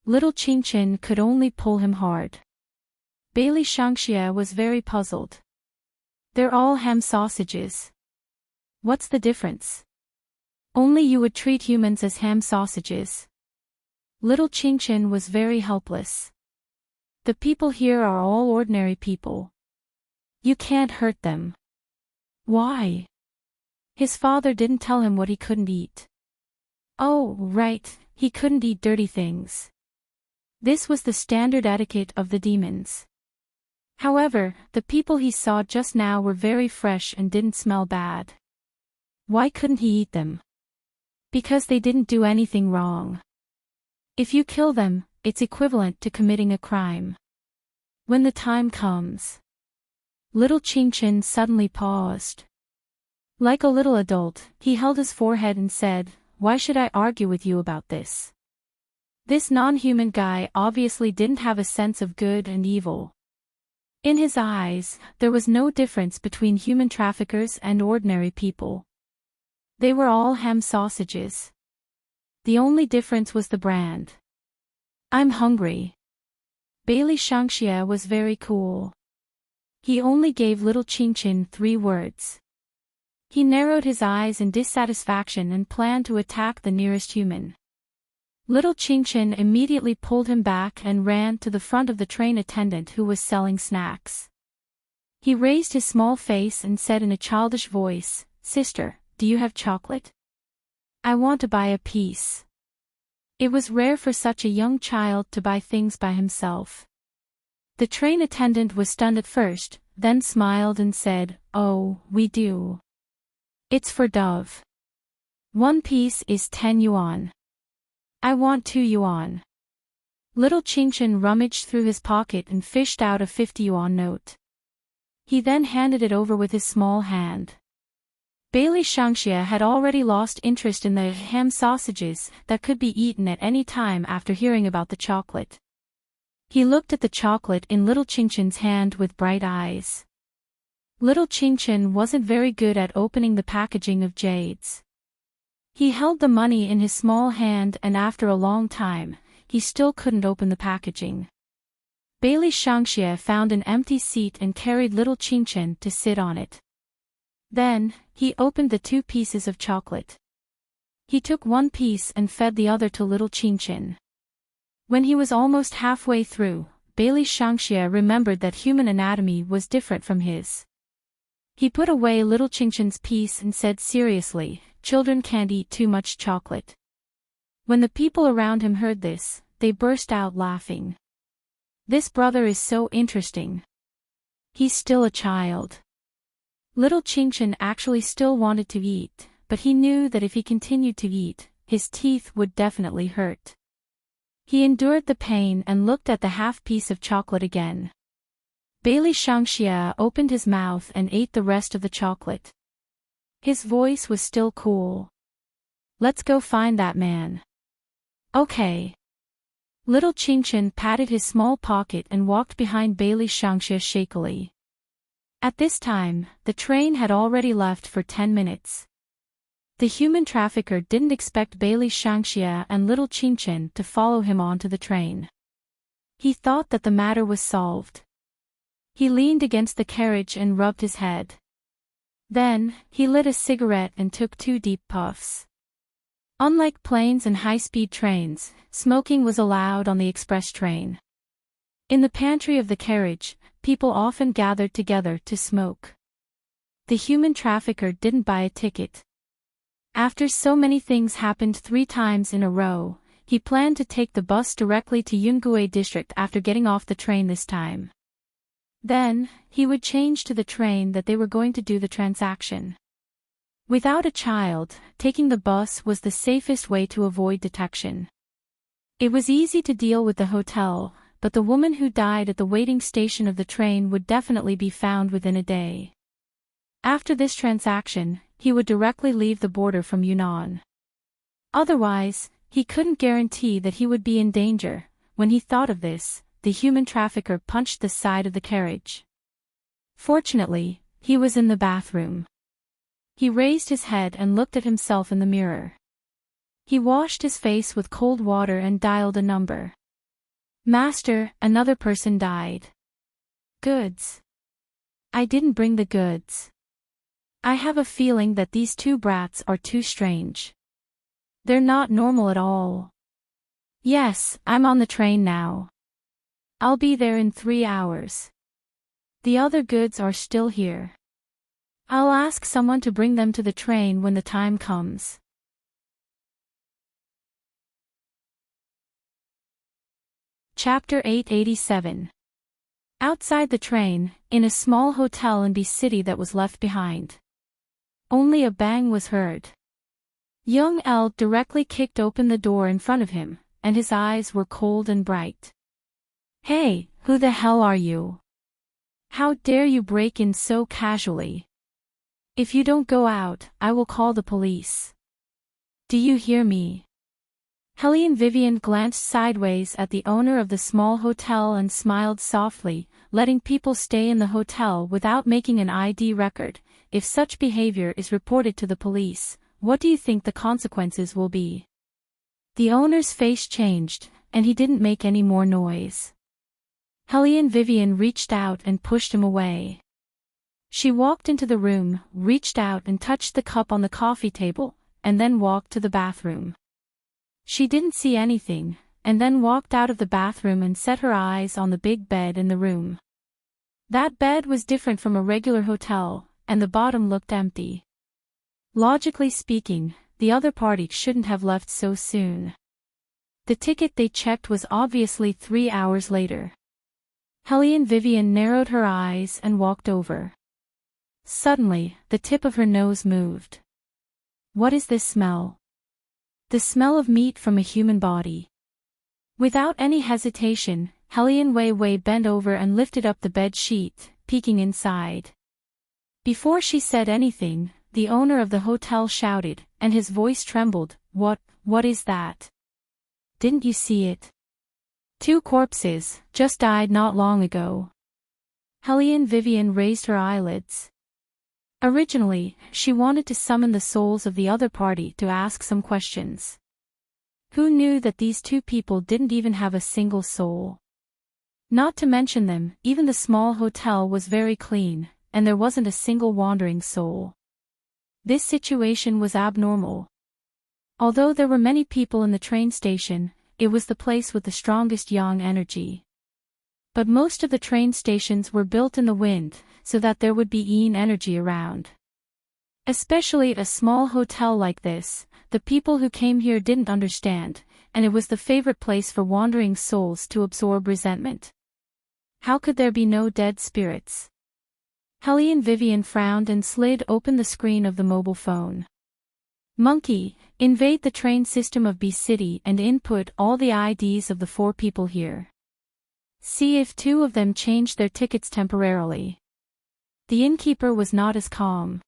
Little Qingshan could only pull him hard. Bailey Shangxia was very puzzled. "They're all ham sausages. What's the difference? Only you would treat humans as ham sausages." Little Qingshan was very helpless. "The people here are all ordinary people. You can't hurt them." "Why?" His father didn't tell him what he couldn't eat. Oh, right, he couldn't eat dirty things. This was the standard etiquette of the demons. However, the people he saw just now were very fresh and didn't smell bad. Why couldn't he eat them? Because they didn't do anything wrong. If you kill them, it's equivalent to committing a crime. When the time comes. Little Qingshan suddenly paused. Like a little adult, he held his forehead and said, "Why should I argue with you about this?" This non-human guy obviously didn't have a sense of good and evil. In his eyes, there was no difference between human traffickers and ordinary people. They were all ham sausages. The only difference was the brand. "I'm hungry." Bailey Shangxia was very cool. He only gave little Qingshan 3 words. He narrowed his eyes in dissatisfaction and planned to attack the nearest human. Little Qingshan immediately pulled him back and ran to the front of the train attendant who was selling snacks. He raised his small face and said in a childish voice, "Sister, do you have chocolate? I want to buy a piece." It was rare for such a young child to buy things by himself. The train attendant was stunned at first, then smiled and said, "Oh, we do. It's for Dove. 1 piece is 10 yuan. I want 2 yuan. Little Qingshan rummaged through his pocket and fished out a 50 yuan note. He then handed it over with his small hand. Bailey Shangxia had already lost interest in the ham sausages that could be eaten at any time after hearing about the chocolate. He looked at the chocolate in Little Qingshan's hand with bright eyes. Little Qingshan wasn't very good at opening the packaging of jades. He held the money in his small hand and after a long time, he still couldn't open the packaging. Bailey Shangxia found an empty seat and carried Little Qingshan to sit on it. Then, he opened the 2 pieces of chocolate. He took 1 piece and fed the other to Little Qingshan. When he was almost halfway through, Bailey Shangxia remembered that human anatomy was different from his. He put away Little Qingshan's piece and said seriously, "Children can't eat too much chocolate." When the people around him heard this, they burst out laughing. This brother is so interesting. He's still a child. Little Qingshan actually still wanted to eat, but he knew that if he continued to eat, his teeth would definitely hurt. He endured the pain and looked at the half piece of chocolate again. Bailey Shangxia opened his mouth and ate the rest of the chocolate. His voice was still cool. Let's go find that man. Okay. Little Qingchen patted his small pocket and walked behind Bailey Shangxia shakily. At this time, the train had already left for 10 minutes. The human trafficker didn't expect Bailey Shangxia and Little Qingchen to follow him onto the train. He thought that the matter was solved. He leaned against the carriage and rubbed his head. Then, he lit a cigarette and took 2 deep puffs. Unlike planes and high-speed trains, smoking was allowed on the express train. In the pantry of the carriage, people often gathered together to smoke. The human trafficker didn't buy a ticket. After so many things happened 3 times in a row, he planned to take the bus directly to Yungue district after getting off the train this time. Then, he would change to the train that they were going to do the transaction. Without a child, taking the bus was the safest way to avoid detection. It was easy to deal with the hotel, but the woman who died at the waiting station of the train would definitely be found within a day. After this transaction, he would directly leave the border from Yunnan. Otherwise, he couldn't guarantee that he would be in danger. When he thought of this, the human trafficker punched the side of the carriage. Fortunately, he was in the bathroom. He raised his head and looked at himself in the mirror. He washed his face with cold water and dialed a number. Master, another person died. Goods. I didn't bring the goods. I have a feeling that these 2 brats are too strange. They're not normal at all. Yes, I'm on the train now. I'll be there in 3 hours. The other goods are still here. I'll ask someone to bring them to the train when the time comes. Chapter 887. Outside the train, in a small hotel in B City that was left behind. Only a bang was heard. Young L directly kicked open the door in front of him, and his eyes were cold and bright. Hey, who the hell are you? How dare you break in so casually? If you don't go out, I will call the police. Do you hear me? Helene Vivian glanced sideways at the owner of the small hotel and smiled softly, letting people stay in the hotel without making an ID record. If such behavior is reported to the police, what do you think the consequences will be? The owner's face changed, and he didn't make any more noise. Helene Vivian reached out and pushed him away. She walked into the room, reached out and touched the cup on the coffee table, and then walked to the bathroom. She didn't see anything, and then walked out of the bathroom and set her eyes on the big bed in the room. That bed was different from a regular hotel, and the bottom looked empty. Logically speaking, the other party shouldn't have left so soon. The ticket they checked was obviously 3 hours later. Helene Vivian narrowed her eyes and walked over. Suddenly, the tip of her nose moved. What is this smell? The smell of meat from a human body. Without any hesitation, Helene Wei bent over and lifted up the bed sheet, peeking inside. Before she said anything, the owner of the hotel shouted, and his voice trembled, What is that? Didn't you see it? 2 corpses, just died not long ago. Helene Vivian raised her eyelids. Originally, she wanted to summon the souls of the other party to ask some questions. Who knew that these 2 people didn't even have a single soul? Not to mention them, even the small hotel was very clean, and there wasn't a single wandering soul. This situation was abnormal. Although there were many people in the train station, it was the place with the strongest yang energy. But most of the train stations were built in the wind, so that there would be yin energy around. Especially at a small hotel like this, the people who came here didn't understand, and it was the favorite place for wandering souls to absorb resentment. How could there be no dead spirits? Helene Vivian frowned and slid open the screen of the mobile phone. Monkey, invade the train system of B City and input all the IDs of the 4 people here. See if two of them changed their tickets temporarily. The innkeeper was not as calm.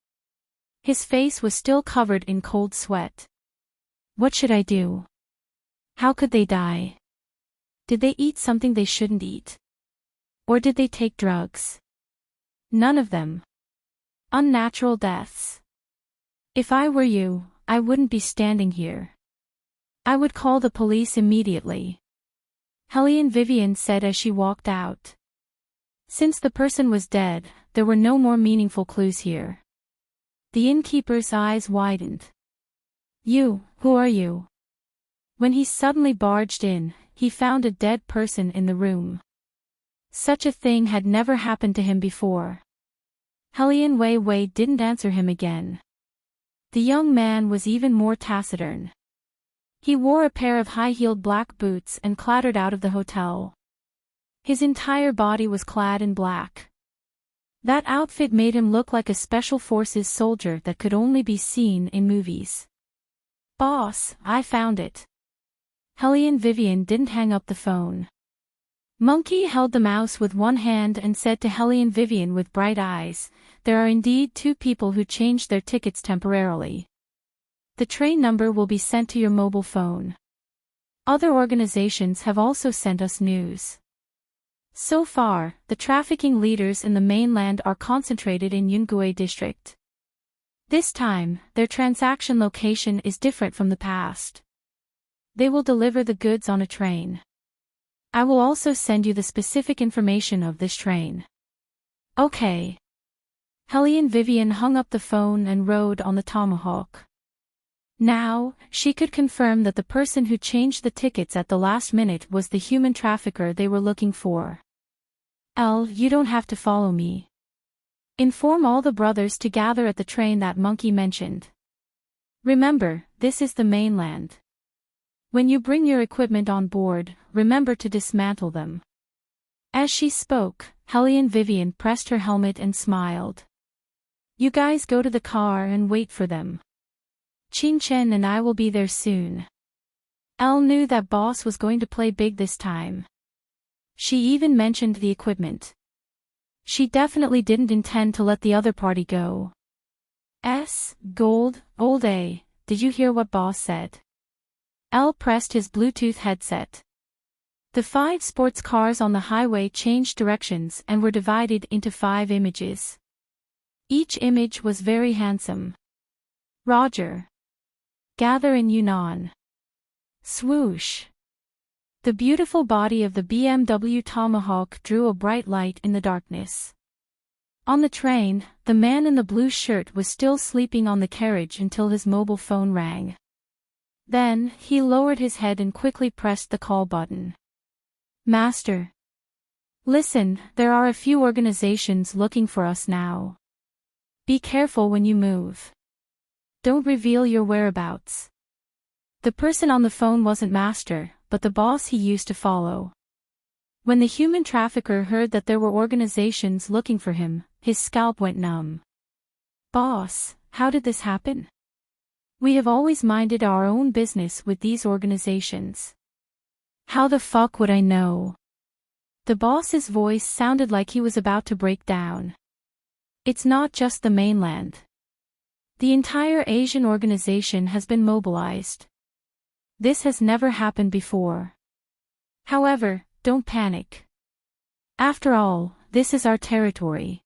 His face was still covered in cold sweat. What should I do? How could they die? Did they eat something they shouldn't eat? Or did they take drugs? None of them. Unnatural deaths. If I were you, I wouldn't be standing here. I would call the police immediately. Helene Vivian said as she walked out. Since the person was dead, there were no more meaningful clues here. The innkeeper's eyes widened. You, who are you? When he suddenly barged in, he found a dead person in the room. Such a thing had never happened to him before. Helene Wei didn't answer him again. The young man was even more taciturn. He wore a pair of high-heeled black boots and clattered out of the hotel. His entire body was clad in black. That outfit made him look like a special forces soldier that could only be seen in movies. Boss, I found it. Helene Vivian didn't hang up the phone. Monkey held the mouse with one hand and said to Helene Vivian with bright eyes, there are indeed two people who changed their tickets temporarily. The train number will be sent to your mobile phone. Other organizations have also sent us news. So far, the trafficking leaders in the mainland are concentrated in Yungue district. This time, their transaction location is different from the past. They will deliver the goods on a train. I will also send you the specific information of this train. Okay. Helene Vivian hung up the phone and rode on the Tomahawk. Now, she could confirm that the person who changed the tickets at the last minute was the human trafficker they were looking for. You don't have to follow me. Inform all the brothers to gather at the train that Monkey mentioned. Remember, this is the mainland. When you bring your equipment on board, remember to dismantle them. As she spoke, Helene Vivian pressed her helmet and smiled. You guys go to the car and wait for them. Qin Chen and I will be there soon. Elle knew that Boss was going to play big this time. She even mentioned the equipment. She definitely didn't intend to let the other party go. Gold, old A, did you hear what Boss said? Elle pressed his Bluetooth headset. The 5 sports cars on the highway changed directions and were divided into 5 images. Each image was very handsome. Roger. Gather in Yunnan. Swoosh. The beautiful body of the BMW Tomahawk drew a bright light in the darkness. On the train, the man in the blue shirt was still sleeping on the carriage until his mobile phone rang. Then, he lowered his head and quickly pressed the call button. Master. Listen, there are a few organizations looking for us now. Be careful when you move. Don't reveal your whereabouts. The person on the phone wasn't Master, but the boss he used to follow. When the human trafficker heard that there were organizations looking for him, his scalp went numb. Boss, how did this happen? We have always minded our own business with these organizations. How the fuck would I know? The boss's voice sounded like he was about to break down. It's not just the mainland. The entire Asian organization has been mobilized. This has never happened before. However, don't panic. After all, this is our territory.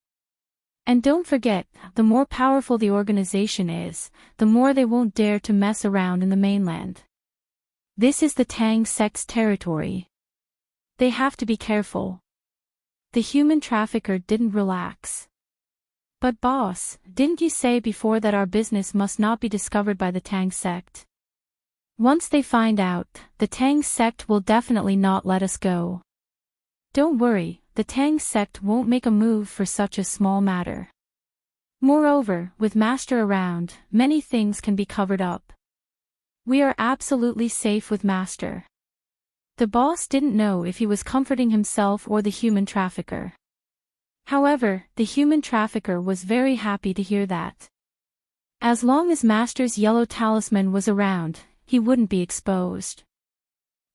And don't forget, the more powerful the organization is, the more they won't dare to mess around in the mainland. This is the Tang sect's territory. They have to be careful. The human trafficker didn't relax. But boss, didn't you say before that our business must not be discovered by the Tang sect? Once they find out, the Tang sect will definitely not let us go. Don't worry, the Tang sect won't make a move for such a small matter. Moreover, with Master around, many things can be covered up. We are absolutely safe with Master. The boss didn't know if he was comforting himself or the human trafficker. However, the human trafficker was very happy to hear that. As long as Master's yellow talisman was around, he wouldn't be exposed.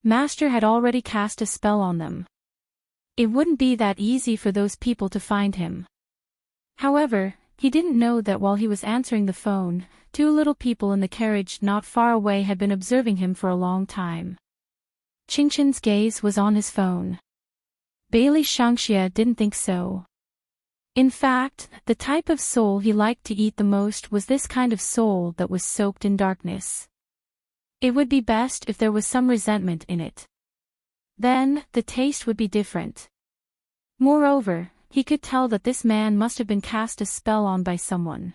Master had already cast a spell on them. It wouldn't be that easy for those people to find him. However, he didn't know that while he was answering the phone, two little people in the carriage not far away had been observing him for a long time. Qingshan's gaze was on his phone. Bailey Shangxia didn't think so. In fact, the type of soul he liked to eat the most was this kind of soul that was soaked in darkness. It would be best if there was some resentment in it. Then, the taste would be different. Moreover, he could tell that this man must have been cast a spell on by someone.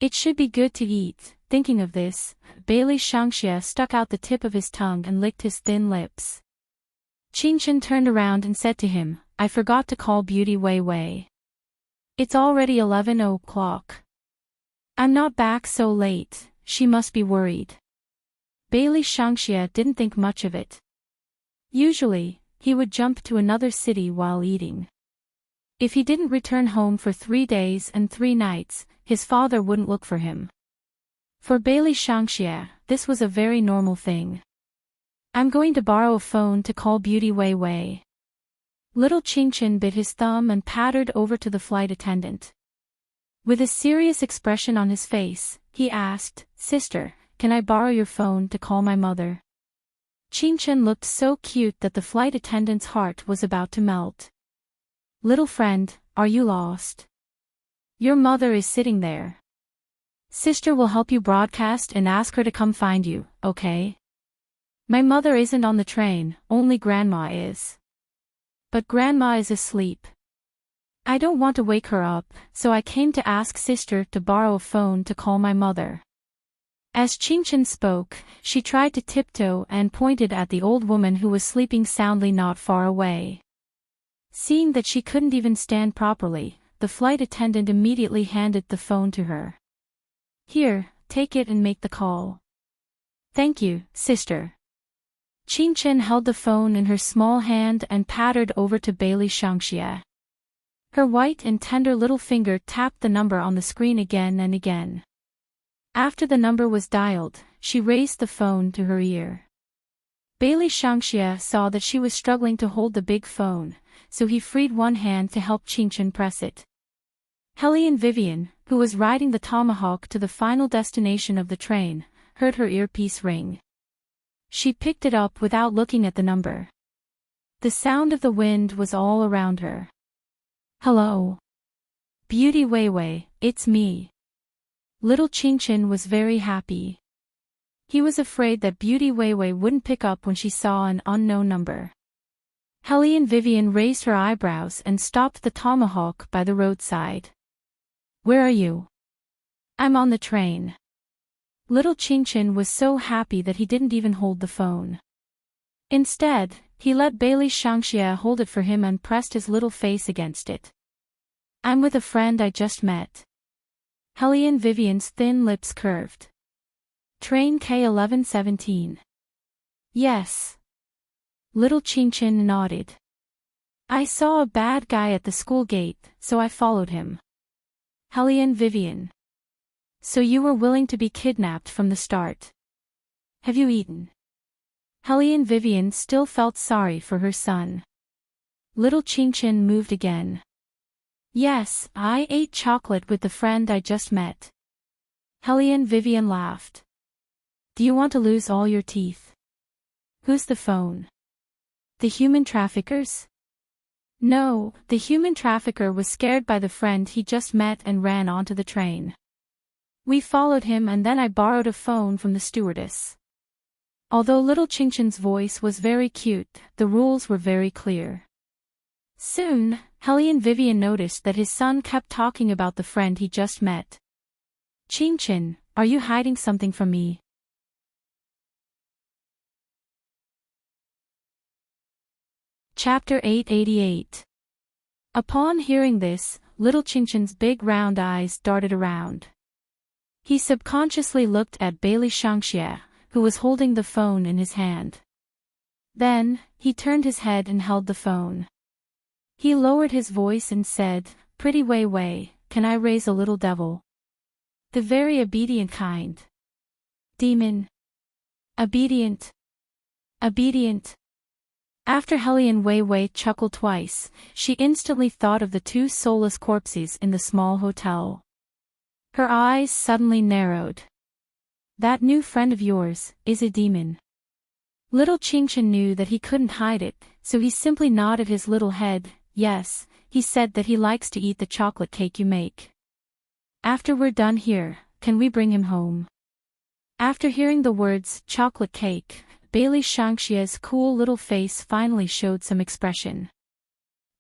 It should be good to eat. Thinking of this, Bailey Shangxia stuck out the tip of his tongue and licked his thin lips. Qingshan turned around and said to him, "I forgot to call Beauty Wei Wei. It's already 11 o'clock. I'm not back so late, she must be worried." Bailey Shangxia didn't think much of it. Usually, he would jump to another city while eating. If he didn't return home for 3 days and 3 nights, his father wouldn't look for him. For Bailey Shangxia, this was a very normal thing. "I'm going to borrow a phone to call Beauty Wei Wei." Little Qingshan bit his thumb and pattered over to the flight attendant. With a serious expression on his face, he asked, "Sister, can I borrow your phone to call my mother?" Qingshan looked so cute that the flight attendant's heart was about to melt. "Little friend, are you lost? Your mother is sitting there. Sister will help you broadcast and ask her to come find you, okay? My mother isn't on the train, only Grandma is. But Grandma is asleep. I don't want to wake her up, so I came to ask Sister to borrow a phone to call my mother." As Qingshan spoke, she tried to tiptoe and pointed at the old woman who was sleeping soundly not far away. Seeing that she couldn't even stand properly, the flight attendant immediately handed the phone to her. "Here, take it and make the call." "Thank you, sister." Qingshan held the phone in her small hand and pattered over to Bailey Shangxia. Her white and tender little finger tapped the number on the screen again and again. After the number was dialed, she raised the phone to her ear. Bailey Shangxia saw that she was struggling to hold the big phone, so he freed one hand to help Qingshan press it. Hellion Vivian, who was riding the tomahawk to the final destination of the train, heard her earpiece ring. She picked it up without looking at the number. The sound of the wind was all around her. "Hello. Beauty Wei Wei, it's me." Little Qingshan was very happy. He was afraid that Beauty Wei Wei wouldn't pick up when she saw an unknown number. Hellion Vivian raised her eyebrows and stopped the tomahawk by the roadside. "Where are you?" "I'm on the train." Little Qingshan was so happy that he didn't even hold the phone. Instead, he let Bailey Shangxia hold it for him and pressed his little face against it. "I'm with a friend I just met." Hellion Vivian's thin lips curved. "Train K1117. "Yes." Little Qingshan nodded. "I saw a bad guy at the school gate, so I followed him." Hellion Vivian. "So you were willing to be kidnapped from the start. Have you eaten?" Hellion Vivian still felt sorry for her son. Little Qingshan moved again. "Yes, I ate chocolate with the friend I just met." Hellion Vivian laughed. "Do you want to lose all your teeth?" "Who's the phone? The human traffickers?" No, the human trafficker was scared by the friend he just met and ran onto the train. "We followed him and then I borrowed a phone from the stewardess." Although little Qingshan's voice was very cute, the rules were very clear. Soon, Hellion Vivian noticed that his son kept talking about the friend he just met. "Qingshan, are you hiding something from me?" Chapter 888. Upon hearing this, little Qingshan's big round eyes darted around. He subconsciously looked at Bailey Shangxia, who was holding the phone in his hand. Then, he turned his head and held the phone. He lowered his voice and said, "Pretty Wei Wei, can I raise a little devil? The very obedient kind." "Demon. Obedient. Obedient. After Helian Wei Wei chuckled twice, she instantly thought of the two soulless corpses in the small hotel. Her eyes suddenly narrowed. That new friend of yours is a demon. Little Qingchen knew that he couldn't hide it, so he simply nodded his little head. Yes, he said that he likes to eat the chocolate cake you make. After we're done here, can we bring him home? After hearing the words chocolate cake, Bailey Shangxia's cool little face finally showed some expression.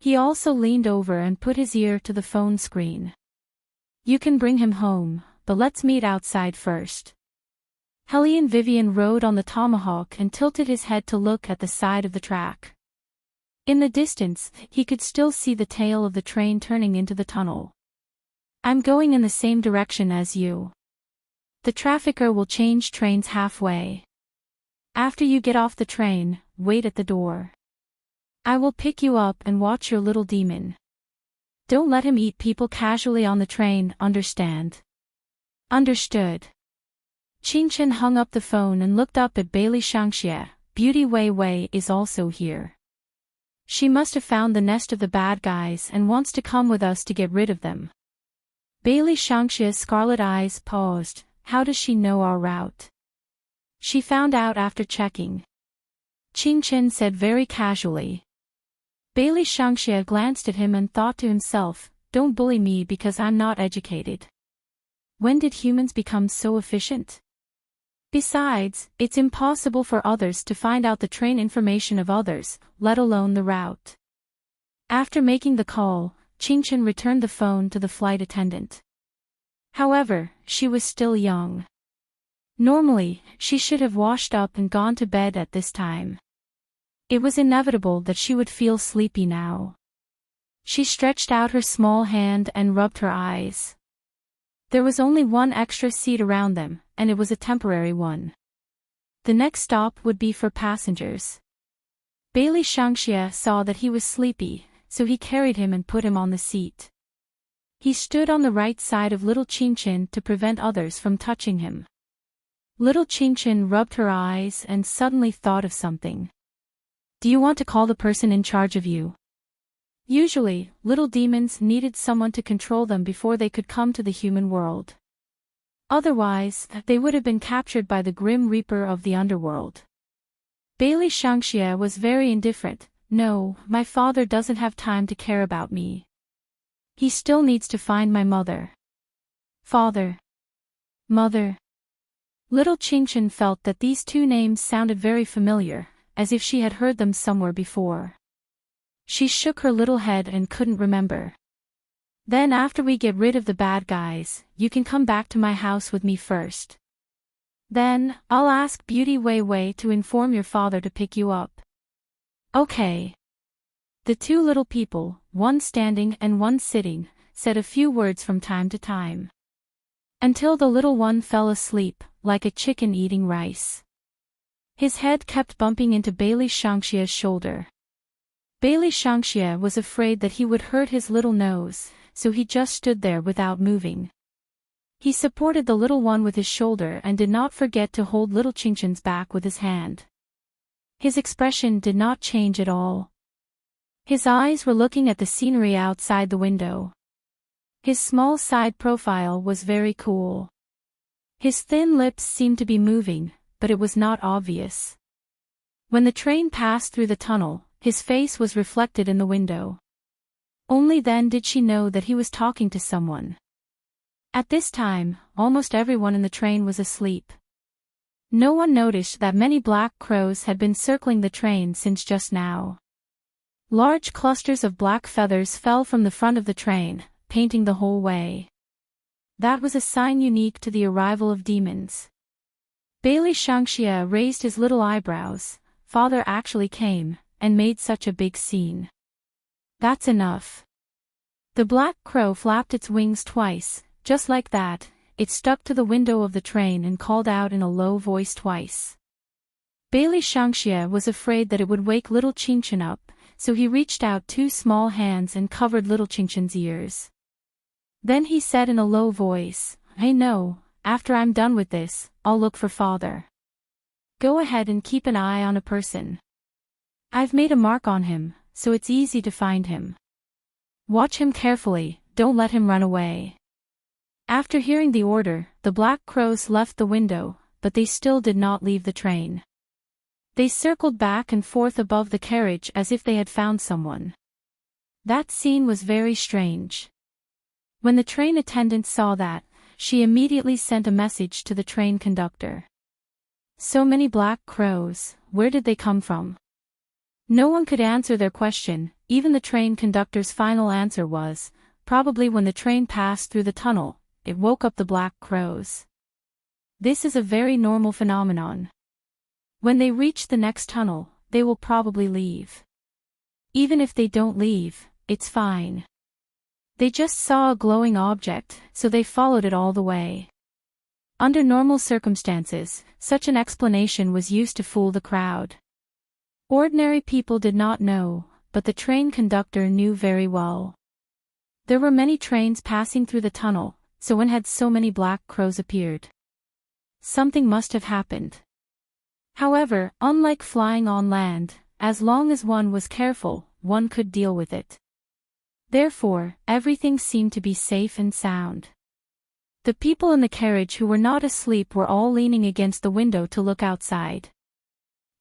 He also leaned over and put his ear to the phone screen. You can bring him home, but let's meet outside first. Helian Vivian rode on the tomahawk and tilted his head to look at the side of the track. In the distance, he could still see the tail of the train turning into the tunnel. I'm going in the same direction as you. The trafficker will change trains halfway. After you get off the train, wait at the door. I will pick you up and watch your little demon. Don't let him eat people casually on the train, understand? Understood. Qingchen hung up the phone and looked up at Bailey Shangxia. Beauty Wei Wei is also here. She must have found the nest of the bad guys and wants to come with us to get rid of them. Bailey Shangxia's scarlet eyes paused. How does she know our route? She found out after checking. Qingchen said very casually. Bailey Shangxia glanced at him and thought to himself, don't bully me because I'm not educated. When did humans become so efficient? Besides, it's impossible for others to find out the train information of others, let alone the route. After making the call, Qingchen returned the phone to the flight attendant. However, she was still young. Normally, she should have washed up and gone to bed at this time. It was inevitable that she would feel sleepy now. She stretched out her small hand and rubbed her eyes. There was only one extra seat around them, and it was a temporary one. The next stop would be for passengers. Bailey Shangxia saw that he was sleepy, so he carried him and put him on the seat. He stood on the right side of little Qingchen to prevent others from touching him. Little Qingchen rubbed her eyes and suddenly thought of something. Do you want to call the person in charge of you? Usually, little demons needed someone to control them before they could come to the human world. Otherwise, they would have been captured by the Grim Reaper of the underworld. Bailey Shangxia was very indifferent. No, my father doesn't have time to care about me. He still needs to find my mother. Father. Mother. Little Qingchen felt that these two names sounded very familiar, as if she had heard them somewhere before. She shook her little head and couldn't remember. Then after we get rid of the bad guys, you can come back to my house with me first. Then, I'll ask Beauty Wei Wei to inform your father to pick you up. Okay. The two little people, one standing and one sitting, said a few words from time to time. Until the little one fell asleep, like a chicken eating rice. His head kept bumping into Bailey Shangxia's shoulder. Bailey Shangxia was afraid that he would hurt his little nose, so he just stood there without moving. He supported the little one with his shoulder and did not forget to hold little Qingchen's back with his hand. His expression did not change at all. His eyes were looking at the scenery outside the window. His small side profile was very cool. His thin lips seemed to be moving, but it was not obvious. When the train passed through the tunnel, his face was reflected in the window. Only then did she know that he was talking to someone. At this time, almost everyone in the train was asleep. No one noticed that many black crows had been circling the train since just now. Large clusters of black feathers fell from the front of the train, painting the whole way. That was a sign unique to the arrival of demons. Bailey Shangxia raised his little eyebrows. Father actually came, and made such a big scene. That's enough. The black crow flapped its wings twice, just like that. It stuck to the window of the train and called out in a low voice twice. Bailey Shangxia was afraid that it would wake little Qingchen up, so he reached out two small hands and covered little Qingchen's ears. Then he said in a low voice, "Hey no, after I'm done with this, I'll look for father. Go ahead and keep an eye on a person." I've made a mark on him, so it's easy to find him. Watch him carefully, don't let him run away." After hearing the order, the black crows left the window, but they still did not leave the train. They circled back and forth above the carriage as if they had found someone. That scene was very strange. When the train attendant saw that, she immediately sent a message to the train conductor. So many black crows, where did they come from? No one could answer their question. Even the train conductor's final answer was, probably when the train passed through the tunnel, it woke up the black crows. This is a very normal phenomenon. When they reach the next tunnel, they will probably leave. Even if they don't leave, it's fine. They just saw a glowing object, so they followed it all the way. Under normal circumstances, such an explanation was used to fool the crowd. Ordinary people did not know, but the train conductor knew very well. There were many trains passing through the tunnel, so when had so many black crows appeared? Something must have happened. However, unlike flying on land, as long as one was careful, one could deal with it. Therefore, everything seemed to be safe and sound. The people in the carriage who were not asleep were all leaning against the window to look outside.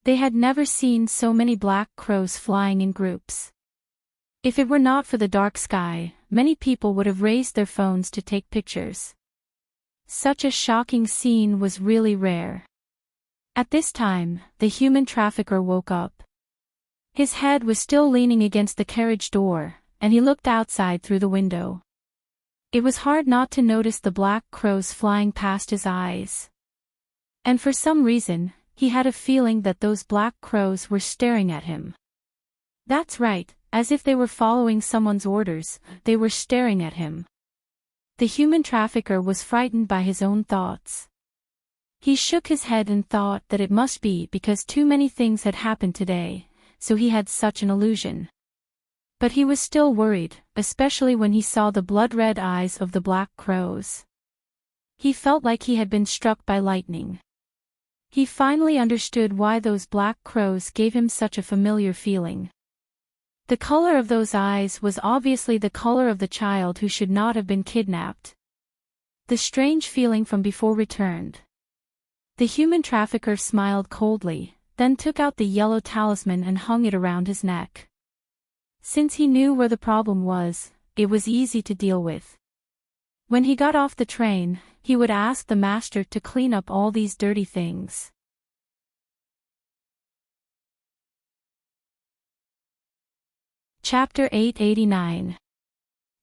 They had never seen so many black crows flying in groups. If it were not for the dark sky, many people would have raised their phones to take pictures. Such a shocking scene was really rare. At this time, the human trafficker woke up. His head was still leaning against the carriage door, and he looked outside through the window. It was hard not to notice the black crows flying past his eyes. And for some reason, he had a feeling that those black crows were staring at him. That's right, as if they were following someone's orders, they were staring at him. The human trafficker was frightened by his own thoughts. He shook his head and thought that it must be because too many things had happened today, so he had such an illusion. But he was still worried, especially when he saw the blood-red eyes of the black crows. He felt like he had been struck by lightning. He finally understood why those black crows gave him such a familiar feeling. The color of those eyes was obviously the color of the child who should not have been kidnapped. The strange feeling from before returned. The human trafficker smiled coldly, then took out the yellow talisman and hung it around his neck. Since he knew where the problem was, it was easy to deal with. When he got off the train, he would ask the master to clean up all these dirty things. Chapter 889.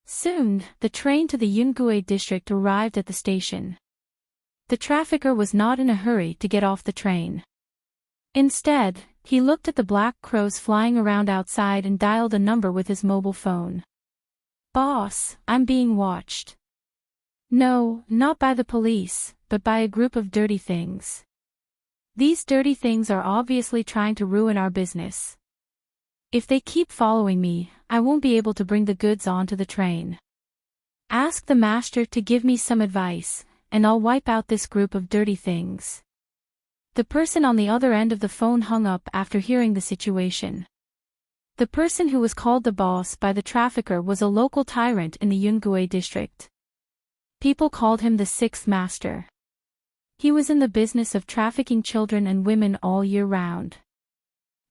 Soon, the train to the Yungue district arrived at the station. The trafficker was not in a hurry to get off the train. Instead, he looked at the black crows flying around outside and dialed a number with his mobile phone. "Boss, I'm being watched." No, not by the police, but by a group of dirty things. These dirty things are obviously trying to ruin our business. If they keep following me, I won't be able to bring the goods onto the train. Ask the master to give me some advice, and I'll wipe out this group of dirty things. The person on the other end of the phone hung up after hearing the situation. The person who was called the boss by the trafficker was a local tyrant in the Yungue district. People called him the Sixth Master. He was in the business of trafficking children and women all year round.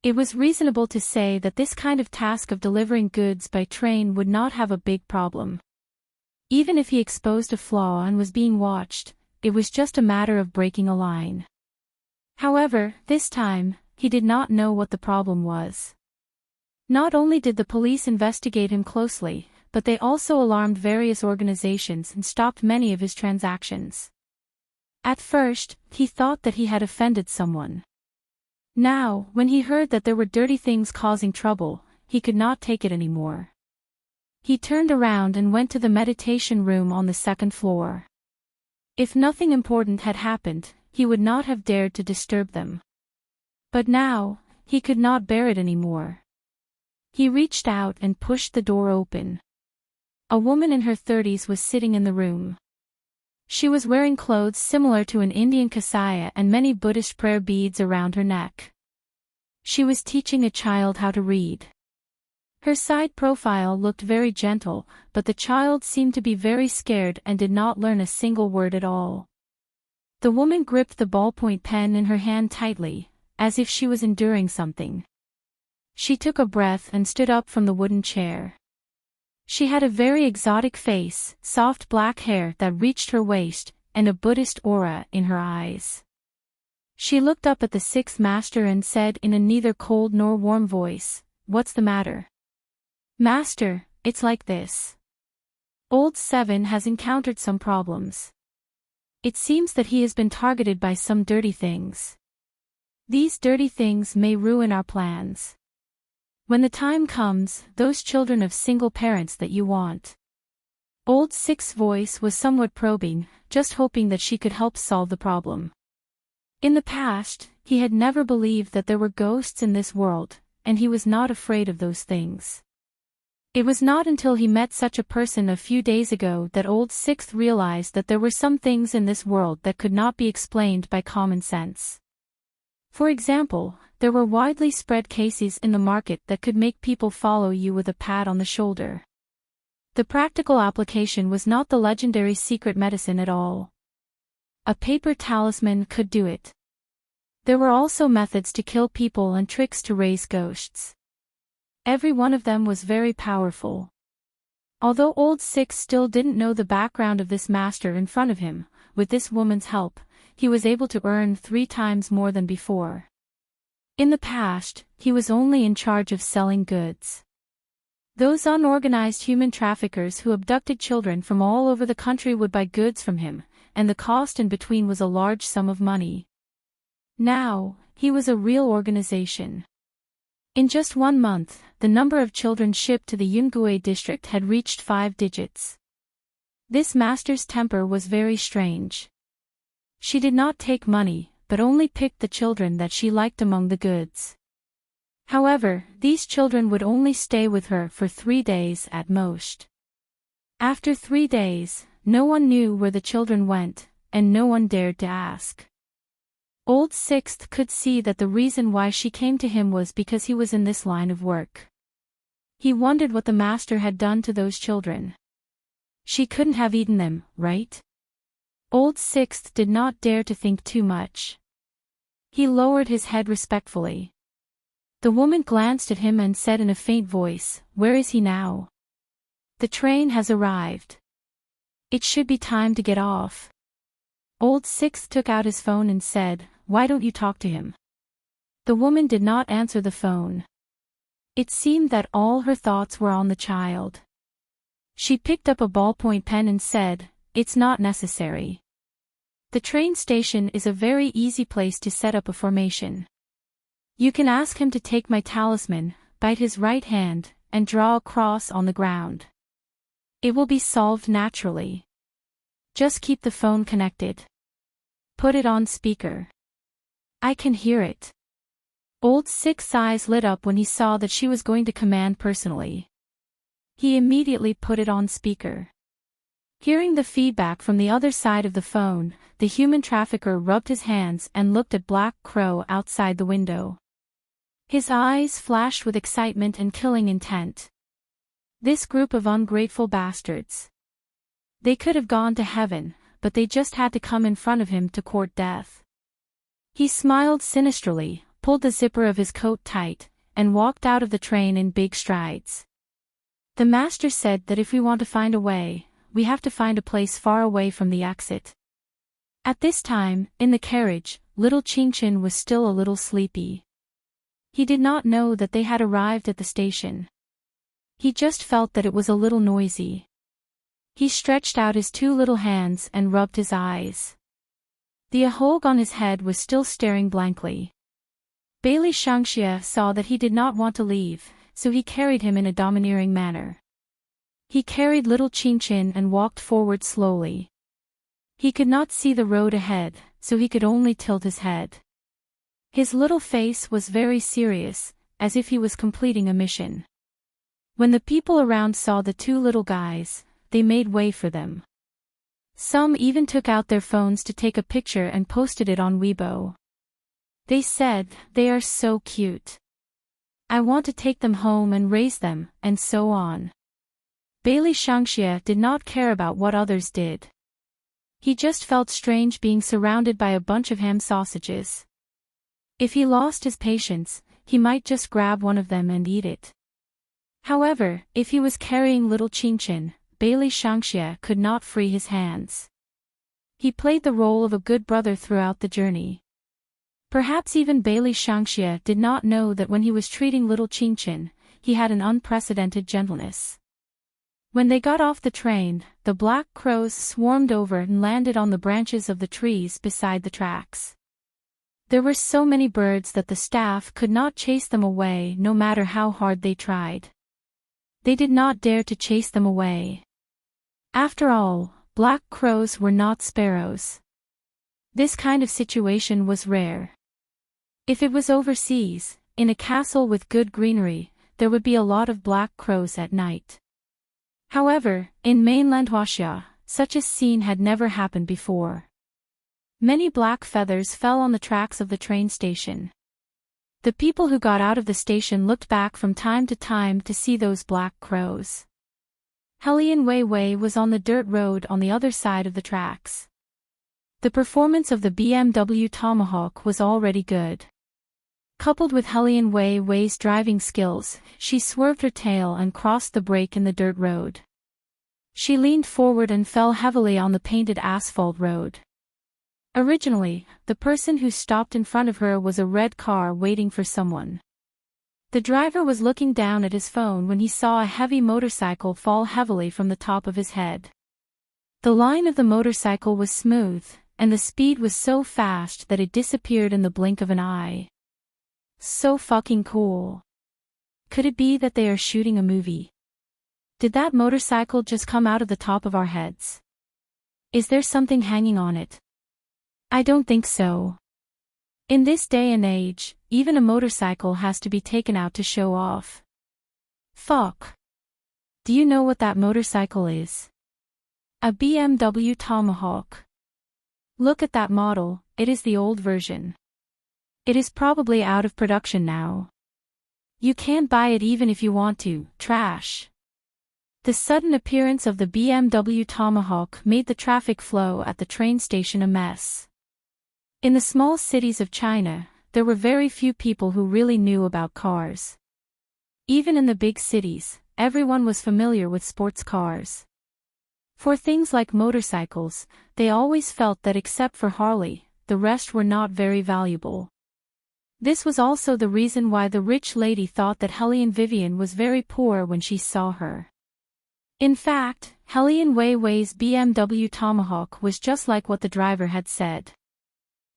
It was reasonable to say that this kind of task of delivering goods by train would not have a big problem. Even if he exposed a flaw and was being watched, it was just a matter of breaking a line. However, this time, he did not know what the problem was. Not only did the police investigate him closely, but they also alarmed various organizations and stopped many of his transactions. At first, he thought that he had offended someone. Now, when he heard that there were dirty things causing trouble, he could not take it anymore. He turned around and went to the meditation room on the second floor. If nothing important had happened, he would not have dared to disturb them. But now, he could not bear it anymore. He reached out and pushed the door open. A woman in her 30s was sitting in the room. She was wearing clothes similar to an Indian kasaya and many Buddhist prayer beads around her neck. She was teaching a child how to read. Her side profile looked very gentle, but the child seemed to be very scared and did not learn a single word at all. The woman gripped the ballpoint pen in her hand tightly, as if she was enduring something. She took a breath and stood up from the wooden chair. She had a very exotic face, soft black hair that reached her waist, and a Buddhist aura in her eyes. She looked up at the sixth master and said in a neither cold nor warm voice, "What's the matter?" "Master, it's like this. Old 7 has encountered some problems. It seems that he has been targeted by some dirty things. These dirty things may ruin our plans. When the time comes, those children of single parents that you want." Old 6's voice was somewhat probing, just hoping that she could help solve the problem. In the past, he had never believed that there were ghosts in this world, and he was not afraid of those things. It was not until he met such a person a few days ago that Old 6 realized that there were some things in this world that could not be explained by common sense. For example, there were widely spread cases in the market that could make people follow you with a pat on the shoulder. The practical application was not the legendary secret medicine at all. A paper talisman could do it. There were also methods to kill people and tricks to raise ghosts. Every one of them was very powerful. Although Old 6 still didn't know the background of this master in front of him, with this woman's help, he was able to earn 3 times more than before. In the past, he was only in charge of selling goods. Those unorganized human traffickers who abducted children from all over the country would buy goods from him, and the cost in between was a large sum of money. Now, he was a real organization. In just 1 month, the number of children shipped to the Yungue district had reached 5 digits. This master's temper was very strange. She did not take money, but only picked the children that she liked among the goods. However, these children would only stay with her for 3 days at most. After 3 days, no one knew where the children went, and no one dared to ask. Old 6 could see that the reason why she came to him was because he was in this line of work. He wondered what the master had done to those children. She couldn't have eaten them, right? Old 6 did not dare to think too much. He lowered his head respectfully. The woman glanced at him and said in a faint voice, "Where is he now?" "The train has arrived. It should be time to get off." Old 6 took out his phone and said, "Why don't you talk to him?" The woman did not answer the phone. It seemed that all her thoughts were on the child. She picked up a ballpoint pen and said, "It's not necessary. The train station is a very easy place to set up a formation. You can ask him to take my talisman, bite his right hand, and draw a cross on the ground. It will be solved naturally. Just keep the phone connected. Put it on speaker. I can hear it." Old 6's eyes lit up when he saw that she was going to command personally. He immediately put it on speaker. Hearing the feedback from the other side of the phone, the human trafficker rubbed his hands and looked at Black Crow outside the window. His eyes flashed with excitement and killing intent. This group of ungrateful bastards. They could have gone to heaven, but they just had to come in front of him to court death. He smiled sinisterly, pulled the zipper of his coat tight, and walked out of the train in big strides. The master said that if we want to find a way, we have to find a place far away from the exit. At this time, in the carriage, little Chin was still a little sleepy. He did not know that they had arrived at the station. He just felt that it was a little noisy. He stretched out his 2 little hands and rubbed his eyes. The ahog on his head was still staring blankly. Bailey Shangxia saw that he did not want to leave, so he carried him in a domineering manner. He carried little Chin and walked forward slowly. He could not see the road ahead, so he could only tilt his head. His little face was very serious, as if he was completing a mission. When the people around saw the 2 little guys, they made way for them. Some even took out their phones to take a picture and posted it on Weibo. They said, "They are so cute. I want to take them home and raise them," and so on. Bailey Shangxie did not care about what others did. He just felt strange being surrounded by a bunch of ham sausages. If he lost his patience, he might just grab one of them and eat it. However, if he was carrying little Qingqin, Bailey Shangxie could not free his hands. He played the role of a good brother throughout the journey. Perhaps even Bailey Shangxie did not know that when he was treating little Qingqin, he had an unprecedented gentleness. When they got off the train, the black crows swarmed over and landed on the branches of the trees beside the tracks. There were so many birds that the staff could not chase them away no matter how hard they tried. They did not dare to chase them away. After all, black crows were not sparrows. This kind of situation was rare. If it was overseas, in a castle with good greenery, there would be a lot of black crows at night. However, in mainland Huaxia, such a scene had never happened before. Many black feathers fell on the tracks of the train station. The people who got out of the station looked back from time to time to see those black crows. Helian Weiwei was on the dirt road on the other side of the tracks. The performance of the BMW Tomahawk was already good. Coupled with Helian Weiwei's driving skills, she swerved her tail and crossed the break in the dirt road. She leaned forward and fell heavily on the painted asphalt road. Originally, the person who stopped in front of her was a red car waiting for someone. The driver was looking down at his phone when he saw a heavy motorcycle fall heavily from the top of his head. The line of the motorcycle was smooth, and the speed was so fast that it disappeared in the blink of an eye. So fucking cool. Could it be that they are shooting a movie? Did that motorcycle just come out of the top of our heads? Is there something hanging on it? I don't think so. In this day and age, even a motorcycle has to be taken out to show off. Fuck. Do you know what that motorcycle is? A BMW Tomahawk. Look at that model, it is the old version. It is probably out of production now. You can't buy it even if you want to, trash. The sudden appearance of the BMW Tomahawk made the traffic flow at the train station a mess. In the small cities of China, there were very few people who really knew about cars. Even in the big cities, everyone was familiar with sports cars. For things like motorcycles, they always felt that except for Harley, the rest were not very valuable. This was also the reason why the rich lady thought that Helian Vivian was very poor when she saw her. In fact, Helian Weiwei's BMW Tomahawk was just like what the driver had said.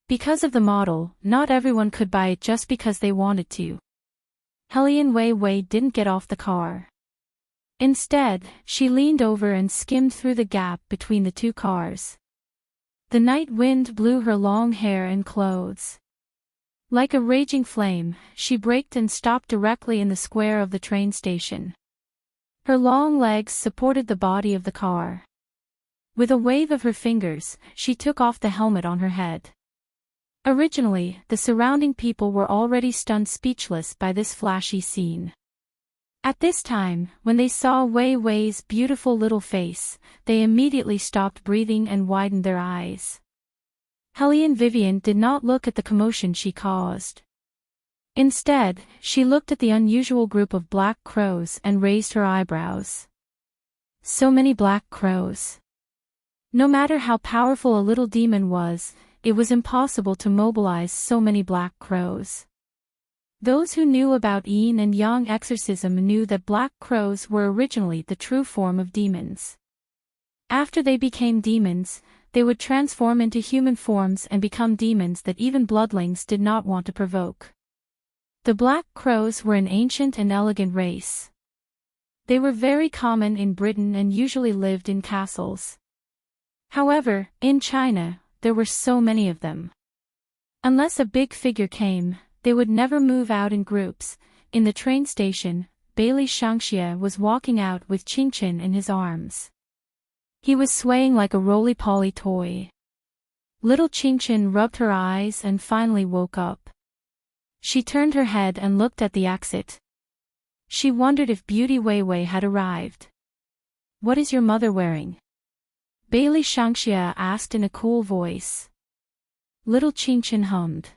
Because of the model, not everyone could buy it just because they wanted to. Helian Weiwei didn't get off the car. Instead, she leaned over and skimmed through the gap between the two cars. The night wind blew her long hair and clothes. Like a raging flame, she braked and stopped directly in the square of the train station. Her long legs supported the body of the car. With a wave of her fingers, she took off the helmet on her head. Originally, the surrounding people were already stunned speechless by this flashy scene. At this time, when they saw Wei Wei's beautiful little face, they immediately stopped breathing and widened their eyes. Helian Vivian did not look at the commotion she caused. Instead, she looked at the unusual group of black crows and raised her eyebrows. So many black crows. No matter how powerful a little demon was, it was impossible to mobilize so many black crows. Those who knew about yin and yang exorcism knew that black crows were originally the true form of demons. After they became demons, they would transform into human forms and become demons that even bloodlings did not want to provoke. The black crows were an ancient and elegant race. They were very common in Britain and usually lived in castles. However, in China, there were so many of them. Unless a big figure came, they would never move out in groups. In the train station, Bailey Shangxie was walking out with Qingqin in his arms. He was swaying like a roly-poly toy. Little Qingqin rubbed her eyes and finally woke up. She turned her head and looked at the exit. She wondered if Beauty Weiwei had arrived. "What is your mother wearing?" Bailey Shangxia asked in a cool voice. Little Qinchin hummed.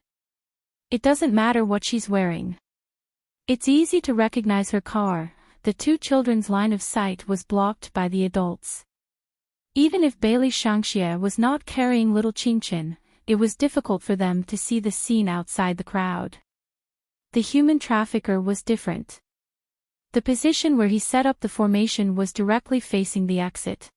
"It doesn't matter what she's wearing. It's easy to recognize her car." The two children's line of sight was blocked by the adults. Even if Bailey Shangxia was not carrying little Qinchin, it was difficult for them to see the scene outside the crowd. The human trafficker was different. The position where he set up the formation was directly facing the exit.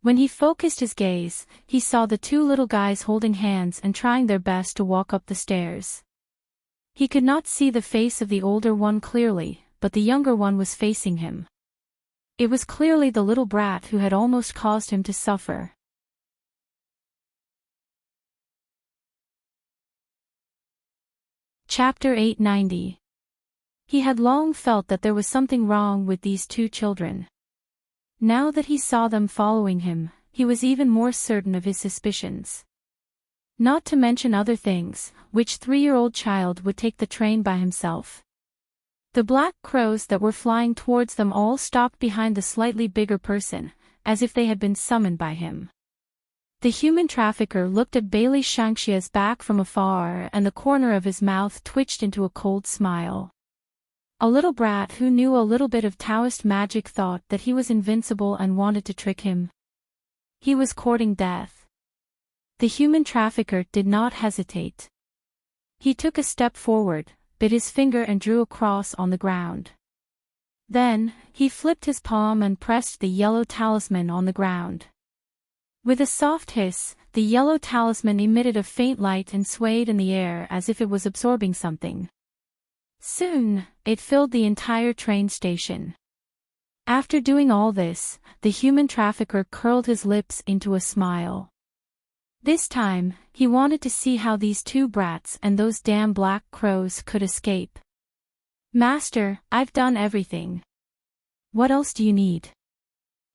When he focused his gaze, he saw the two little guys holding hands and trying their best to walk up the stairs. He could not see the face of the older one clearly, but the younger one was facing him. It was clearly the little brat who had almost caused him to suffer. Chapter 890. He had long felt that there was something wrong with these two children. Now that he saw them following him, he was even more certain of his suspicions. Not to mention other things, which 3-year-old child would take the train by himself. The black crows that were flying towards them all stopped behind the slightly bigger person, as if they had been summoned by him. The human trafficker looked at Bailey Shangxia's back from afar and the corner of his mouth twitched into a cold smile. A little brat who knew a little bit of Taoist magic thought that he was invincible and wanted to trick him. He was courting death. The human trafficker did not hesitate. He took a step forward, bit his finger and drew a cross on the ground. Then, he flipped his palm and pressed the yellow talisman on the ground. With a soft hiss, the yellow talisman emitted a faint light and swayed in the air as if it was absorbing something. Soon, it filled the entire train station. After doing all this, the human trafficker curled his lips into a smile. This time, he wanted to see how these two brats and those damn black crows could escape. "Master, I've done everything. What else do you need?"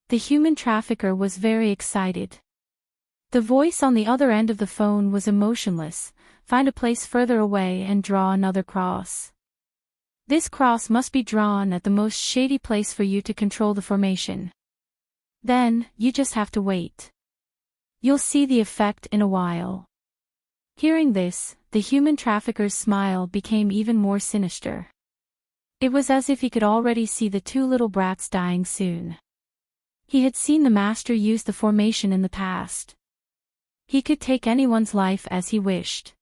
The human trafficker was very excited. The voice on the other end of the phone was emotionless. "Find a place further away and draw another cross. This cross must be drawn at the most shady place for you to control the formation. Then, you just have to wait. You'll see the effect in a while." Hearing this, the human trafficker's smile became even more sinister. It was as if he could already see the two little brats dying soon. He had seen the master use the formation in the past. He could take anyone's life as he wished.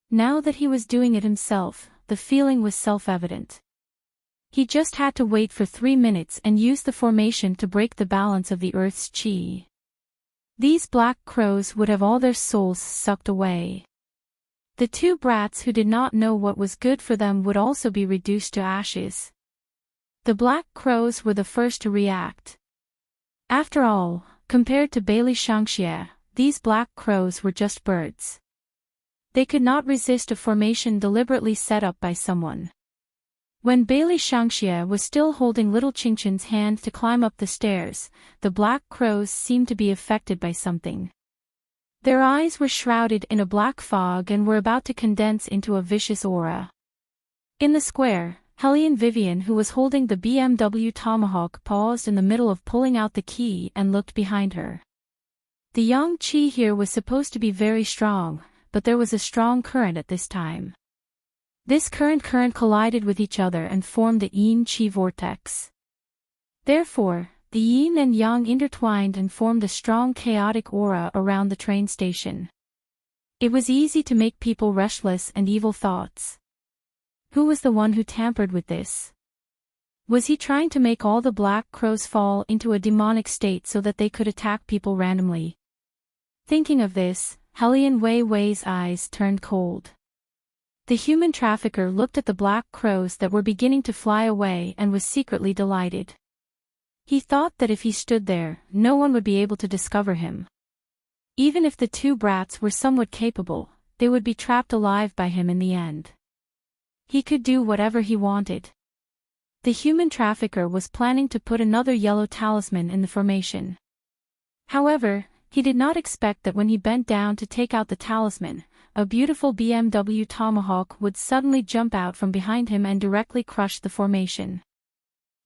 Now that he was doing it himself, the feeling was self-evident. He just had to wait for 3 minutes and use the formation to break the balance of the earth's qi. These black crows would have all their souls sucked away. The two brats who did not know what was good for them would also be reduced to ashes. The black crows were the first to react. After all, compared to Bailey Shangxia, these black crows were just birds. They could not resist a formation deliberately set up by someone. When Bailey Shangxia was still holding little Qinchin's hand to climb up the stairs, the black crows seemed to be affected by something. Their eyes were shrouded in a black fog and were about to condense into a vicious aura. In the square, Hellion Vivian, who was holding the BMW tomahawk, paused in the middle of pulling out the key and looked behind her. The yang qi here was supposed to be very strong, but there was a strong current at this time. This current collided with each other and formed the yin qi vortex. Therefore, the yin and yang intertwined and formed a strong chaotic aura around the train station. It was easy to make people restless and evil thoughts. Who was the one who tampered with this? Was he trying to make all the black crows fall into a demonic state so that they could attack people randomly? Thinking of this, Hellion Wei's eyes turned cold. The human trafficker looked at the black crows that were beginning to fly away and was secretly delighted. He thought that if he stood there, no one would be able to discover him. Even if the two brats were somewhat capable, they would be trapped alive by him in the end. He could do whatever he wanted. The human trafficker was planning to put another yellow talisman in the formation. However, he did not expect that when he bent down to take out the talisman, a beautiful BMW Tomahawk would suddenly jump out from behind him and directly crush the formation.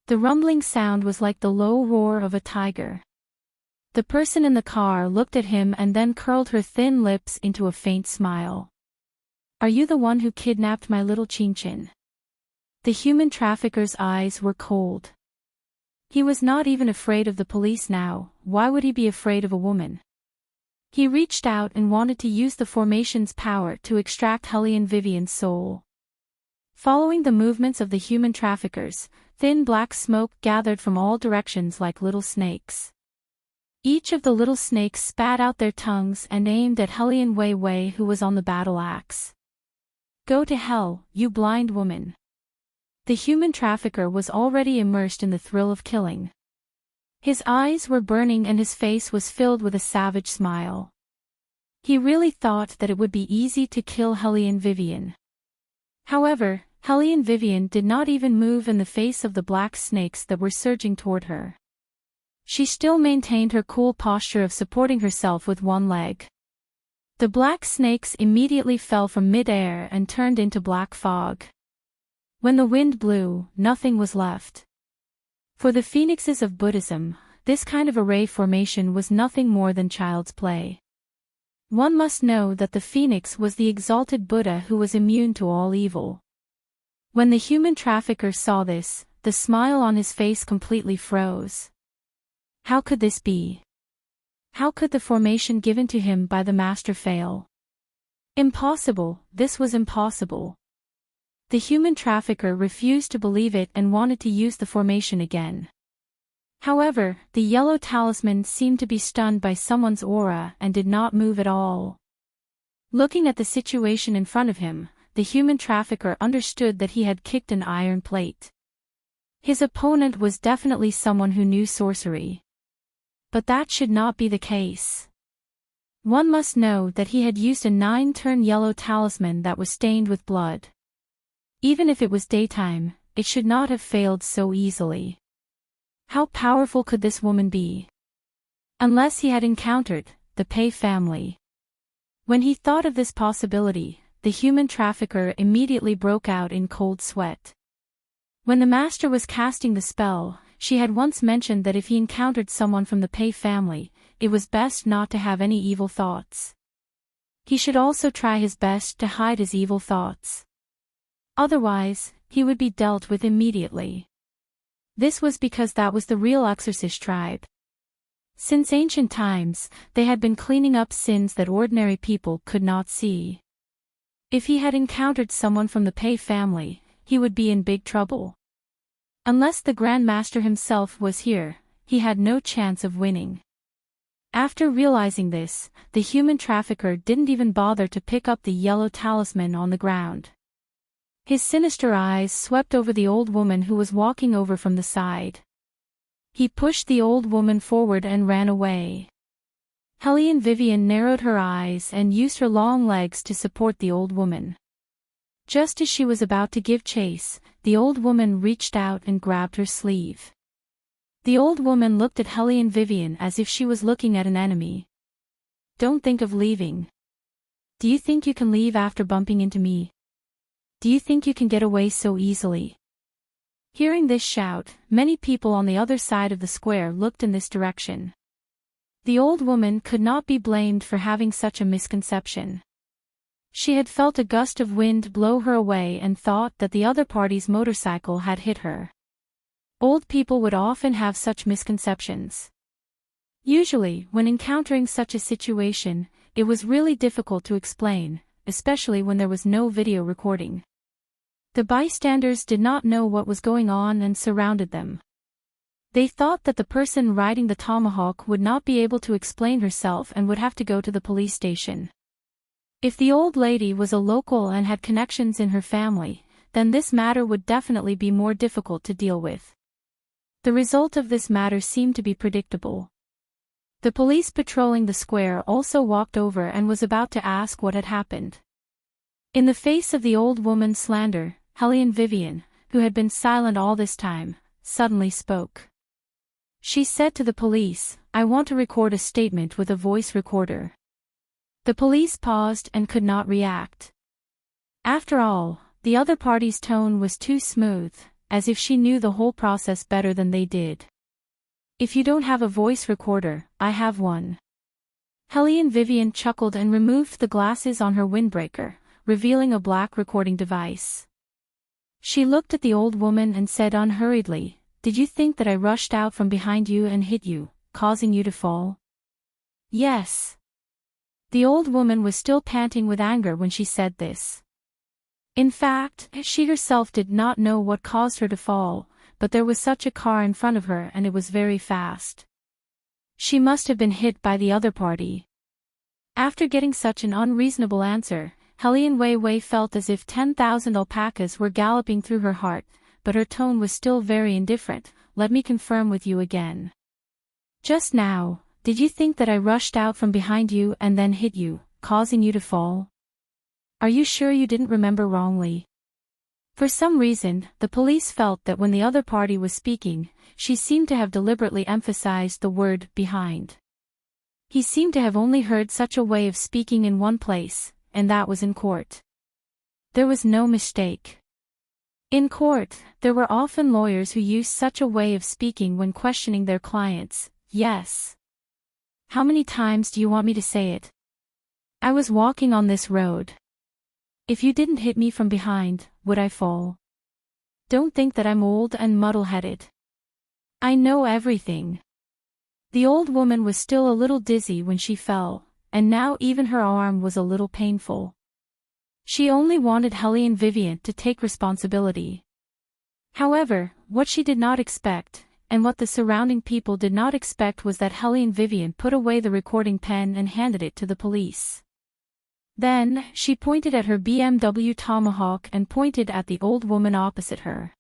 The rumbling sound was like the low roar of a tiger. The person in the car looked at him and then curled her thin lips into a faint smile. "Are you the one who kidnapped my little Chinchin?" The human trafficker's eyes were cold. He was not even afraid of the police now. Why would he be afraid of a woman? He reached out and wanted to use the formation's power to extract Hellion Vivian's soul. Following the movements of the human traffickers, thin black smoke gathered from all directions like little snakes. Each of the little snakes spat out their tongues and aimed at Hellion Wei Wei, who was on the battle axe. "Go to hell, you blind woman." The human trafficker was already immersed in the thrill of killing. His eyes were burning and his face was filled with a savage smile. He really thought that it would be easy to kill Hellion Vivian. However, Hellion Vivian did not even move in the face of the black snakes that were surging toward her. She still maintained her cool posture of supporting herself with one leg. The black snakes immediately fell from mid-air and turned into black fog. When the wind blew, nothing was left. For the phoenixes of Buddhism, this kind of array formation was nothing more than child's play. One must know that the phoenix was the exalted Buddha who was immune to all evil. When the human trafficker saw this, the smile on his face completely froze. How could this be? How could the formation given to him by the master fail? Impossible, this was impossible. The human trafficker refused to believe it and wanted to use the formation again. However, the yellow talisman seemed to be stunned by someone's aura and did not move at all. Looking at the situation in front of him, the human trafficker understood that he had kicked an iron plate. His opponent was definitely someone who knew sorcery. But that should not be the case. One must know that he had used a 9-turn yellow talisman that was stained with blood. Even if it was daytime, it should not have failed so easily. How powerful could this woman be? Unless he had encountered the Pei family. When he thought of this possibility, the human trafficker immediately broke out in cold sweat. When the master was casting the spell, she had once mentioned that if he encountered someone from the Pei family, it was best not to have any evil thoughts. He should also try his best to hide his evil thoughts. Otherwise, he would be dealt with immediately. This was because that was the real exorcist tribe. Since ancient times, they had been cleaning up sins that ordinary people could not see. If he had encountered someone from the Pei family, he would be in big trouble. Unless the Grand Master himself was here, he had no chance of winning. After realizing this, the human trafficker didn't even bother to pick up the yellow talisman on the ground. His sinister eyes swept over the old woman who was walking over from the side. He pushed the old woman forward and ran away. Hellion Vivian narrowed her eyes and used her long legs to support the old woman. Just as she was about to give chase, the old woman reached out and grabbed her sleeve. The old woman looked at Hellion Vivian as if she was looking at an enemy. "Don't think of leaving. Do you think you can leave after bumping into me? Do you think you can get away so easily?" Hearing this shout, many people on the other side of the square looked in this direction. The old woman could not be blamed for having such a misconception. She had felt a gust of wind blow her away and thought that the other party's motorcycle had hit her. Old people would often have such misconceptions. Usually, when encountering such a situation, it was really difficult to explain, especially when there was no video recording. The bystanders did not know what was going on and surrounded them. They thought that the person riding the tomahawk would not be able to explain herself and would have to go to the police station. If the old lady was a local and had connections in her family, then this matter would definitely be more difficult to deal with. The result of this matter seemed to be predictable. The police patrolling the square also walked over and was about to ask what had happened. In the face of the old woman's slander, Hellion Vivian, who had been silent all this time, suddenly spoke. She said to the police, "I want to record a statement with a voice recorder." The police paused and could not react. After all, the other party's tone was too smooth, as if she knew the whole process better than they did. If you don't have a voice recorder, I have one. Helene Vivian chuckled and removed the glasses on her windbreaker, revealing a black recording device. She looked at the old woman and said unhurriedly, "Did you think that I rushed out from behind you and hit you, causing you to fall?" "Yes." The old woman was still panting with anger when she said this. In fact, she herself did not know what caused her to fall, but there was such a car in front of her and it was very fast. She must have been hit by the other party. After getting such an unreasonable answer, Helene Wei felt as if 10,000 alpacas were galloping through her heart, but her tone was still very indifferent. "Let me confirm with you again. Just now, did you think that I rushed out from behind you and then hit you, causing you to fall? Are you sure you didn't remember wrongly?" For some reason, the police felt that when the other party was speaking, she seemed to have deliberately emphasized the word "behind." He seemed to have only heard such a way of speaking in one place, and that was in court. There was no mistake. In court, there were often lawyers who used such a way of speaking when questioning their clients. "Yes. How many times do you want me to say it? I was walking on this road. If you didn't hit me from behind, would I fall? Don't think that I'm old and muddle-headed. I know everything." The old woman was still a little dizzy when she fell, and now even her arm was a little painful. She only wanted Helene Vivian to take responsibility. However, what she did not expect, and what the surrounding people did not expect, was that Helene Vivian put away the recording pen and handed it to the police. Then, she pointed at her BMW Tomahawk and pointed at the old woman opposite her.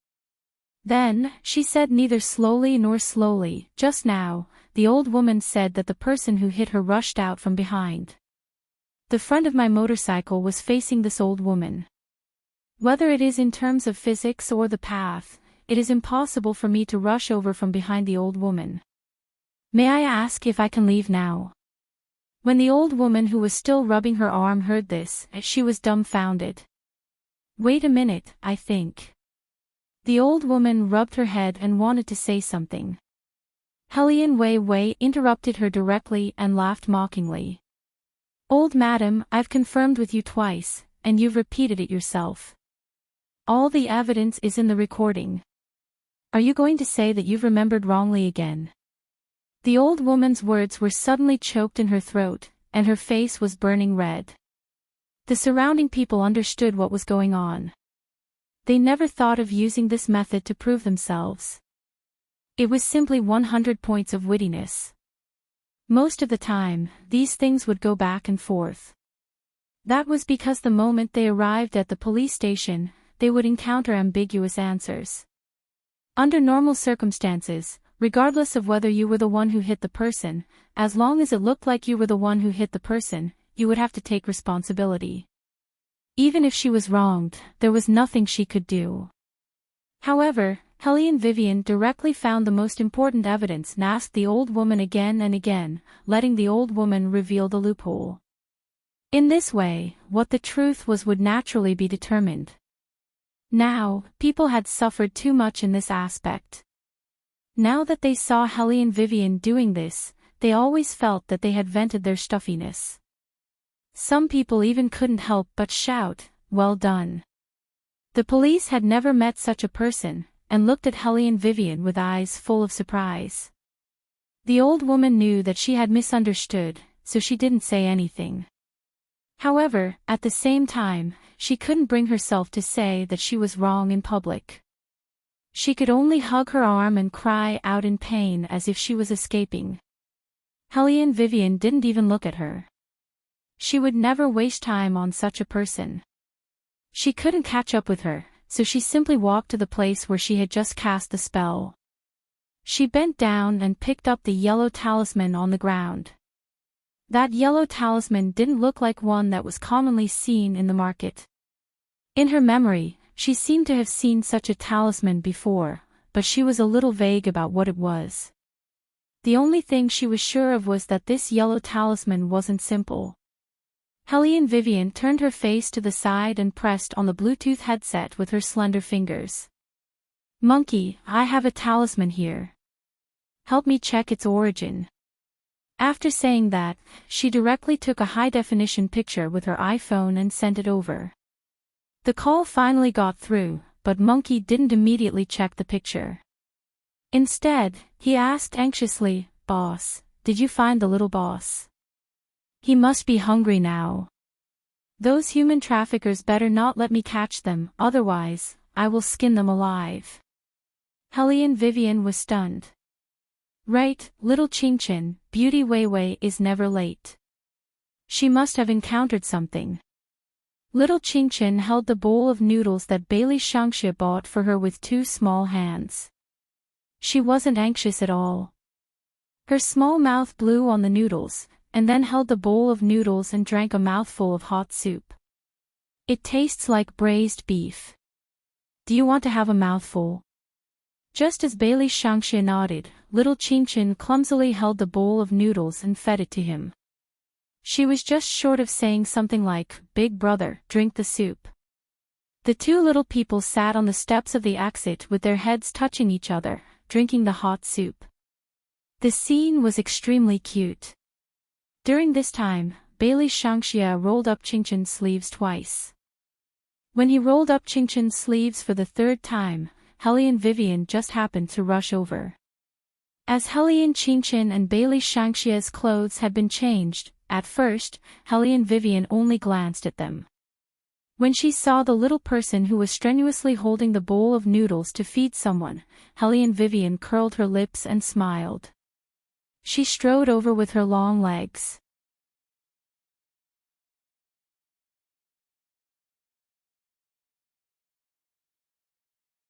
Then, she said neither slowly nor slowly, "Just now, the old woman said that the person who hit her rushed out from behind. The front of my motorcycle was facing this old woman. Whether it is in terms of physics or the path, it is impossible for me to rush over from behind the old woman. May I ask if I can leave now?" When the old woman who was still rubbing her arm heard this, she was dumbfounded. "Wait a minute, I think." The old woman rubbed her head and wanted to say something. Helene Wei interrupted her directly and laughed mockingly. "Old madam, I've confirmed with you twice, and you've repeated it yourself. All the evidence is in the recording. Are you going to say that you've remembered wrongly again?" The old woman's words were suddenly choked in her throat, and her face was burning red. The surrounding people understood what was going on. They never thought of using this method to prove themselves. It was simply 100 points of wittiness. Most of the time, these things would go back and forth. That was because the moment they arrived at the police station, they would encounter ambiguous answers. Under normal circumstances, regardless of whether you were the one who hit the person, as long as it looked like you were the one who hit the person, you would have to take responsibility. Even if she was wronged, there was nothing she could do. However, Helene Vivian directly found the most important evidence and asked the old woman again and again, letting the old woman reveal the loophole. In this way, what the truth was would naturally be determined. Now, people had suffered too much in this aspect. Now that they saw Helene Vivian doing this, they always felt that they had vented their stuffiness. Some people even couldn't help but shout, "Well done." The police had never met such a person, and looked at Helene Vivian with eyes full of surprise. The old woman knew that she had misunderstood, so she didn't say anything. However, at the same time, she couldn't bring herself to say that she was wrong in public. She could only hug her arm and cry out in pain as if she was escaping. Helene Vivian didn't even look at her. She would never waste time on such a person. She couldn't catch up with her, so she simply walked to the place where she had just cast the spell. She bent down and picked up the yellow talisman on the ground. That yellow talisman didn't look like one that was commonly seen in the market. In her memory, she seemed to have seen such a talisman before, but she was a little vague about what it was. The only thing she was sure of was that this yellow talisman wasn't simple. Helene Vivian turned her face to the side and pressed on the Bluetooth headset with her slender fingers. Monkey, I have a talisman here. Help me check its origin. After saying that, she directly took a high-definition picture with her iPhone and sent it over. The call finally got through, but Monkey didn't immediately check the picture. Instead, he asked anxiously, "Boss, did you find the little boss? He must be hungry now. Those human traffickers better not let me catch them, otherwise, I will skin them alive." Helene Vivian was stunned. Right, little Chin-Chin, Beauty Weiwei is never late. She must have encountered something. Little Chin-Chin held the bowl of noodles that Bailey Shangxia bought for her with two small hands. She wasn't anxious at all. Her small mouth blew on the noodles, and then held the bowl of noodles and drank a mouthful of hot soup. It tastes like braised beef. Do you want to have a mouthful? Just as Bailey Shangxia nodded, little Chin-Chin clumsily held the bowl of noodles and fed it to him. She was just short of saying something like, "Big brother, drink the soup." The two little people sat on the steps of the exit with their heads touching each other, drinking the hot soup. The scene was extremely cute. During this time, Bailey Shangxia rolled up Chin-Chin's sleeves twice. When he rolled up Chin-Chin's sleeves for the third time, Helene Vivian just happened to rush over. As Helene Chin-Chin and Bailey Shangxia's clothes had been changed, at first, Helene Vivian only glanced at them. When she saw the little person who was strenuously holding the bowl of noodles to feed someone, Helene Vivian curled her lips and smiled. She strode over with her long legs.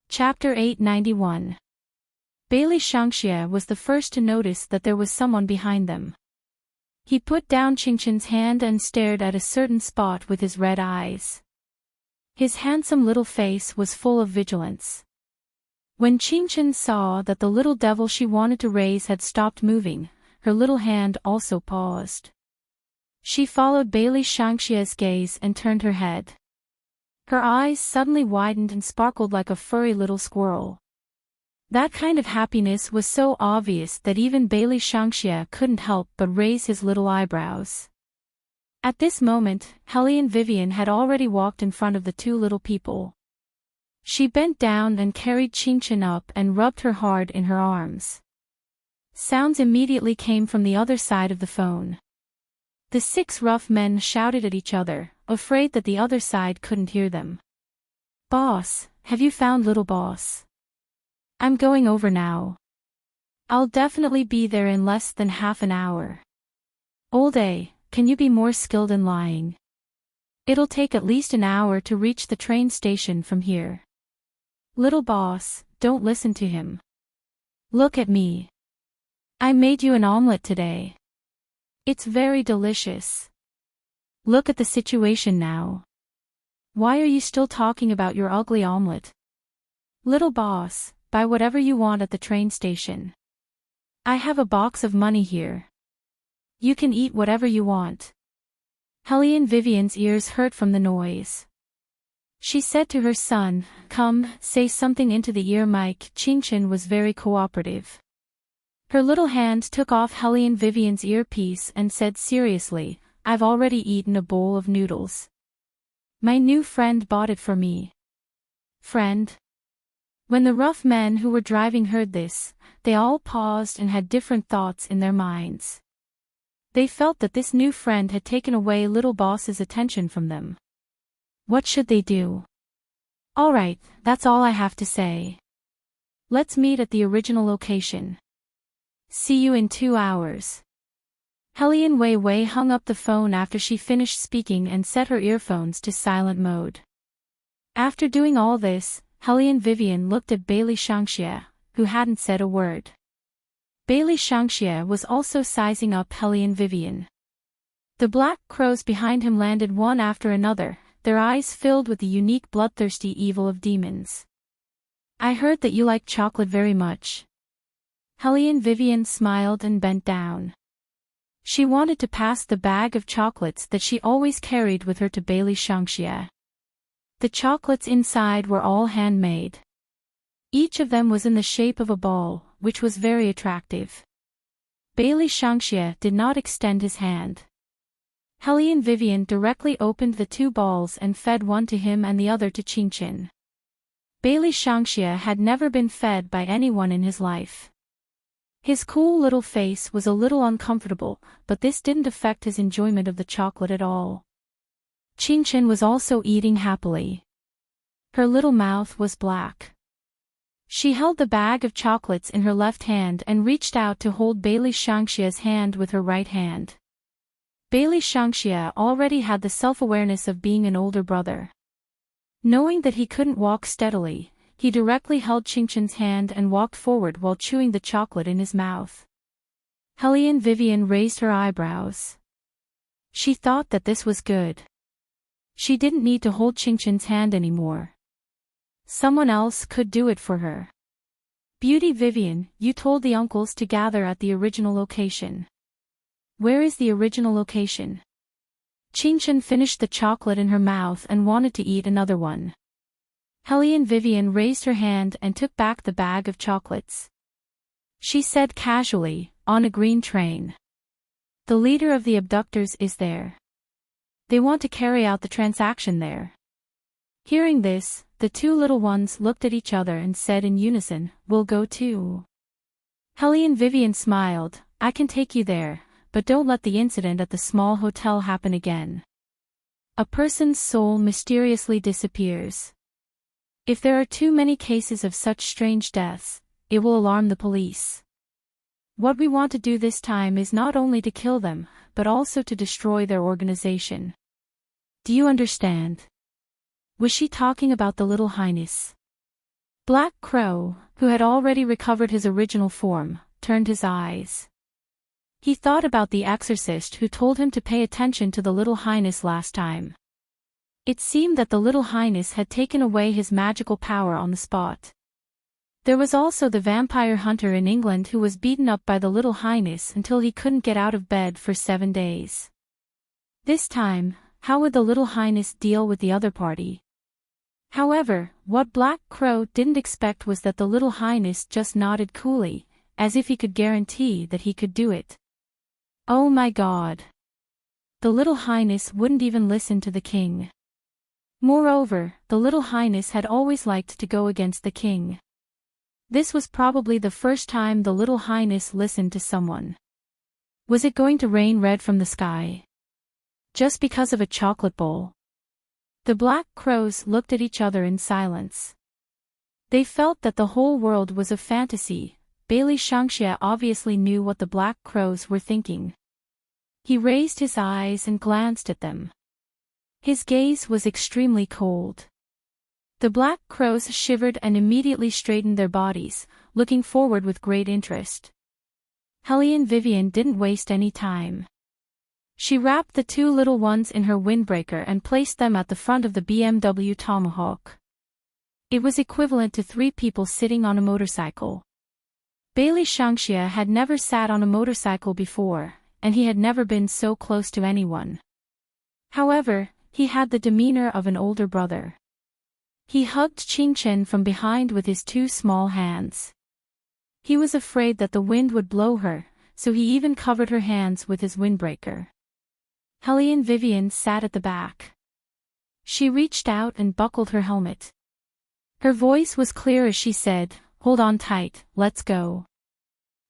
Chapter 891. Bailey Shangxia was the first to notice that there was someone behind them. He put down Chin-Chin's hand and stared at a certain spot with his red eyes. His handsome little face was full of vigilance. When Chin-Chin saw that the little devil she wanted to raise had stopped moving, her little hand also paused. She followed Bailey Shangxia's gaze and turned her head. Her eyes suddenly widened and sparkled like a furry little squirrel. That kind of happiness was so obvious that even Bailey Shangxia couldn't help but raise his little eyebrows. At this moment, Helene Vivian had already walked in front of the two little people. She bent down and carried Chin-Chin up and rubbed her hard in her arms. Sounds immediately came from the other side of the phone. The six rough men shouted at each other, afraid that the other side couldn't hear them. "Boss, have you found little boss? I'm going over now. I'll definitely be there in less than half an hour. Old A, can you be more skilled in lying? It'll take at least an hour to reach the train station from here. Little boss, don't listen to him. Look at me. I made you an omelette today. It's very delicious. Look at the situation now. Why are you still talking about your ugly omelette? Little boss, buy whatever you want at the train station. I have a box of money here. You can eat whatever you want." Helene Vivian's ears hurt from the noise. She said to her son, "Come, say something into the ear mic." Chin-Chin was very cooperative. Her little hand took off Helene Vivian's earpiece and said seriously, "I've already eaten a bowl of noodles. My new friend bought it for me." Friend? When the rough men who were driving heard this, they all paused and had different thoughts in their minds. They felt that this new friend had taken away little boss's attention from them. What should they do? All right, that's all I have to say. Let's meet at the original location. See you in 2 hours. Helene Weiwei hung up the phone after she finished speaking and set her earphones to silent mode. After doing all this, Helene Vivian looked at Bailey Shangxia, who hadn't said a word. Bailey Shangxia was also sizing up Helene Vivian. The black crows behind him landed one after another, their eyes filled with the unique bloodthirsty evil of demons. "I heard that you like chocolate very much." Helene Vivian smiled and bent down. She wanted to pass the bag of chocolates that she always carried with her to Bailey Shangxia. The chocolates inside were all handmade. Each of them was in the shape of a ball, which was very attractive. Bailey Shangxia did not extend his hand. Hellion Vivian directly opened the two balls and fed one to him and the other to Qingchen. Bailey Shangxia had never been fed by anyone in his life. His cool little face was a little uncomfortable, but this didn't affect his enjoyment of the chocolate at all. Qingchen was also eating happily. Her little mouth was black. She held the bag of chocolates in her left hand and reached out to hold Bailey Shangxia's hand with her right hand. Bailey Shangxia already had the self-awareness of being an older brother. Knowing that he couldn't walk steadily, he directly held Qingchen's hand and walked forward while chewing the chocolate in his mouth. Hellion Vivian raised her eyebrows. She thought that this was good. She didn't need to hold Qingchen's hand anymore. Someone else could do it for her. Beauty Vivian, you told the uncles to gather at the original location. Where is the original location? Qingchen finished the chocolate in her mouth and wanted to eat another one. Hellion Vivian raised her hand and took back the bag of chocolates. She said casually, on a green train. The leader of the abductors is there. They want to carry out the transaction there. Hearing this, the two little ones looked at each other and said in unison, we'll go too. Hellion Vivian smiled, I can take you there, but don't let the incident at the small hotel happen again. A person's soul mysteriously disappears. If there are too many cases of such strange deaths, it will alarm the police. What we want to do this time is not only to kill them, but also to destroy their organization. Do you understand? Was she talking about the Little Highness? Black Crow, who had already recovered his original form, turned his eyes. He thought about the exorcist who told him to pay attention to the Little Highness last time. It seemed that the Little Highness had taken away his magical power on the spot. There was also the vampire hunter in England who was beaten up by the Little Highness until he couldn't get out of bed for 7 days. This time, how would the Little Highness deal with the other party? However, what Black Crow didn't expect was that the Little Highness just nodded coolly, as if he could guarantee that he could do it. Oh my God! The Little Highness wouldn't even listen to the king. Moreover, the Little Highness had always liked to go against the king. This was probably the first time the Little Highness listened to someone. Was it going to rain red from the sky? Just because of a chocolate bowl? The Black Crows looked at each other in silence. They felt that the whole world was a fantasy. Bailey Shangxia obviously knew what the Black Crows were thinking. He raised his eyes and glanced at them. His gaze was extremely cold. The Black Crows shivered and immediately straightened their bodies, looking forward with great interest. Hellion Vivian didn't waste any time. She wrapped the two little ones in her windbreaker and placed them at the front of the BMW Tomahawk. It was equivalent to 3 people sitting on a motorcycle. Bailey Shangxia had never sat on a motorcycle before, and he had never been so close to anyone. However, he had the demeanor of an older brother. He hugged Qingchen from behind with his 2 small hands. He was afraid that the wind would blow her, so he even covered her hands with his windbreaker. Hellion Vivian sat at the back. She reached out and buckled her helmet. Her voice was clear as she said, hold on tight, let's go.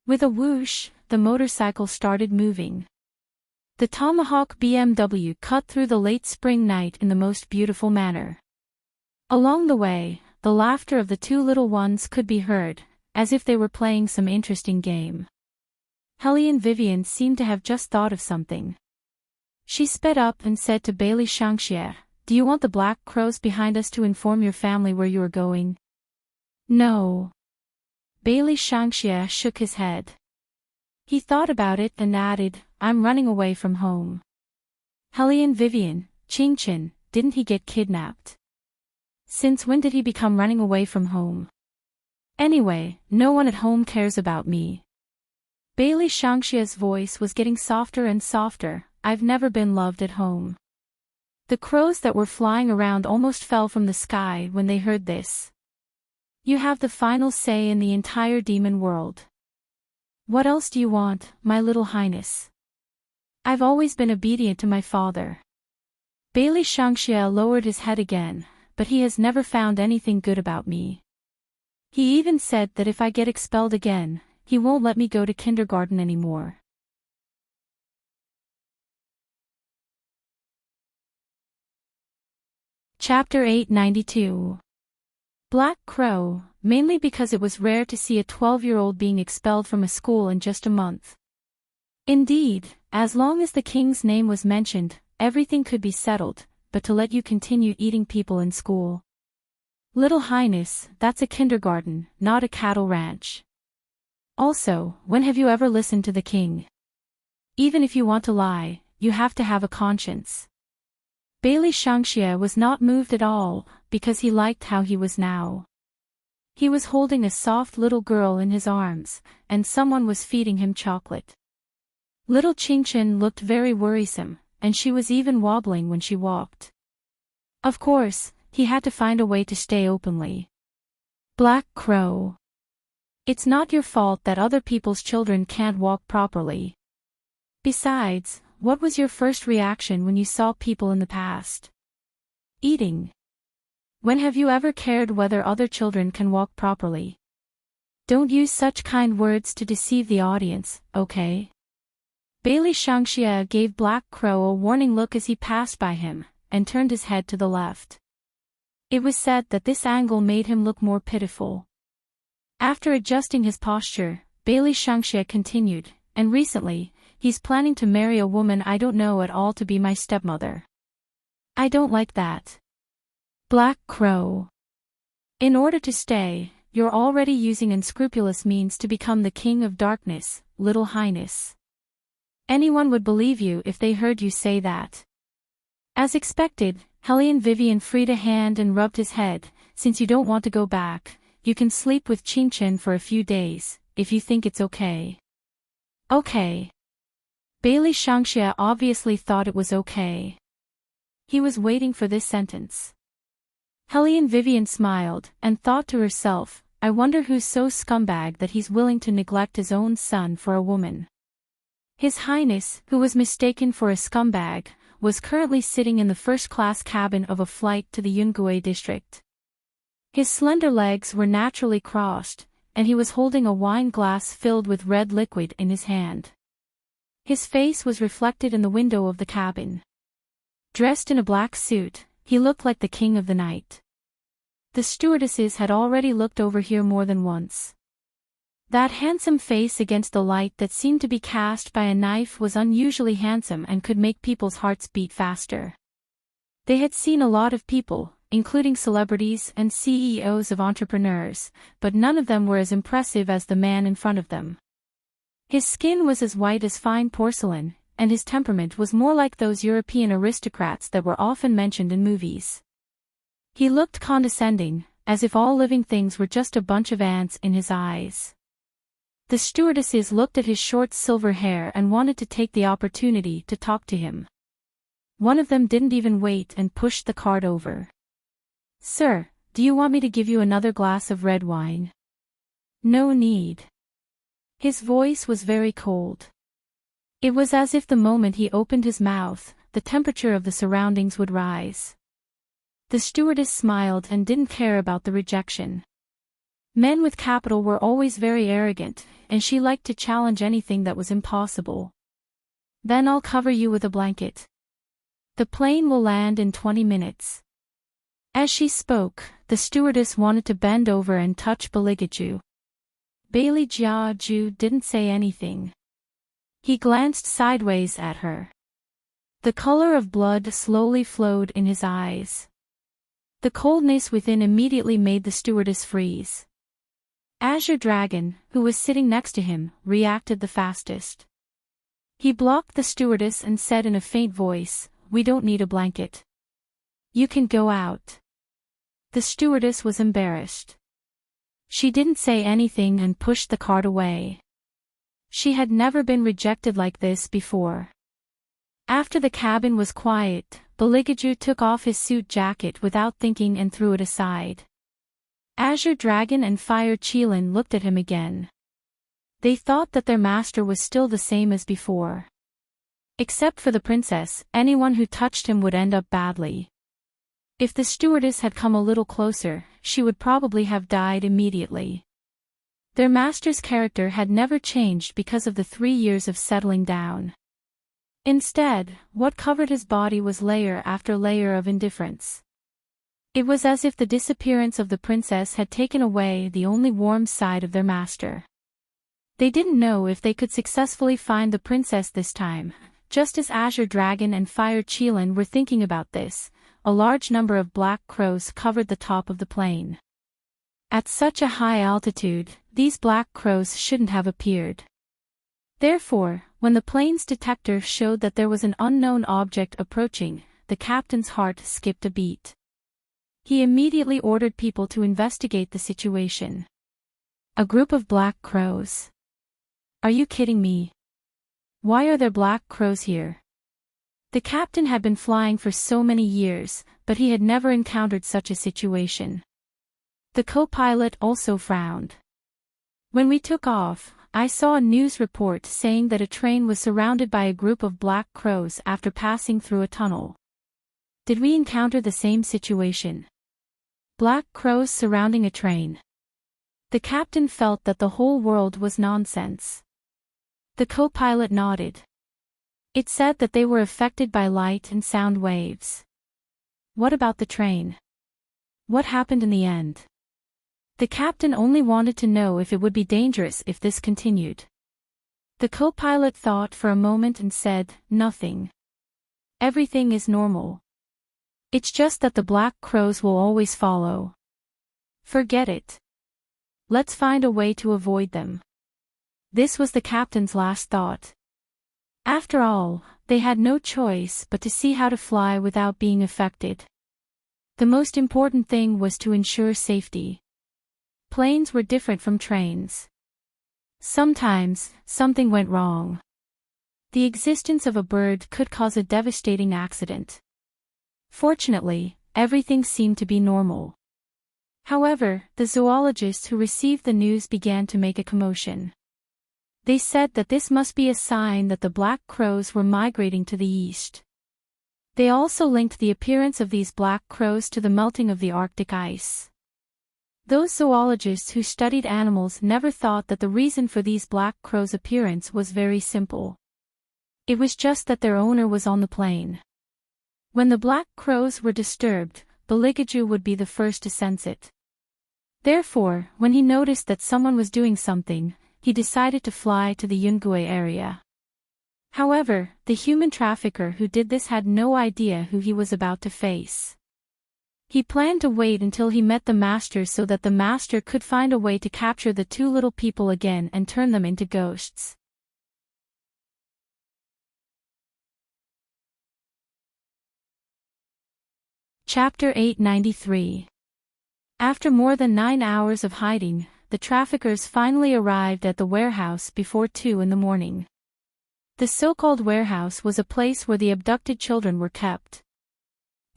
With a whoosh, the motorcycle started moving. The Tomahawk BMW cut through the late spring night in the most beautiful manner. Along the way, the laughter of the 2 little ones could be heard, as if they were playing some interesting game. Hellion Vivian seemed to have just thought of something. She sped up and said to Bailey Shangxia, do you want the Black Crows behind us to inform your family where you are going? No. Bailey Shangxia shook his head. He thought about it and added, I'm running away from home. Hellion Vivian, Qingchen, didn't he get kidnapped? Since when did he become running away from home? Anyway, no one at home cares about me. Bailey Shangxia's voice was getting softer and softer. I've never been loved at home. The crows that were flying around almost fell from the sky when they heard this. You have the final say in the entire demon world. What else do you want, my little highness? I've always been obedient to my father. Bailey Shangxia lowered his head again, but he has never found anything good about me. He even said that if I get expelled again, he won't let me go to kindergarten anymore. Chapter 892. Black Crow, mainly because it was rare to see a 12-year-old being expelled from a school in just a month. Indeed, as long as the king's name was mentioned, everything could be settled, but to let you continue eating people in school. Little Highness, that's a kindergarten, not a cattle ranch. Also, when have you ever listened to the king? Even if you want to lie, you have to have a conscience. Bailey Shangxia was not moved at all, because he liked how he was now. He was holding a soft little girl in his arms, and someone was feeding him chocolate. Little Qingchen looked very worrisome, and she was even wobbling when she walked. Of course, he had to find a way to stay openly. Black Crow. It's not your fault that other people's children can't walk properly. Besides, what was your first reaction when you saw people in the past? Eating. When have you ever cared whether other children can walk properly? Don't use such kind words to deceive the audience, okay? Bailey Shangxia gave Black Crow a warning look as he passed by him, and turned his head to the left. It was said that this angle made him look more pitiful. After adjusting his posture, Bailey Shangxia continued, and recently, he's planning to marry a woman I don't know at all to be my stepmother. I don't like that. Black Crow. In order to stay, you're already using unscrupulous means to become the king of darkness, Little Highness. Anyone would believe you if they heard you say that. As expected, Hellion Vivian freed a hand and rubbed his head. Since you don't want to go back, you can sleep with Qingchen for a few days, if you think it's okay. Okay. Bailey Shangxia obviously thought it was okay. He was waiting for this sentence. Hellion Vivian smiled, and thought to herself, I wonder who's so scumbag that he's willing to neglect his own son for a woman. His Highness, who was mistaken for a scumbag, was currently sitting in the first-class cabin of a flight to the Yungue district. His slender legs were naturally crossed, and he was holding a wine glass filled with red liquid in his hand. His face was reflected in the window of the cabin. Dressed in a black suit, he looked like the king of the night. The stewardesses had already looked over here more than once. That handsome face against the light that seemed to be cast by a knife was unusually handsome and could make people's hearts beat faster. They had seen a lot of people, including celebrities and CEOs of entrepreneurs, but none of them were as impressive as the man in front of them. His skin was as white as fine porcelain, and his temperament was more like those European aristocrats that were often mentioned in movies. He looked condescending, as if all living things were just a bunch of ants in his eyes. The stewardesses looked at his short silver hair and wanted to take the opportunity to talk to him. One of them didn't even wait and pushed the cart over. Sir, do you want me to give you another glass of red wine? No need. His voice was very cold. It was as if the moment he opened his mouth, the temperature of the surroundings would rise. The stewardess smiled and didn't care about the rejection. Men with capital were always very arrogant, and she liked to challenge anything that was impossible. Then I'll cover you with a blanket. The plane will land in 20 minutes. As she spoke, the stewardess wanted to bend over and touch Baligaju. Bailey Jiaju didn't say anything. He glanced sideways at her. The color of blood slowly flowed in his eyes. The coldness within immediately made the stewardess freeze. Azure Dragon, who was sitting next to him, reacted the fastest. He blocked the stewardess and said in a faint voice, "We don't need a blanket. You can go out." The stewardess was embarrassed. She didn't say anything and pushed the cart away. She had never been rejected like this before. After the cabin was quiet, Beligaju took off his suit jacket without thinking and threw it aside. Azure Dragon and Fire Qilin looked at him again. They thought that their master was still the same as before. Except for the princess, anyone who touched him would end up badly. If the stewardess had come a little closer, she would probably have died immediately. Their master's character had never changed because of the 3 years of settling down. Instead, what covered his body was layer after layer of indifference. It was as if the disappearance of the princess had taken away the only warm side of their master. They didn't know if they could successfully find the princess this time. Just as Azure Dragon and Fire Qilin were thinking about this, a large number of black crows covered the top of the plane. At such a high altitude, these black crows shouldn't have appeared. Therefore, when the plane's detector showed that there was an unknown object approaching, the captain's heart skipped a beat. He immediately ordered people to investigate the situation. A group of black crows. Are you kidding me? Why are there black crows here? The captain had been flying for so many years, but he had never encountered such a situation. The co-pilot also frowned. When we took off, I saw a news report saying that a train was surrounded by a group of black crows after passing through a tunnel. Did we encounter the same situation? Black crows surrounding a train. The captain felt that the whole world was nonsense. The co-pilot nodded. It said that they were affected by light and sound waves. What about the train? What happened in the end? The captain only wanted to know if it would be dangerous if this continued. The co-pilot thought for a moment and said, "Nothing. Everything is normal. It's just that the black crows will always follow. Forget it. Let's find a way to avoid them." This was the captain's last thought. After all, they had no choice but to see how to fly without being affected. The most important thing was to ensure safety. Planes were different from trains. Sometimes, something went wrong. The existence of a bird could cause a devastating accident. Fortunately, everything seemed to be normal. However, the zoologists who received the news began to make a commotion. They said that this must be a sign that the black crows were migrating to the east. They also linked the appearance of these black crows to the melting of the Arctic ice. Those zoologists who studied animals never thought that the reason for these black crows' appearance was very simple. It was just that their owner was on the plane. When the black crows were disturbed, Beligaju would be the first to sense it. Therefore, when he noticed that someone was doing something, he decided to fly to the Yungue area. However, the human trafficker who did this had no idea who he was about to face. He planned to wait until he met the master so that the master could find a way to capture the two little people again and turn them into ghosts. Chapter 893. After more than 9 hours of hiding, the traffickers finally arrived at the warehouse before 2 in the morning. The so-called warehouse was a place where the abducted children were kept.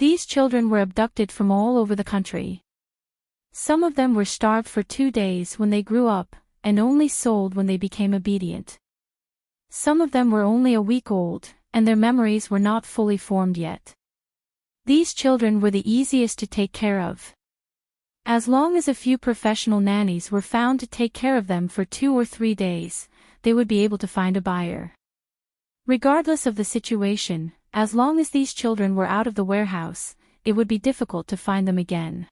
These children were abducted from all over the country. Some of them were starved for 2 days when they grew up, and only sold when they became obedient. Some of them were only a week old, and their memories were not fully formed yet. These children were the easiest to take care of. As long as a few professional nannies were found to take care of them for 2 or 3 days, they would be able to find a buyer. Regardless of the situation, as long as these children were out of the warehouse, it would be difficult to find them again.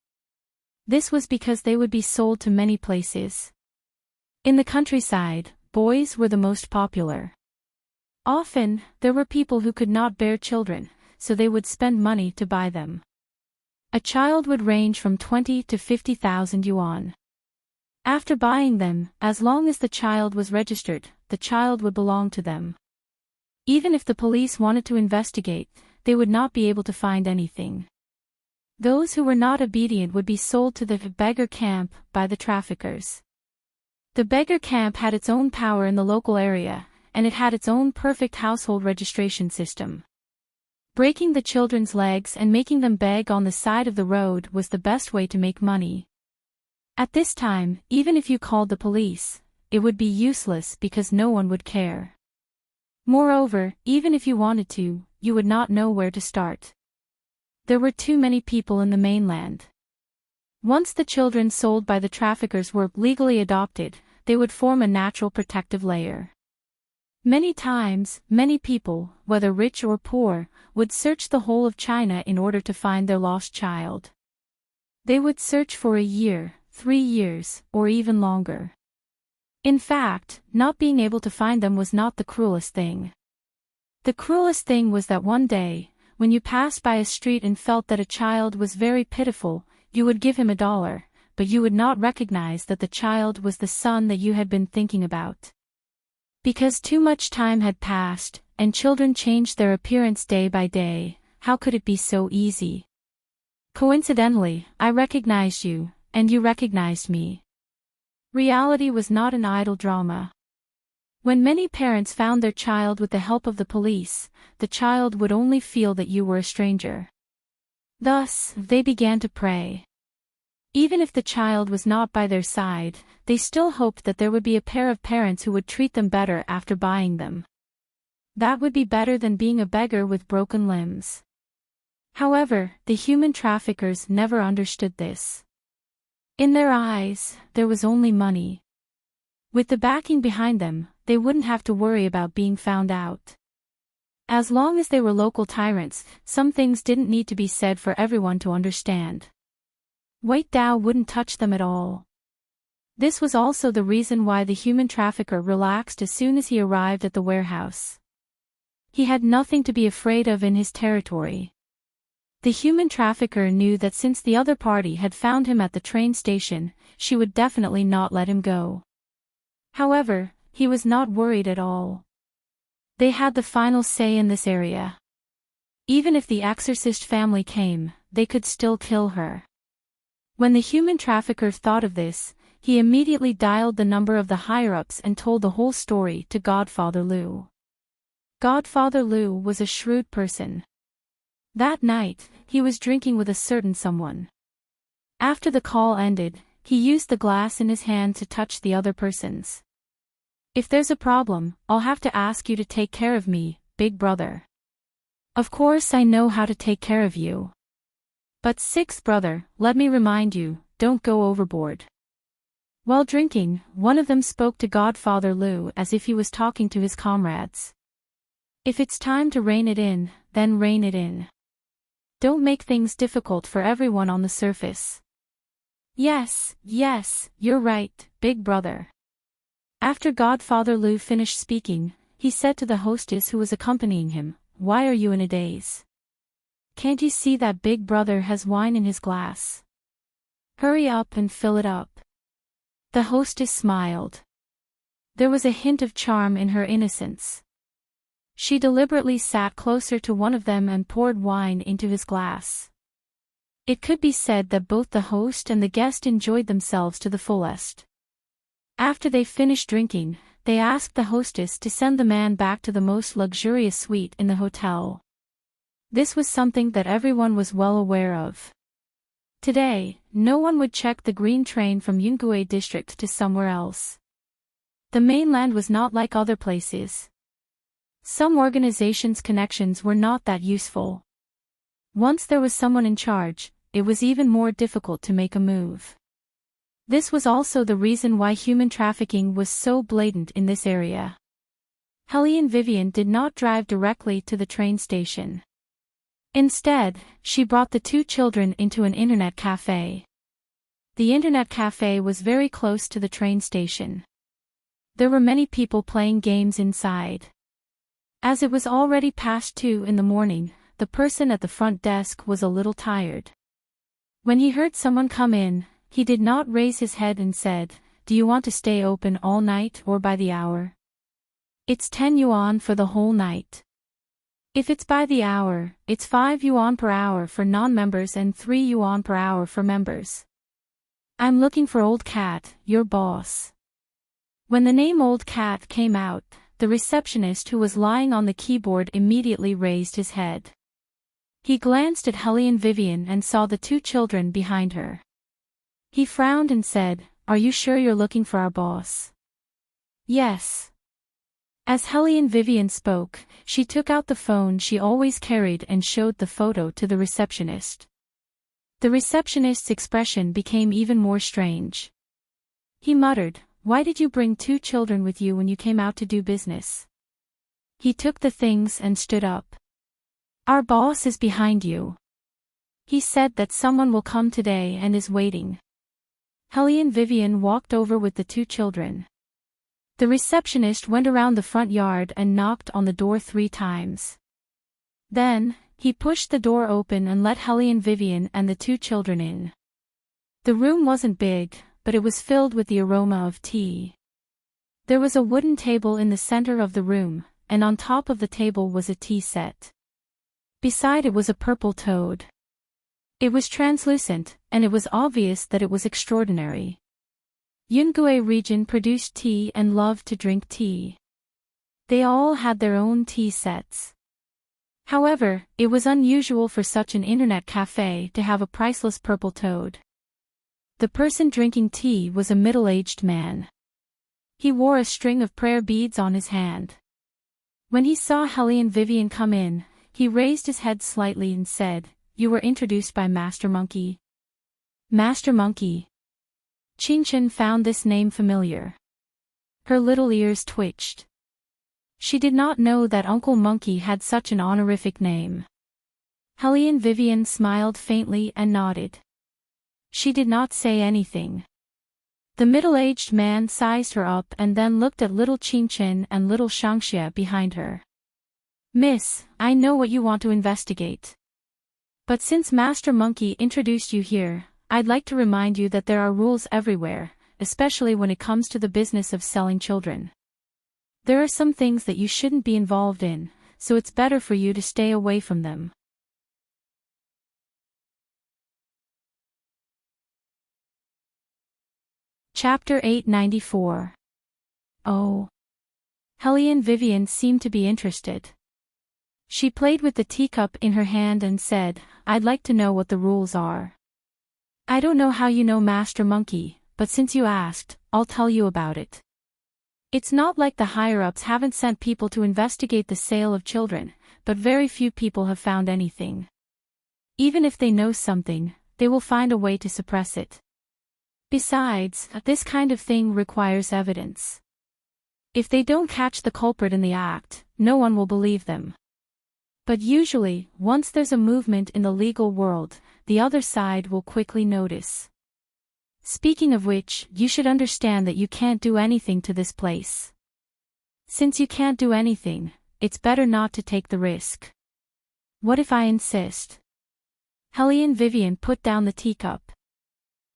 This was because they would be sold to many places. In the countryside, boys were the most popular. Often, there were people who could not bear children, so they would spend money to buy them. A child would range from 20 to 50,000 yuan. After buying them, as long as the child was registered, the child would belong to them. Even if the police wanted to investigate, they would not be able to find anything. Those who were not obedient would be sold to the beggar camp by the traffickers. The beggar camp had its own power in the local area, and it had its own perfect household registration system. Breaking the children's legs and making them beg on the side of the road was the best way to make money. At this time, even if you called the police, it would be useless because no one would care. Moreover, even if you wanted to, you would not know where to start. There were too many people in the mainland. Once the children sold by the traffickers were legally adopted, they would form a natural protective layer. Many times, many people, whether rich or poor, would search the whole of China in order to find their lost child. They would search for a year, 3 years, or even longer. In fact, not being able to find them was not the cruelest thing. The cruelest thing was that one day, when you passed by a street and felt that a child was very pitiful, you would give him $1, but you would not recognize that the child was the son that you had been thinking about. Because too much time had passed, and children changed their appearance day by day, how could it be so easy? Coincidentally, I recognized you, and you recognized me. Reality was not an idle drama. When many parents found their child with the help of the police, the child would only feel that you were a stranger. Thus, they began to pray. Even if the child was not by their side, they still hoped that there would be a pair of parents who would treat them better after buying them. That would be better than being a beggar with broken limbs. However, the human traffickers never understood this. In their eyes, there was only money. With the backing behind them, they wouldn't have to worry about being found out. As long as they were local tyrants, some things didn't need to be said for everyone to understand. White Dao wouldn't touch them at all. This was also the reason why the human trafficker relaxed as soon as he arrived at the warehouse. He had nothing to be afraid of in his territory. The human trafficker knew that since the other party had found him at the train station, she would definitely not let him go. However, he was not worried at all. They had the final say in this area. Even if the exorcist family came, they could still kill her. When the human trafficker thought of this, he immediately dialed the number of the higher-ups and told the whole story to Godfather Liu. Godfather Liu was a shrewd person. That night, he was drinking with a certain someone. After the call ended, he used the glass in his hand to touch the other person's. "If there's a problem, I'll have to ask you to take care of me, big brother. Of course I know how to take care of you. But sixth brother, let me remind you, don't go overboard." While drinking, one of them spoke to Godfather Liu as if he was talking to his comrades. "If it's time to rein it in, then rein it in. Don't make things difficult for everyone on the surface." Yes, you're right, big brother." After Godfather Liu finished speaking, he said to the hostess who was accompanying him, "Why are you in a daze? Can't you see that big brother has wine in his glass? Hurry up and fill it up." The hostess smiled. There was a hint of charm in her innocence. She deliberately sat closer to one of them and poured wine into his glass. It could be said that both the host and the guest enjoyed themselves to the fullest. After they finished drinking, they asked the hostess to send the man back to the most luxurious suite in the hotel. This was something that everyone was well aware of. Today, no one would check the green train from Yungue district to somewhere else. The mainland was not like other places. Some organizations' connections were not that useful. Once there was someone in charge, it was even more difficult to make a move. This was also the reason why human trafficking was so blatant in this area. Helene Vivian did not drive directly to the train station. Instead, she brought the 2 children into an internet cafe. The internet cafe was very close to the train station. There were many people playing games inside. As it was already past 2 in the morning, the person at the front desk was a little tired. When he heard someone come in, he did not raise his head and said, "Do you want to stay open all night or by the hour? It's 10 yuan for the whole night. If it's by the hour, it's 5 yuan per hour for non-members and 3 yuan per hour for members. I'm looking for Old Cat, your boss." When the name Old Cat came out, the receptionist who was lying on the keyboard immediately raised his head. He glanced at Helly and Vivian and saw the two children behind her. He frowned and said, "Are you sure you're looking for our boss?" "Yes." As Helly and Vivian spoke, she took out the phone she always carried and showed the photo to the receptionist. The receptionist's expression became even more strange. He muttered, "Why did you bring two children with you when you came out to do business?" He took the things and stood up. "Our boss is behind you. He said that someone will come today and is waiting." Helly and Vivian walked over with the two children. The receptionist went around the front yard and knocked on the door 3 times. Then, he pushed the door open and let Helly and Vivian and the two children in. The room wasn't big, but it was filled with the aroma of tea. There was a wooden table in the center of the room, and on top of the table was a tea set. Beside it was a purple toad. It was translucent, and it was obvious that it was extraordinary. Yungue region produced tea and loved to drink tea. They all had their own tea sets. However, it was unusual for such an internet cafe to have a priceless purple toad. The person drinking tea was a middle-aged man. He wore a string of prayer beads on his hand. When he saw Helly and Vivian come in, he raised his head slightly and said, "You were introduced by Master Monkey." Master Monkey. Qingshan found this name familiar. Her little ears twitched. She did not know that Uncle Monkey had such an honorific name. Helly and Vivian smiled faintly and nodded. She did not say anything. The middle-aged man sized her up and then looked at little Qingshan and little Shangxia behind her. "Miss, I know what you want to investigate. But since Master Monkey introduced you here, I'd like to remind you that there are rules everywhere, especially when it comes to the business of selling children. There are some things that you shouldn't be involved in, so it's better for you to stay away from them." Chapter 894. Oh. Helly and Vivian seemed to be interested. She played with the teacup in her hand and said, "I'd like to know what the rules are. I don't know how you know Master Monkey, but since you asked, I'll tell you about it. It's not like the higher-ups haven't sent people to investigate the sale of children, but very few people have found anything. Even if they know something, they will find a way to suppress it. Besides, this kind of thing requires evidence. If they don't catch the culprit in the act, no one will believe them. But usually, once there's a movement in the legal world, the other side will quickly notice. Speaking of which, you should understand that you can't do anything to this place. Since you can't do anything, it's better not to take the risk. What if I insist?" Helly and Vivian put down the teacup.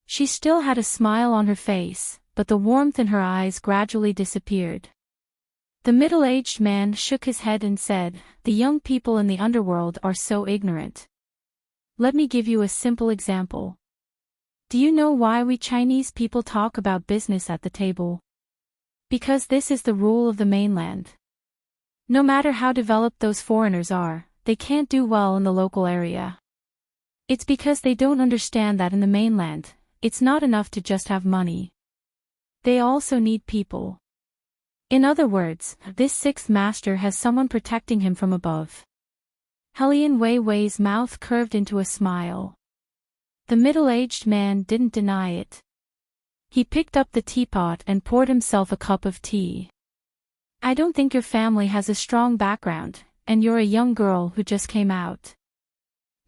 She still had a smile on her face, but the warmth in her eyes gradually disappeared. The middle-aged man shook his head and said, "The young people in the underworld are so ignorant. Let me give you a simple example. Do you know why we Chinese people talk about business at the table? Because this is the rule of the mainland. No matter how developed those foreigners are, they can't do well in the local area. It's because they don't understand that in the mainland, it's not enough to just have money. They also need people. In other words, this sixth master has someone protecting him from above." Hellion Wei Wei's mouth curved into a smile. The middle-aged man didn't deny it. He picked up the teapot and poured himself a cup of tea. "I don't think your family has a strong background, and you're a young girl who just came out.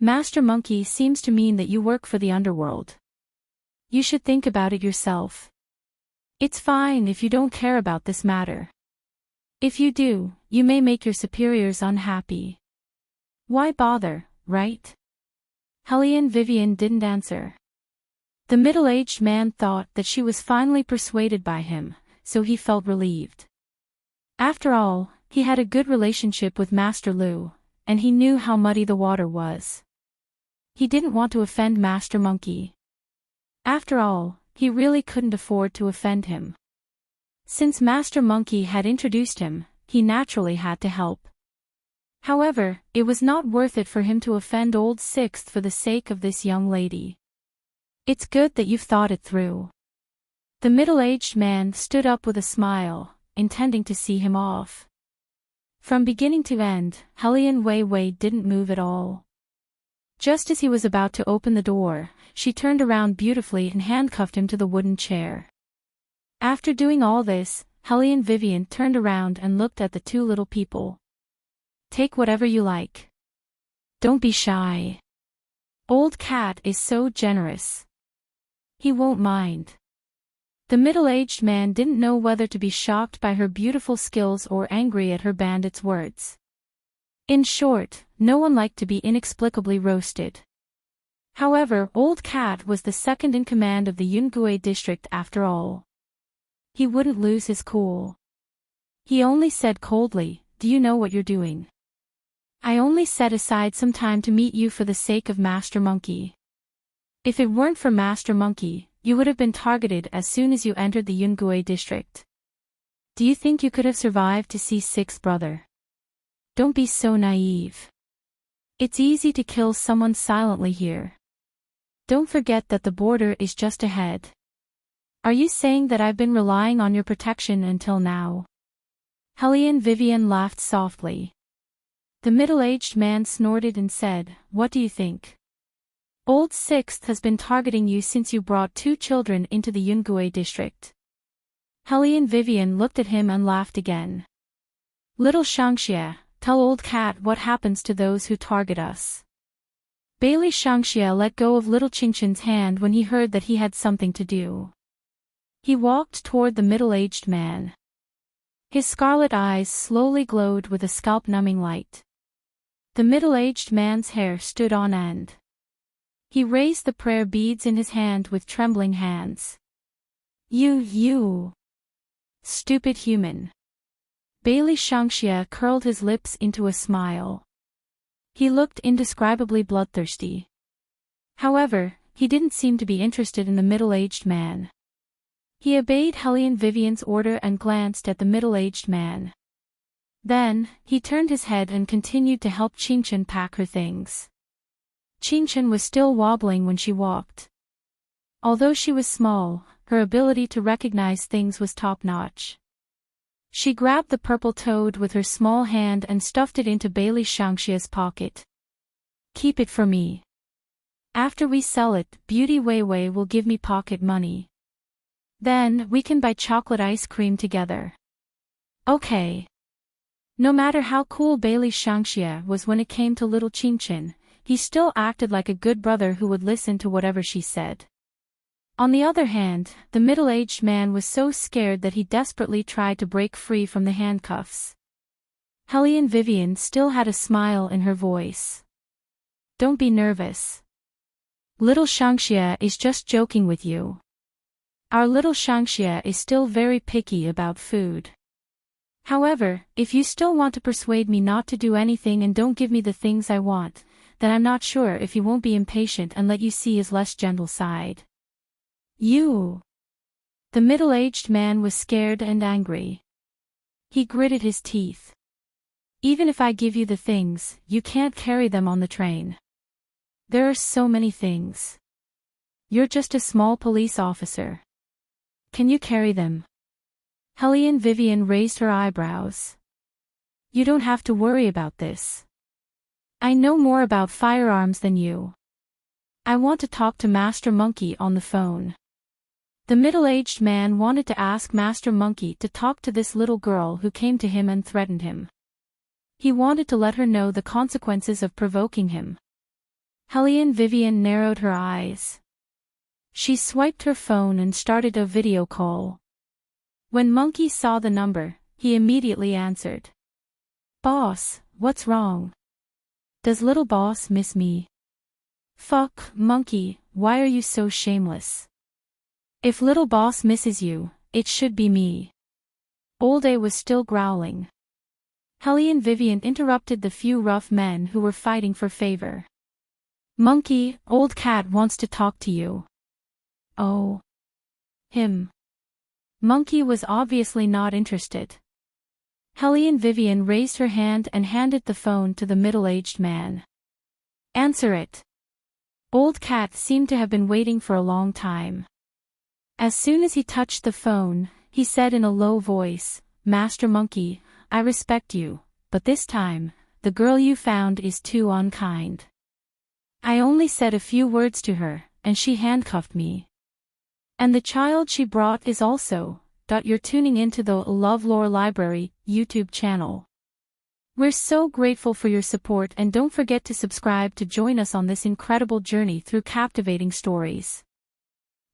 Master Monkey seems to mean that you work for the underworld. You should think about it yourself. It's fine if you don't care about this matter. If you do, you may make your superiors unhappy. Why bother, right?" Hellion Vivian didn't answer. The middle-aged man thought that she was finally persuaded by him, so he felt relieved. After all, he had a good relationship with Master Lu, and he knew how muddy the water was. He didn't want to offend Master Monkey. After all, he really couldn't afford to offend him. Since Master Monkey had introduced him, he naturally had to help. However, it was not worth it for him to offend Old Sixth for the sake of this young lady. It's good that you've thought it through. The middle-aged man stood up with a smile, intending to see him off. From beginning to end, Hellion Wei Wei didn't move at all. Just as he was about to open the door, she turned around beautifully and handcuffed him to the wooden chair. After doing all this, Hellion Vivian turned around and looked at the two little people. Take whatever you like. Don't be shy. Old Cat is so generous. He won't mind. The middle-aged man didn't know whether to be shocked by her beautiful skills or angry at her bandit's words. In short, no one liked to be inexplicably roasted. However, Old Cat was the second in command of the Yungue district after all. He wouldn't lose his cool. He only said coldly, "Do you know what you're doing? I only set aside some time to meet you for the sake of Master Monkey. If it weren't for Master Monkey, you would have been targeted as soon as you entered the Yungue district. Do you think you could have survived to see Sixth Brother? Don't be so naive. It's easy to kill someone silently here. Don't forget that the border is just ahead. Are you saying that I've been relying on your protection until now?" Hellion Vivian laughed softly. The middle-aged man snorted and said, "What do you think? Old Sixth has been targeting you since you brought two children into the Yungue district." Hellion Vivian looked at him and laughed again. "Little Shangxia, tell Old Cat what happens to those who target us." Bailey Shangxia let go of little Qingqian's hand when he heard that he had something to do. He walked toward the middle-aged man. His scarlet eyes slowly glowed with a scalp-numbing light. The middle-aged man's hair stood on end. He raised the prayer beads in his hand with trembling hands. You. Stupid human." Bailey Shangxia curled his lips into a smile. He looked indescribably bloodthirsty. However, he didn't seem to be interested in the middle-aged man. He obeyed Hellion Vivian's order and glanced at the middle-aged man. Then, he turned his head and continued to help Qingqian pack her things. Qingqian was still wobbling when she walked. Although she was small, her ability to recognize things was top-notch. She grabbed the purple toad with her small hand and stuffed it into Bailey Shangxia's pocket. "Keep it for me. After we sell it, Beauty Wei Wei will give me pocket money. Then, we can buy chocolate ice cream together." "Okay." No matter how cool Bailey Shangxia was when it came to little Qingqian, he still acted like a good brother who would listen to whatever she said. On the other hand, the middle-aged man was so scared that he desperately tried to break free from the handcuffs. Hellion Vivian still had a smile in her voice. "Don't be nervous. Little Shangxia is just joking with you. Our little Shangxia is still very picky about food. However, if you still want to persuade me not to do anything and don't give me the things I want, then I'm not sure if he won't be impatient and let you see his less gentle side." "You." The middle-aged man was scared and angry. He gritted his teeth. "Even if I give you the things, you can't carry them on the train. There are so many things. You're just a small police officer. Can you carry them?" Hellion Vivian raised her eyebrows. "You don't have to worry about this. I know more about firearms than you. I want to talk to Master Monkey on the phone." The middle-aged man wanted to ask Master Monkey to talk to this little girl who came to him and threatened him. He wanted to let her know the consequences of provoking him. Hellion Vivian narrowed her eyes. She swiped her phone and started a video call. When Monkey saw the number, he immediately answered. "Boss, what's wrong? Does little boss miss me?" "Fuck, Monkey, why are you so shameless? If little boss misses you, it should be me." Old A was still growling. Hellion Vivian interrupted the few rough men who were fighting for favor. "Monkey, Old Cat wants to talk to you." "Oh. Him. Monkey was obviously not interested. Helene Vivian raised her hand and handed the phone to the middle-aged man. Answer it. Old Cat seemed to have been waiting for a long time. As soon as he touched the phone, he said in a low voice, Master Monkey, I respect you, but this time, the girl you found is too unkind. I only said a few words to her, and she handcuffed me. And the child she brought is also. You're tuning into the LoveLore Library YouTube channel. We're so grateful for your support, and don't forget to subscribe to join us on this incredible journey through captivating stories.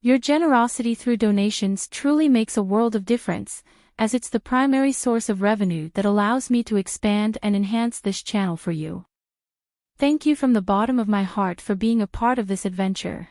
Your generosity through donations truly makes a world of difference, as it's the primary source of revenue that allows me to expand and enhance this channel for you. Thank you from the bottom of my heart for being a part of this adventure.